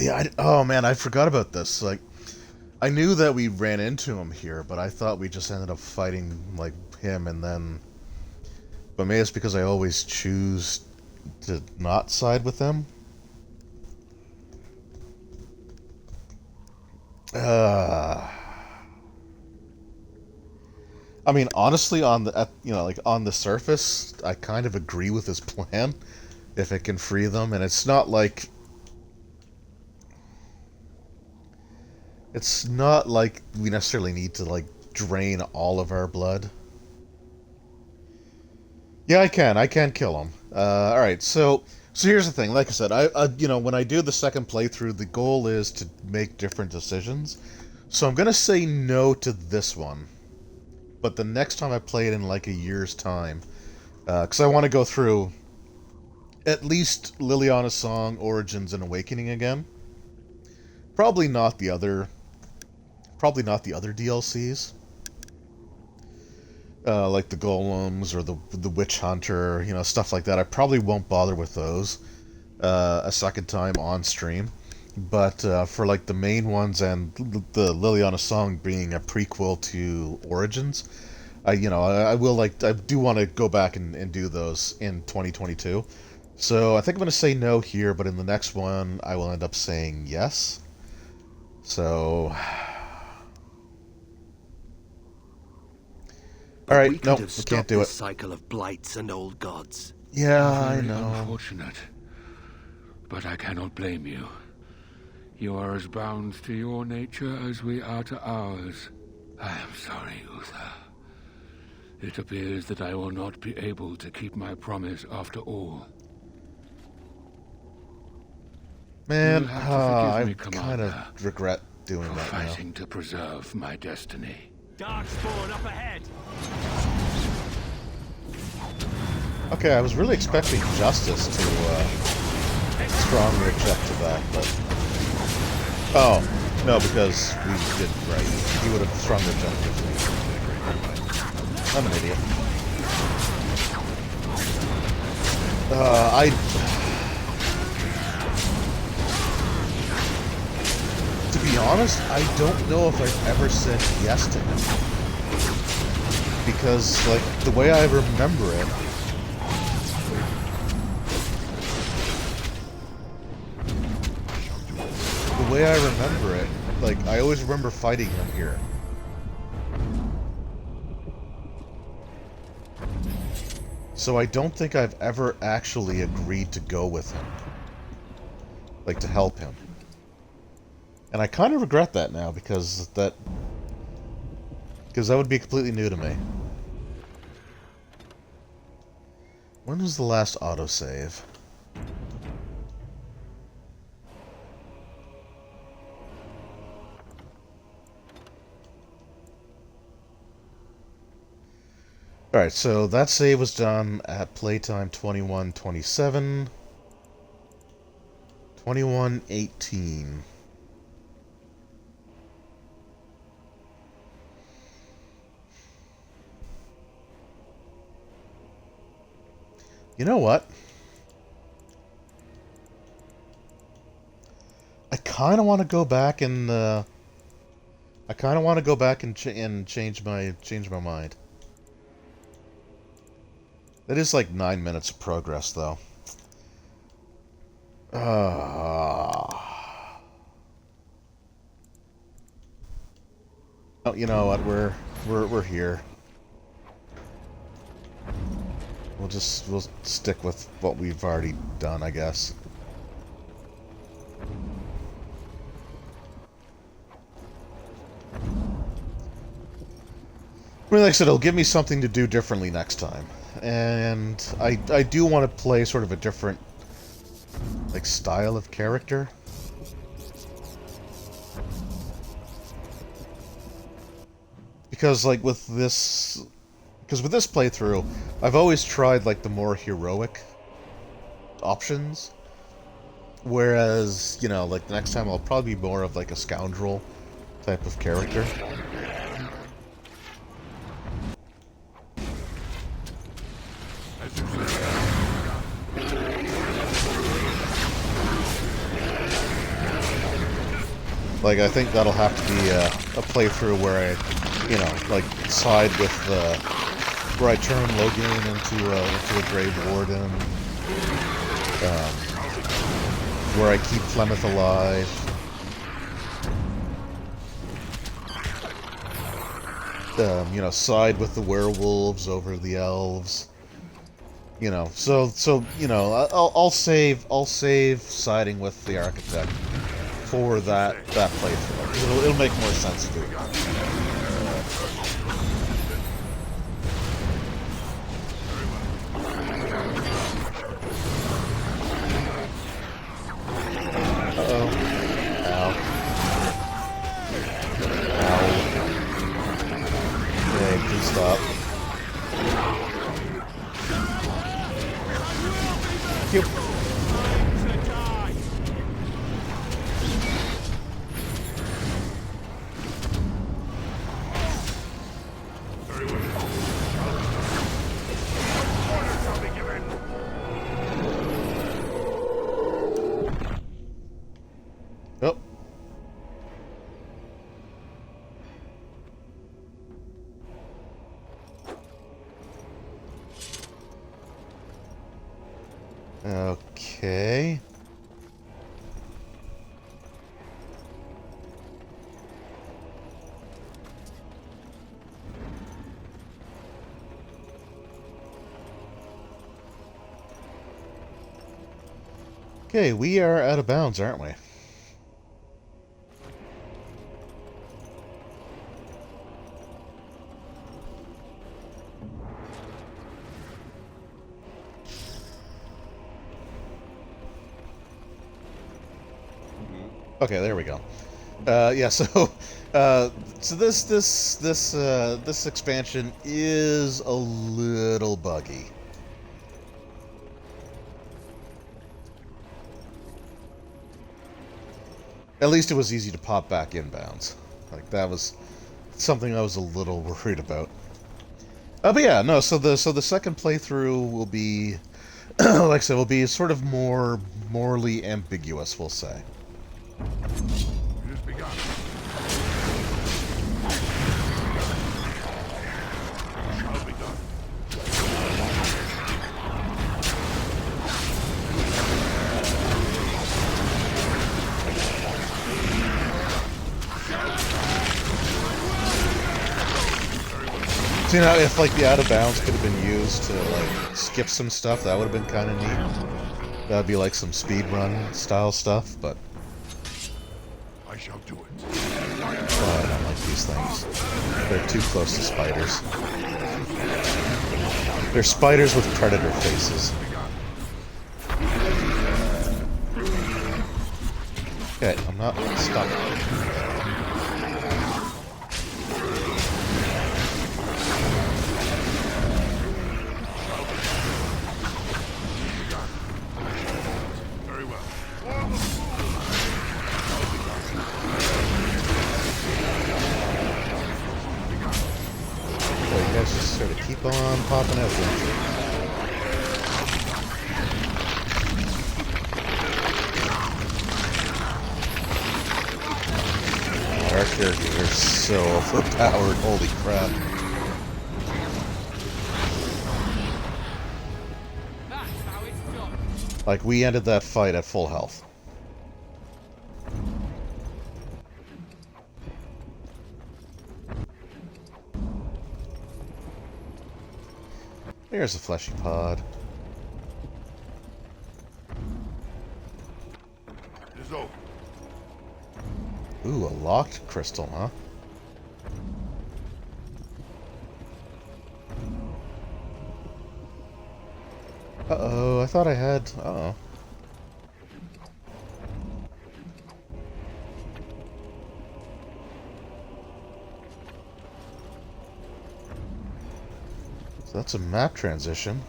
Yeah, oh man, I forgot about this. Like, I knew that we ran into him here, but I thought we just ended up fighting, like, him and then... But maybe it's because I always choose to not side with him. I mean, honestly, on the like on the surface, I kind of agree with his plan. If it can free them, and it's not like we necessarily need to like drain all of our blood. Yeah, I can kill him. All right, so here's the thing. Like I said, when I do the second playthrough, the goal is to make different decisions. So I'm gonna say no to this one. But the next time I play it in like a year's time, because I want to go through at least Liliana's Song, Origins, and Awakening again. Probably not the other DLCs, like the Golems or the Witch Hunter, stuff like that. I probably won't bother with those a second time on stream. But for like the main ones and the Liliana Song being a prequel to Origins, I do want to go back and do those in 2022. So I think I'm going to say no here, but in the next one I will end up saying yes. So, all right, nope, we can't do it. Cycle of blights and old gods. Yeah, I know. Unfortunate, but I cannot blame you. You are as bound to your nature as we are to ours. I am sorry, Uther. It appears that I will not be able to keep my promise after all. Man, I kind of regret doing that now. Fighting to preserve my destiny. Dark spawn up ahead. Okay, I was really expecting Justice to strongly object to that, but... Oh, no, because we did right. He would have strongly objected. I'm an idiot. To be honest, I don't know if I've ever said yes to him. Because, like, the way I remember it... The way I remember it, like, I always remember fighting him here. So I don't think I've ever actually agreed to go with him. Like, to help him. And I kind of regret that now, because that would be completely new to me. When was the last autosave? Alright, so that save was done at playtime 21:27. 21:18. You know what? I kind of want to go back and change my mind. That is like 9 minutes of progress, though. Oh, you know what? We're here. We'll stick with what we've already done, I guess. I mean, like I said, it'll give me something to do differently next time. And I do want to play sort of a different like, style of character. Because, like, with this playthrough, I've always tried, like, the more heroic options. Whereas, you know, like, the next time I'll probably be more of, like, a scoundrel type of character. Like, I think that'll have to be a playthrough where I, you know, like, side with where I turn Logan into a Grey Warden, where I keep Flemeth alive. You know, side with the werewolves over the elves. You know, so you know, I'll save siding with the architect for that playthrough. It'll make more sense to do. Uh-oh. Ow. Ow. Okay, please stop. Yep. Oh. Okay. Okay, we are out of bounds, aren't we? Okay, there we go. Yeah, so this expansion is a little buggy. At least it was easy to pop back inbounds. Like, that was something I was a little worried about. But yeah, no. So the second playthrough will be, like I said, will be sort of more morally ambiguous, we'll say. So, you know, if, like, the out of bounds could have been used to, like, skip some stuff, that would have been kind of neat. That would be like some speedrun style stuff, but I shall do it. Oh, I don't like these things. They're too close to spiders. They're spiders with predator faces. Okay, I'm not stuck. Just sort of keep on popping out there. Our characters are so overpowered, holy crap. Like, we ended that fight at full health. There's a fleshy pod. Ooh, a locked crystal, huh? Uh-oh, I thought I had... Uh-oh. So that's a map transition.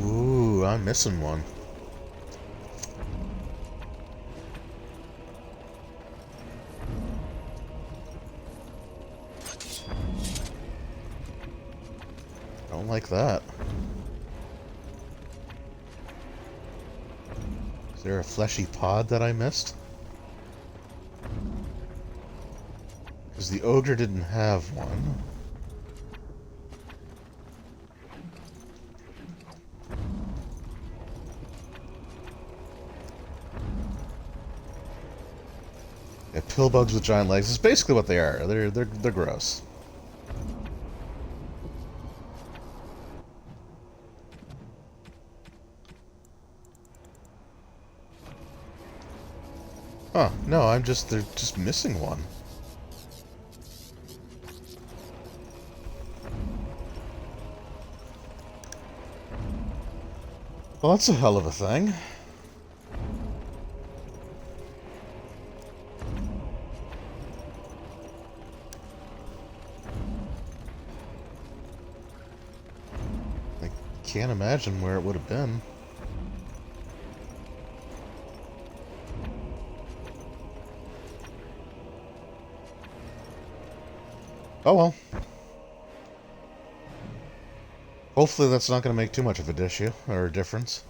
Ooh, I'm missing one. Don't like that. Is there a fleshy pod that I missed? Because the ogre didn't have one. Yeah, pill bugs with giant legs is basically what they are. They're gross. Huh, no, they're just missing one. Well, that's a hell of a thing. I can't imagine where it would have been. Oh well. Hopefully that's not going to make too much of an issue or a difference.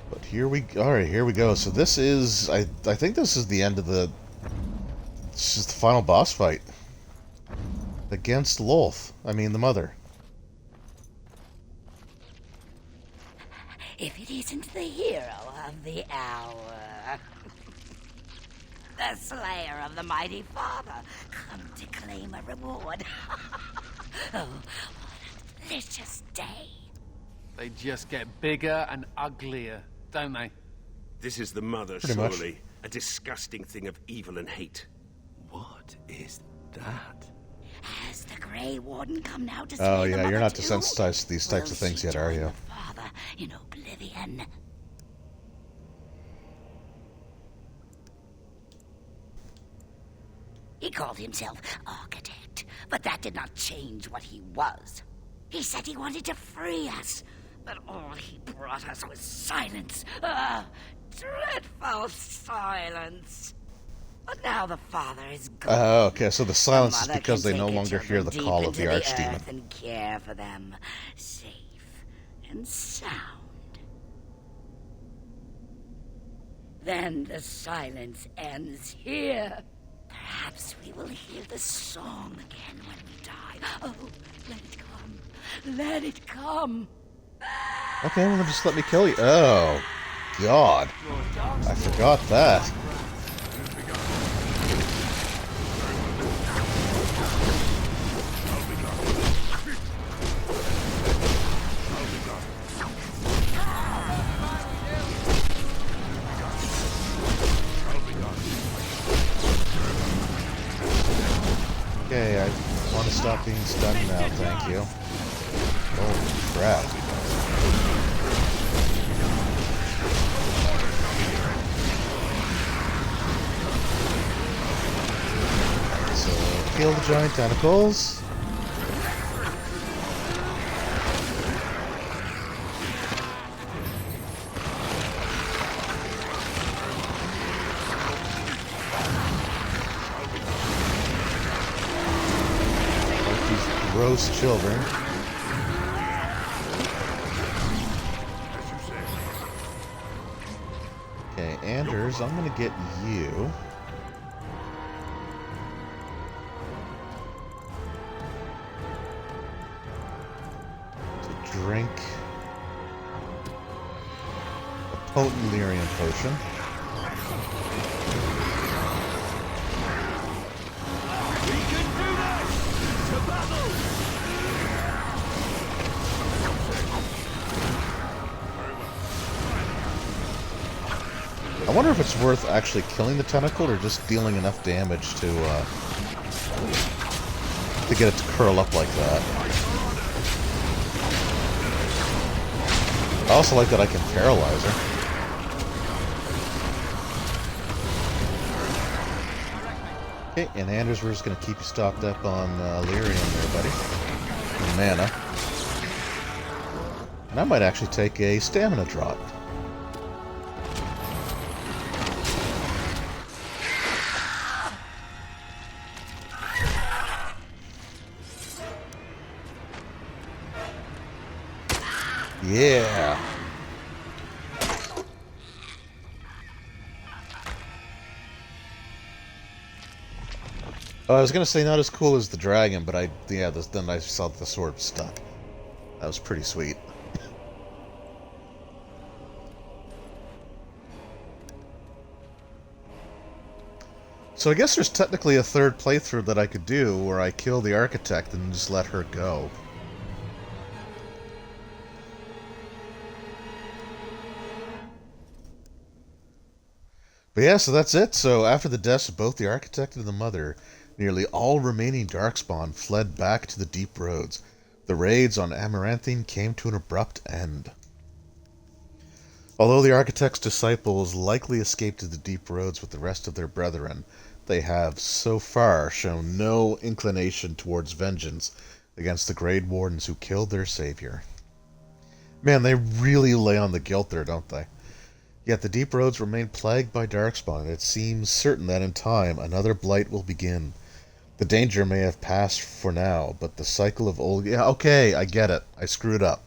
But here we go. Alright, here we go. So this is... I think this is the end of the... This is the final boss fight. Against Lolth. I mean, the mother. If it isn't the hero of the hour. The slayer of the mighty father, come to claim a reward. Oh, what a delicious day. They just get bigger and uglier, don't they? This is the mother, Pretty much. surely. A disgusting thing of evil and hate. What is that? Has the Grey Warden come now to Oh slay the yeah, mother you're not too? desensitized to these types of things yet, are you? The father in oblivion. He called himself architect, but that did not change what he was. He said he wanted to free us, but all he brought us was silence. Dreadful silence. But now the father is gone. Oh, okay, so the silence is mother because can they no take her longer hear the children call deep of the into archdemon. earth and care for them, safe and sound. Then the silence ends here. Perhaps we will hear the song again when we die. Oh, let it come. Let it come. Okay, well then just let me kill you. Oh, God. I forgot that. Okay, I want to stop being stunned now, thank you. Holy crap. So, kill the giant tentacles. Gross children. Okay, Anders, I'm gonna get you. To drink a potent Lyrian potion. I wonder if it's worth actually killing the tentacle or just dealing enough damage to get it to curl up like that. I also like that I can paralyze her. Okay, and Anders, we're just going to keep you stocked up on lyrium there, buddy. And mana. And I might actually take a stamina drop. Yeah. I was gonna say not as cool as the dragon, but then I saw the sword stuck. That was pretty sweet. So I guess there's technically a third playthrough that I could do where I kill the architect and just let her go. But yeah, so that's it. So after the deaths of both the architect and the mother, nearly all remaining Darkspawn fled back to the deep roads. The raids on Amaranthine came to an abrupt end. Although the architect's disciples likely escaped to the deep roads with the rest of their brethren, they have so far shown no inclination towards vengeance against the Grey Wardens who killed their savior. Man, they really lay on the guilt there, don't they? Yet the deep roads remain plagued by Darkspawn, and it seems certain that in time another blight will begin. The danger may have passed for now, but the cycle of old... Yeah, okay, I get it. I screwed up.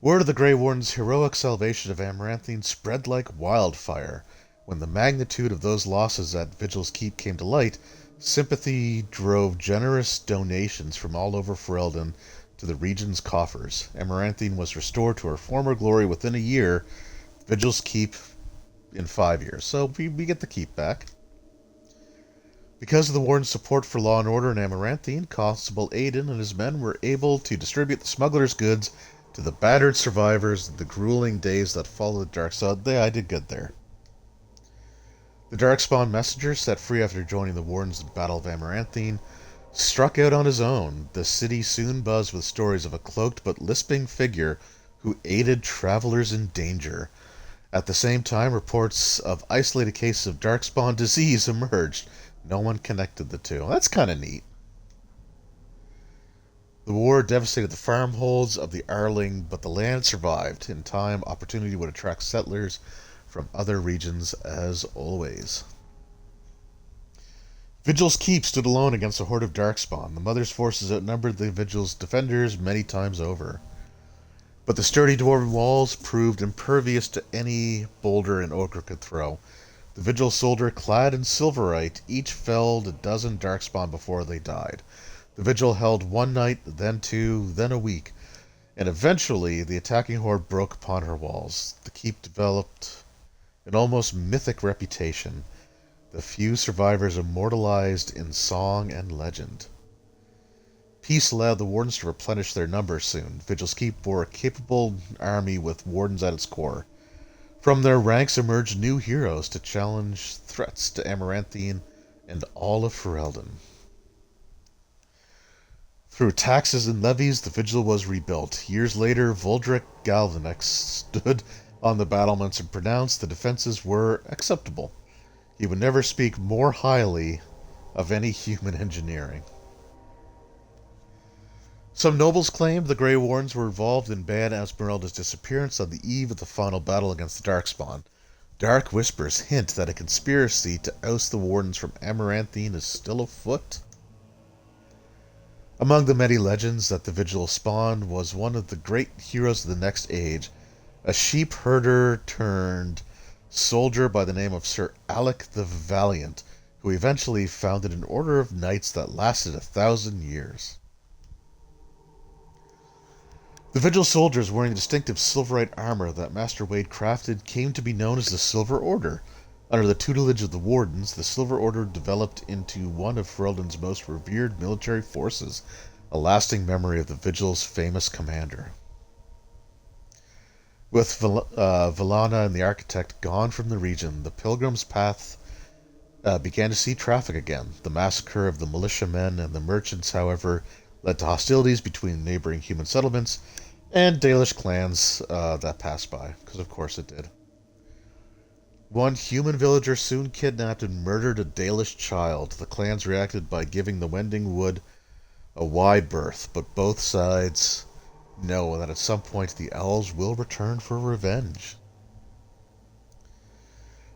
Word of the Grey Warden's heroic salvation of Amaranthine spread like wildfire. When the magnitude of those losses at Vigil's Keep came to light, sympathy drove generous donations from all over Ferelden to the region's coffers. Amaranthine was restored to her former glory within a year, Vigil's Keep in 5 years. So we get the keep back. Because of the Warden's support for law and order in Amaranthine, Constable Aiden and his men were able to distribute the smugglers' goods to the battered survivors in the grueling days that followed Dark. So I did good there. The Darkspawn messenger, set free after joining the Wardens in the Battle of Amaranthine, struck out on his own. The city soon buzzed with stories of a cloaked but lisping figure who aided travelers in danger. At the same time, reports of isolated cases of Darkspawn disease emerged. No one connected the two. That's kind of neat. The war devastated the farmholds of the Arling, but the land survived. In time, opportunity would attract settlers from other regions as always. Vigil's Keep stood alone against a horde of Darkspawn. The Mother's forces outnumbered the Vigil's defenders many times over. But the sturdy dwarven walls proved impervious to any boulder an ogre could throw. The Vigil soldier, clad in silverite, each felled a dozen Darkspawn before they died. The Vigil held one night, then 2, then a week, and eventually the attacking horde broke upon her walls. The keep developed an almost mythic reputation, the few survivors immortalized in song and legend. Peace allowed the Wardens to replenish their numbers soon. Vigil's Keep bore a capable army with Wardens at its core. From their ranks emerged new heroes to challenge threats to Amaranthine and all of Ferelden. Through taxes and levies, the Vigil was rebuilt. Years later, Voldric Galvanex stood on the battlements and pronounced the defenses were acceptable. He would never speak more highly of any human engineering. Some nobles claimed the Grey Wardens were involved in Ban Esmeralda's disappearance on the eve of the final battle against the Darkspawn. Dark whispers hint that a conspiracy to oust the Wardens from Amaranthine is still afoot. Among the many legends that the Vigil spawned was one of the great heroes of the next age, a sheep herder turned soldier by the name of Sir Alec the Valiant, who eventually founded an order of knights that lasted 1,000 years. The Vigil soldiers wearing the distinctive silverite armor that Master Wade crafted came to be known as the Silver Order. Under the tutelage of the Wardens, the Silver Order developed into one of Ferelden's most revered military forces, a lasting memory of the Vigil's famous commander. With Villana and the Architect gone from the region, the Pilgrim's Path began to see traffic again. The massacre of the militiamen and the merchants, however, led to hostilities between neighboring human settlements and Dalish clans that passed by, because of course it did. One human villager soon kidnapped and murdered a Dalish child. The clans reacted by giving the Wending Wood a wide berth, but both sides know that at some point the elves will return for revenge.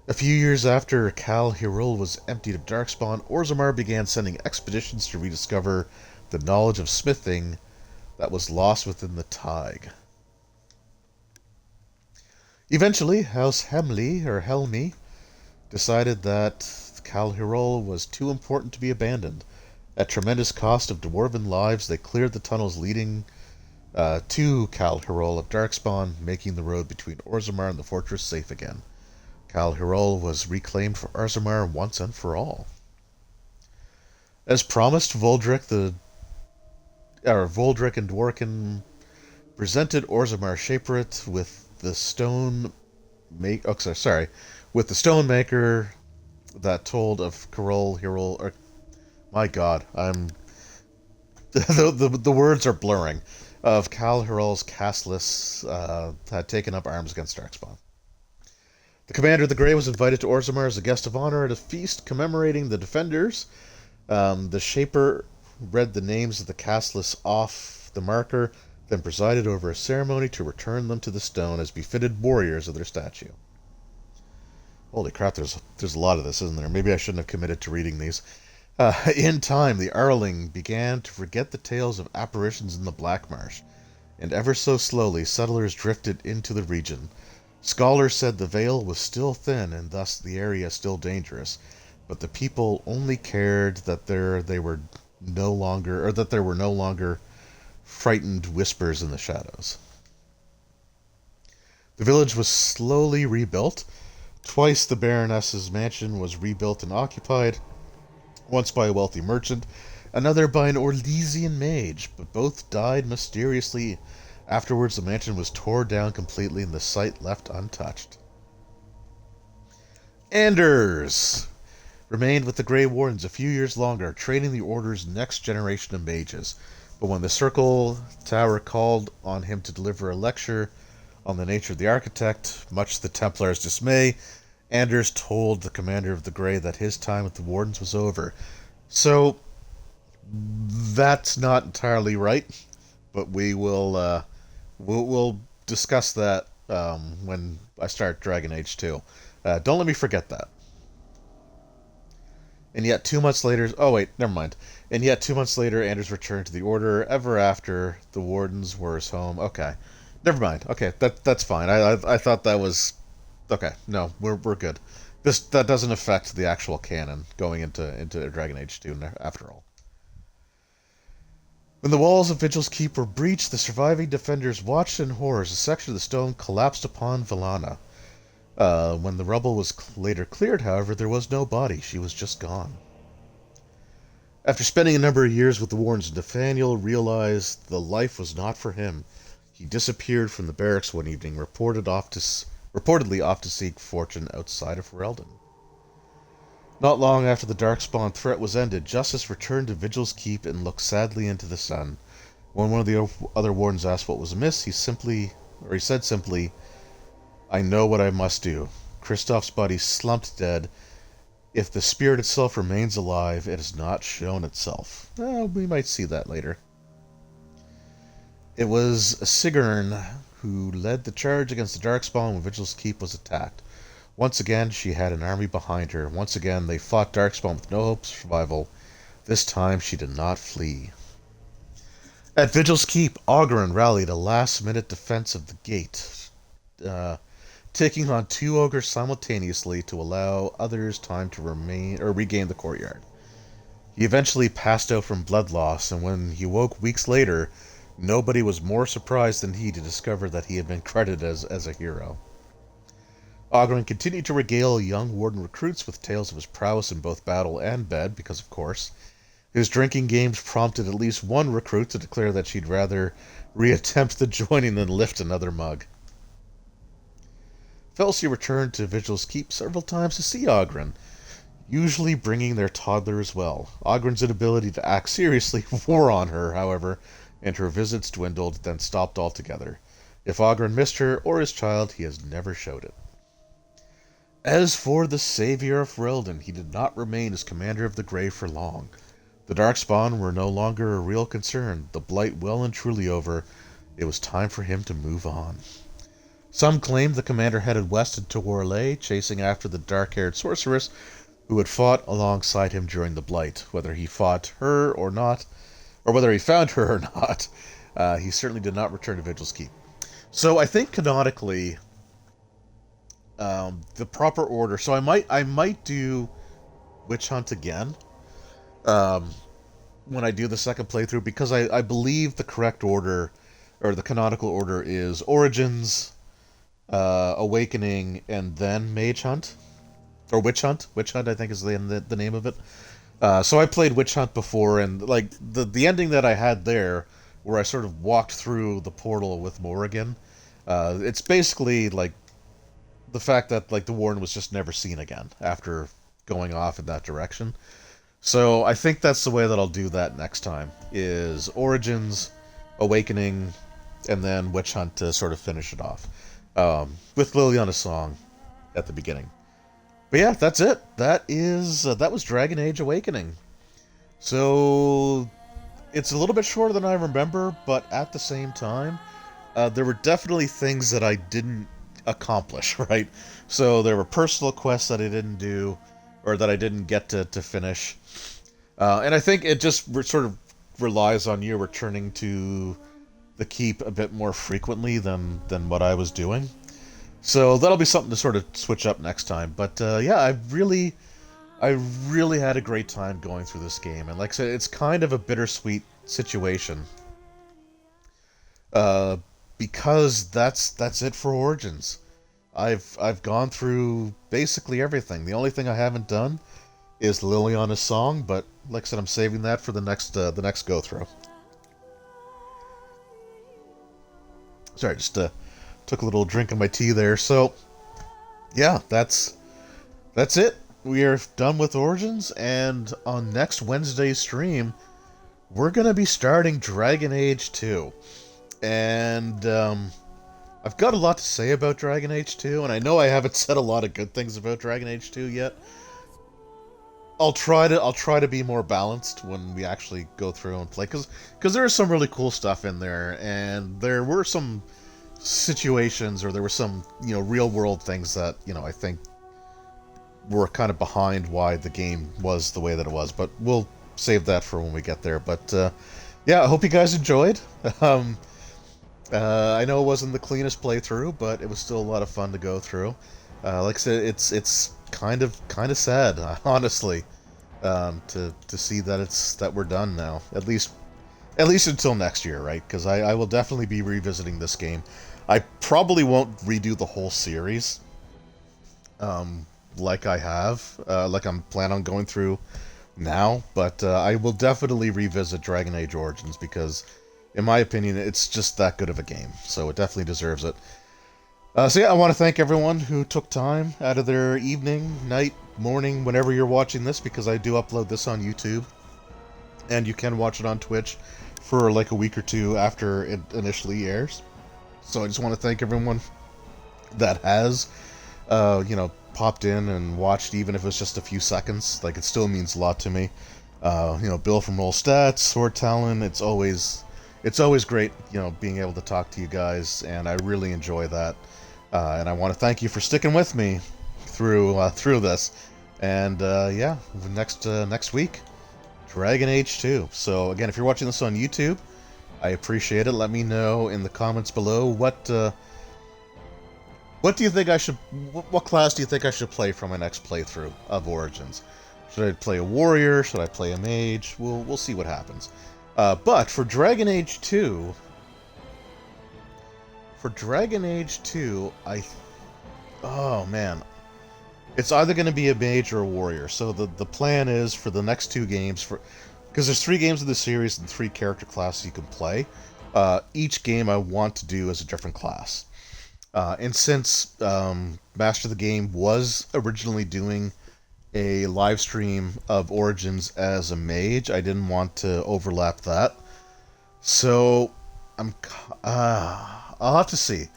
A few years after Kal Hirul was emptied of Darkspawn, Orzammar began sending expeditions to rediscover the knowledge of smithing that was lost within the Tig. Eventually, House Helmi decided that Kal Hirul was too important to be abandoned. At tremendous cost of dwarven lives, they cleared the tunnels leading to Kal Hirul of Darkspawn, making the road between Orzammar and the fortress safe again. Kal Hirul was reclaimed for Orzammar once and for all. As promised, Voldrik and Dworkin presented Orzammar Shaperit with the with the Stonemaker that told of Kal Hirul. Or, my God, the words are blurring. Of Kal Hirul's Castles had taken up arms against Darkspawn. The commander of the Grey was invited to Orzammar as a guest of honor at a feast commemorating the defenders. The Shaper read the names of the Castles off the marker, then presided over a ceremony to return them to the stone as befitted warriors of their statue. Holy crap, there's a lot of this, isn't there? Maybe I shouldn't have committed to reading these. In time, the Arling began to forget the tales of apparitions in the Black Marsh, and ever so slowly settlers drifted into the region. Scholars said the veil was still thin and thus the area still dangerous, but the people only cared that there were no longer frightened whispers in the shadows. The village was slowly rebuilt. Twice the Baroness's mansion was rebuilt and occupied, once by a wealthy merchant, another by an Orlesian mage, but both died mysteriously. Afterwards, the mansion was torn down completely and the site left untouched. Anders remained with the Grey Wardens a few years longer, training the Order's next generation of mages. But when the Circle Tower called on him to deliver a lecture on the nature of the architect, much to the Templars' dismay, Anders told the commander of the Grey that his time with the Wardens was over. So, that's not entirely right, but we'll discuss that when I start Dragon Age 2. Don't let me forget that. And yet 2 months later... Oh, wait, never mind. And yet 2 months later, Anders returned to the Order. Ever after, the Wardens were his home. Okay. Never mind. Okay, that's fine. I thought that was... Okay, no, we're good. That doesn't affect the actual canon going into Dragon Age 2 after all. When the walls of Vigil's Keep were breached, the surviving defenders watched in horror as a section of the stone collapsed upon Vallana. When the rubble was later cleared, however, there was no body. She was just gone. After spending a number of years with the Wardens, Nathaniel realized the life was not for him. He disappeared from the barracks one evening, reportedly off to seek fortune outside of Ferelden. Not long after the Darkspawn threat was ended, Justice returned to Vigil's Keep and looked sadly into the sun. When one of the other Wardens asked what was amiss, he said simply, "I know what I must do." Kristoff's body slumped dead. If the spirit itself remains alive, it has not shown itself. We might see that later. It was Sigrun who led the charge against the Darkspawn when Vigil's Keep was attacked. Once again, she had an army behind her. Once again, they fought Darkspawn with no hope of survival. This time, she did not flee. At Vigil's Keep, Oghren rallied a last-minute defense of the gate, taking on 2 ogres simultaneously to allow others time to regain the courtyard. He eventually passed out from blood loss, and when he woke weeks later, nobody was more surprised than he to discover that he had been credited as a hero. Oghren continued to regale young Warden recruits with tales of his prowess in both battle and bed, because of course. His drinking games prompted at least one recruit to declare that she'd rather reattempt the joining than lift another mug. Felsi returned to Vigil's Keep several times to see Oghren, usually bringing their toddler as well. Oghren's inability to act seriously wore on her, however, and her visits dwindled, then stopped altogether. If Oghren missed her or his child, he has never showed it. As for the savior of Ferelden, he did not remain as commander of the Grave for long. The Darkspawn were no longer a real concern. The Blight well and truly over. It was time for him to move on. Some claimed the commander headed west into Orlais, chasing after the dark-haired sorceress who had fought alongside him during the Blight. Whether he fought her or not, or whether he found her or not, he certainly did not return to Vigil's Keep. So I think canonically, the proper order. So I might do Witch Hunt again when I do the second playthrough, because I believe the correct order, or the canonical order, is Origins, Awakening, and then Mage Hunt. Or Witch Hunt. Witch Hunt, I think, is the name of it. So I played Witch Hunt before, and like the ending that I had there, where I sort of walked through the portal with Morrigan, it's basically like the fact that like the Warden was just never seen again after going off in that direction. So I think that's the way that I'll do that next time, is Origins, Awakening, and then Witch Hunt to sort of finish it off. With Liliana's song at the beginning. But yeah, that's it. That was Dragon Age Awakening. So it's a little bit shorter than I remember, but at the same time, there were definitely things that I didn't accomplish, right? So there were personal quests that I didn't do, or that I didn't get to finish. And I think it just sort of relies on you returning to the keep a bit more frequently than what I was doing. So that'll be something to sort of switch up next time. But yeah, I really had a great time going through this game. And like I said, it's kind of a bittersweet situation. Because that's it for Origins. I've gone through basically everything. The only thing I haven't done is Liliana's song, but like I said, I'm saving that for the next go through. Sorry, just took a little drink of my tea there. So yeah, that's it. We are done with Origins, and on next Wednesday's stream, we're gonna be starting Dragon Age 2. And I've got a lot to say about Dragon Age 2, and I know I haven't said a lot of good things about Dragon Age 2 yet. I'll try to be more balanced when we actually go through and play, because there is some really cool stuff in there, and there were some situations, or there were some real world things that I think were kind of behind why the game was the way that it was. But we'll save that for when we get there. But yeah, I hope you guys enjoyed. I know it wasn't the cleanest playthrough, but it was still a lot of fun to go through. Like I said, it's kind of sad, honestly, to see that we're done now. At least until next year, right? Because I will definitely be revisiting this game. I probably won't redo the whole series, like I have, like I'm planning on going through now. But I will definitely revisit Dragon Age Origins, because, in my opinion, it's just that good of a game. So it definitely deserves it. So yeah, I want to thank everyone who took time out of their evening, night, morning, whenever you're watching this, because I do upload this on YouTube, and you can watch it on Twitch for like a week or two after it initially airs. So I just want to thank everyone that has, popped in and watched, even if it's just a few seconds. Like, it still means a lot to me. Bill from Roll Stats, Sword Talon, it's always great, being able to talk to you guys, and I really enjoy that. And I want to thank you for sticking with me through this. And yeah, next week, Dragon Age 2. So again, if you're watching this on YouTube, I appreciate it. Let me know in the comments below what do you think what class do you think I should play for my next playthrough of Origins? Should I play a warrior? Should I play a mage? We'll see what happens. But for Dragon Age 2, oh man, it's either going to be a mage or a warrior. So the plan is for the next two games, because there's 3 games in the series and 3 character classes you can play. Each game I want to do as a different class. And since Master of the Game was originally doing a live stream of Origins as a mage, I didn't want to overlap that. So I'll have to see.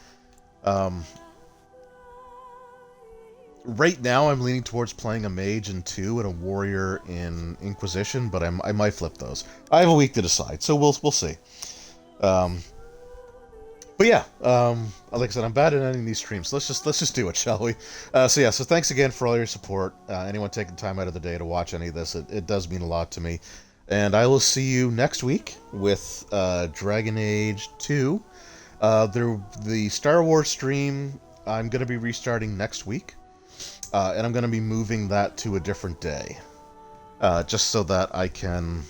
right now I'm leaning towards playing a mage in 2 and a warrior in Inquisition, but I might flip those. I have a week to decide, so we'll see. But yeah, like I said, I'm bad at ending these streams. So let's just do it, shall we? So thanks again for all your support. Anyone taking time out of the day to watch any of this, it does mean a lot to me. And I will see you next week with Dragon Age 2. The Star Wars stream, I'm going to be restarting next week. And I'm going to be moving that to a different day. Just so that I can...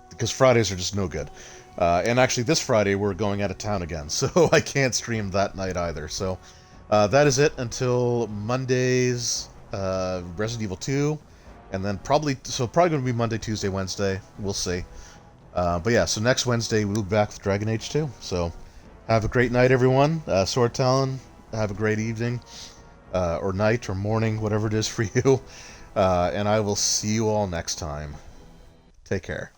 Because Fridays are just no good. And actually, this Friday, we're going out of town again, so I can't stream that night either. So, that is it until Monday's Resident Evil 2, and then probably going to be Monday, Tuesday, Wednesday. We'll see. But yeah, so next Wednesday, we'll be back with Dragon Age 2. So, have a great night, everyone. Sword Talon, have a great evening, or night, or morning, whatever it is for you. And I will see you all next time. Take care.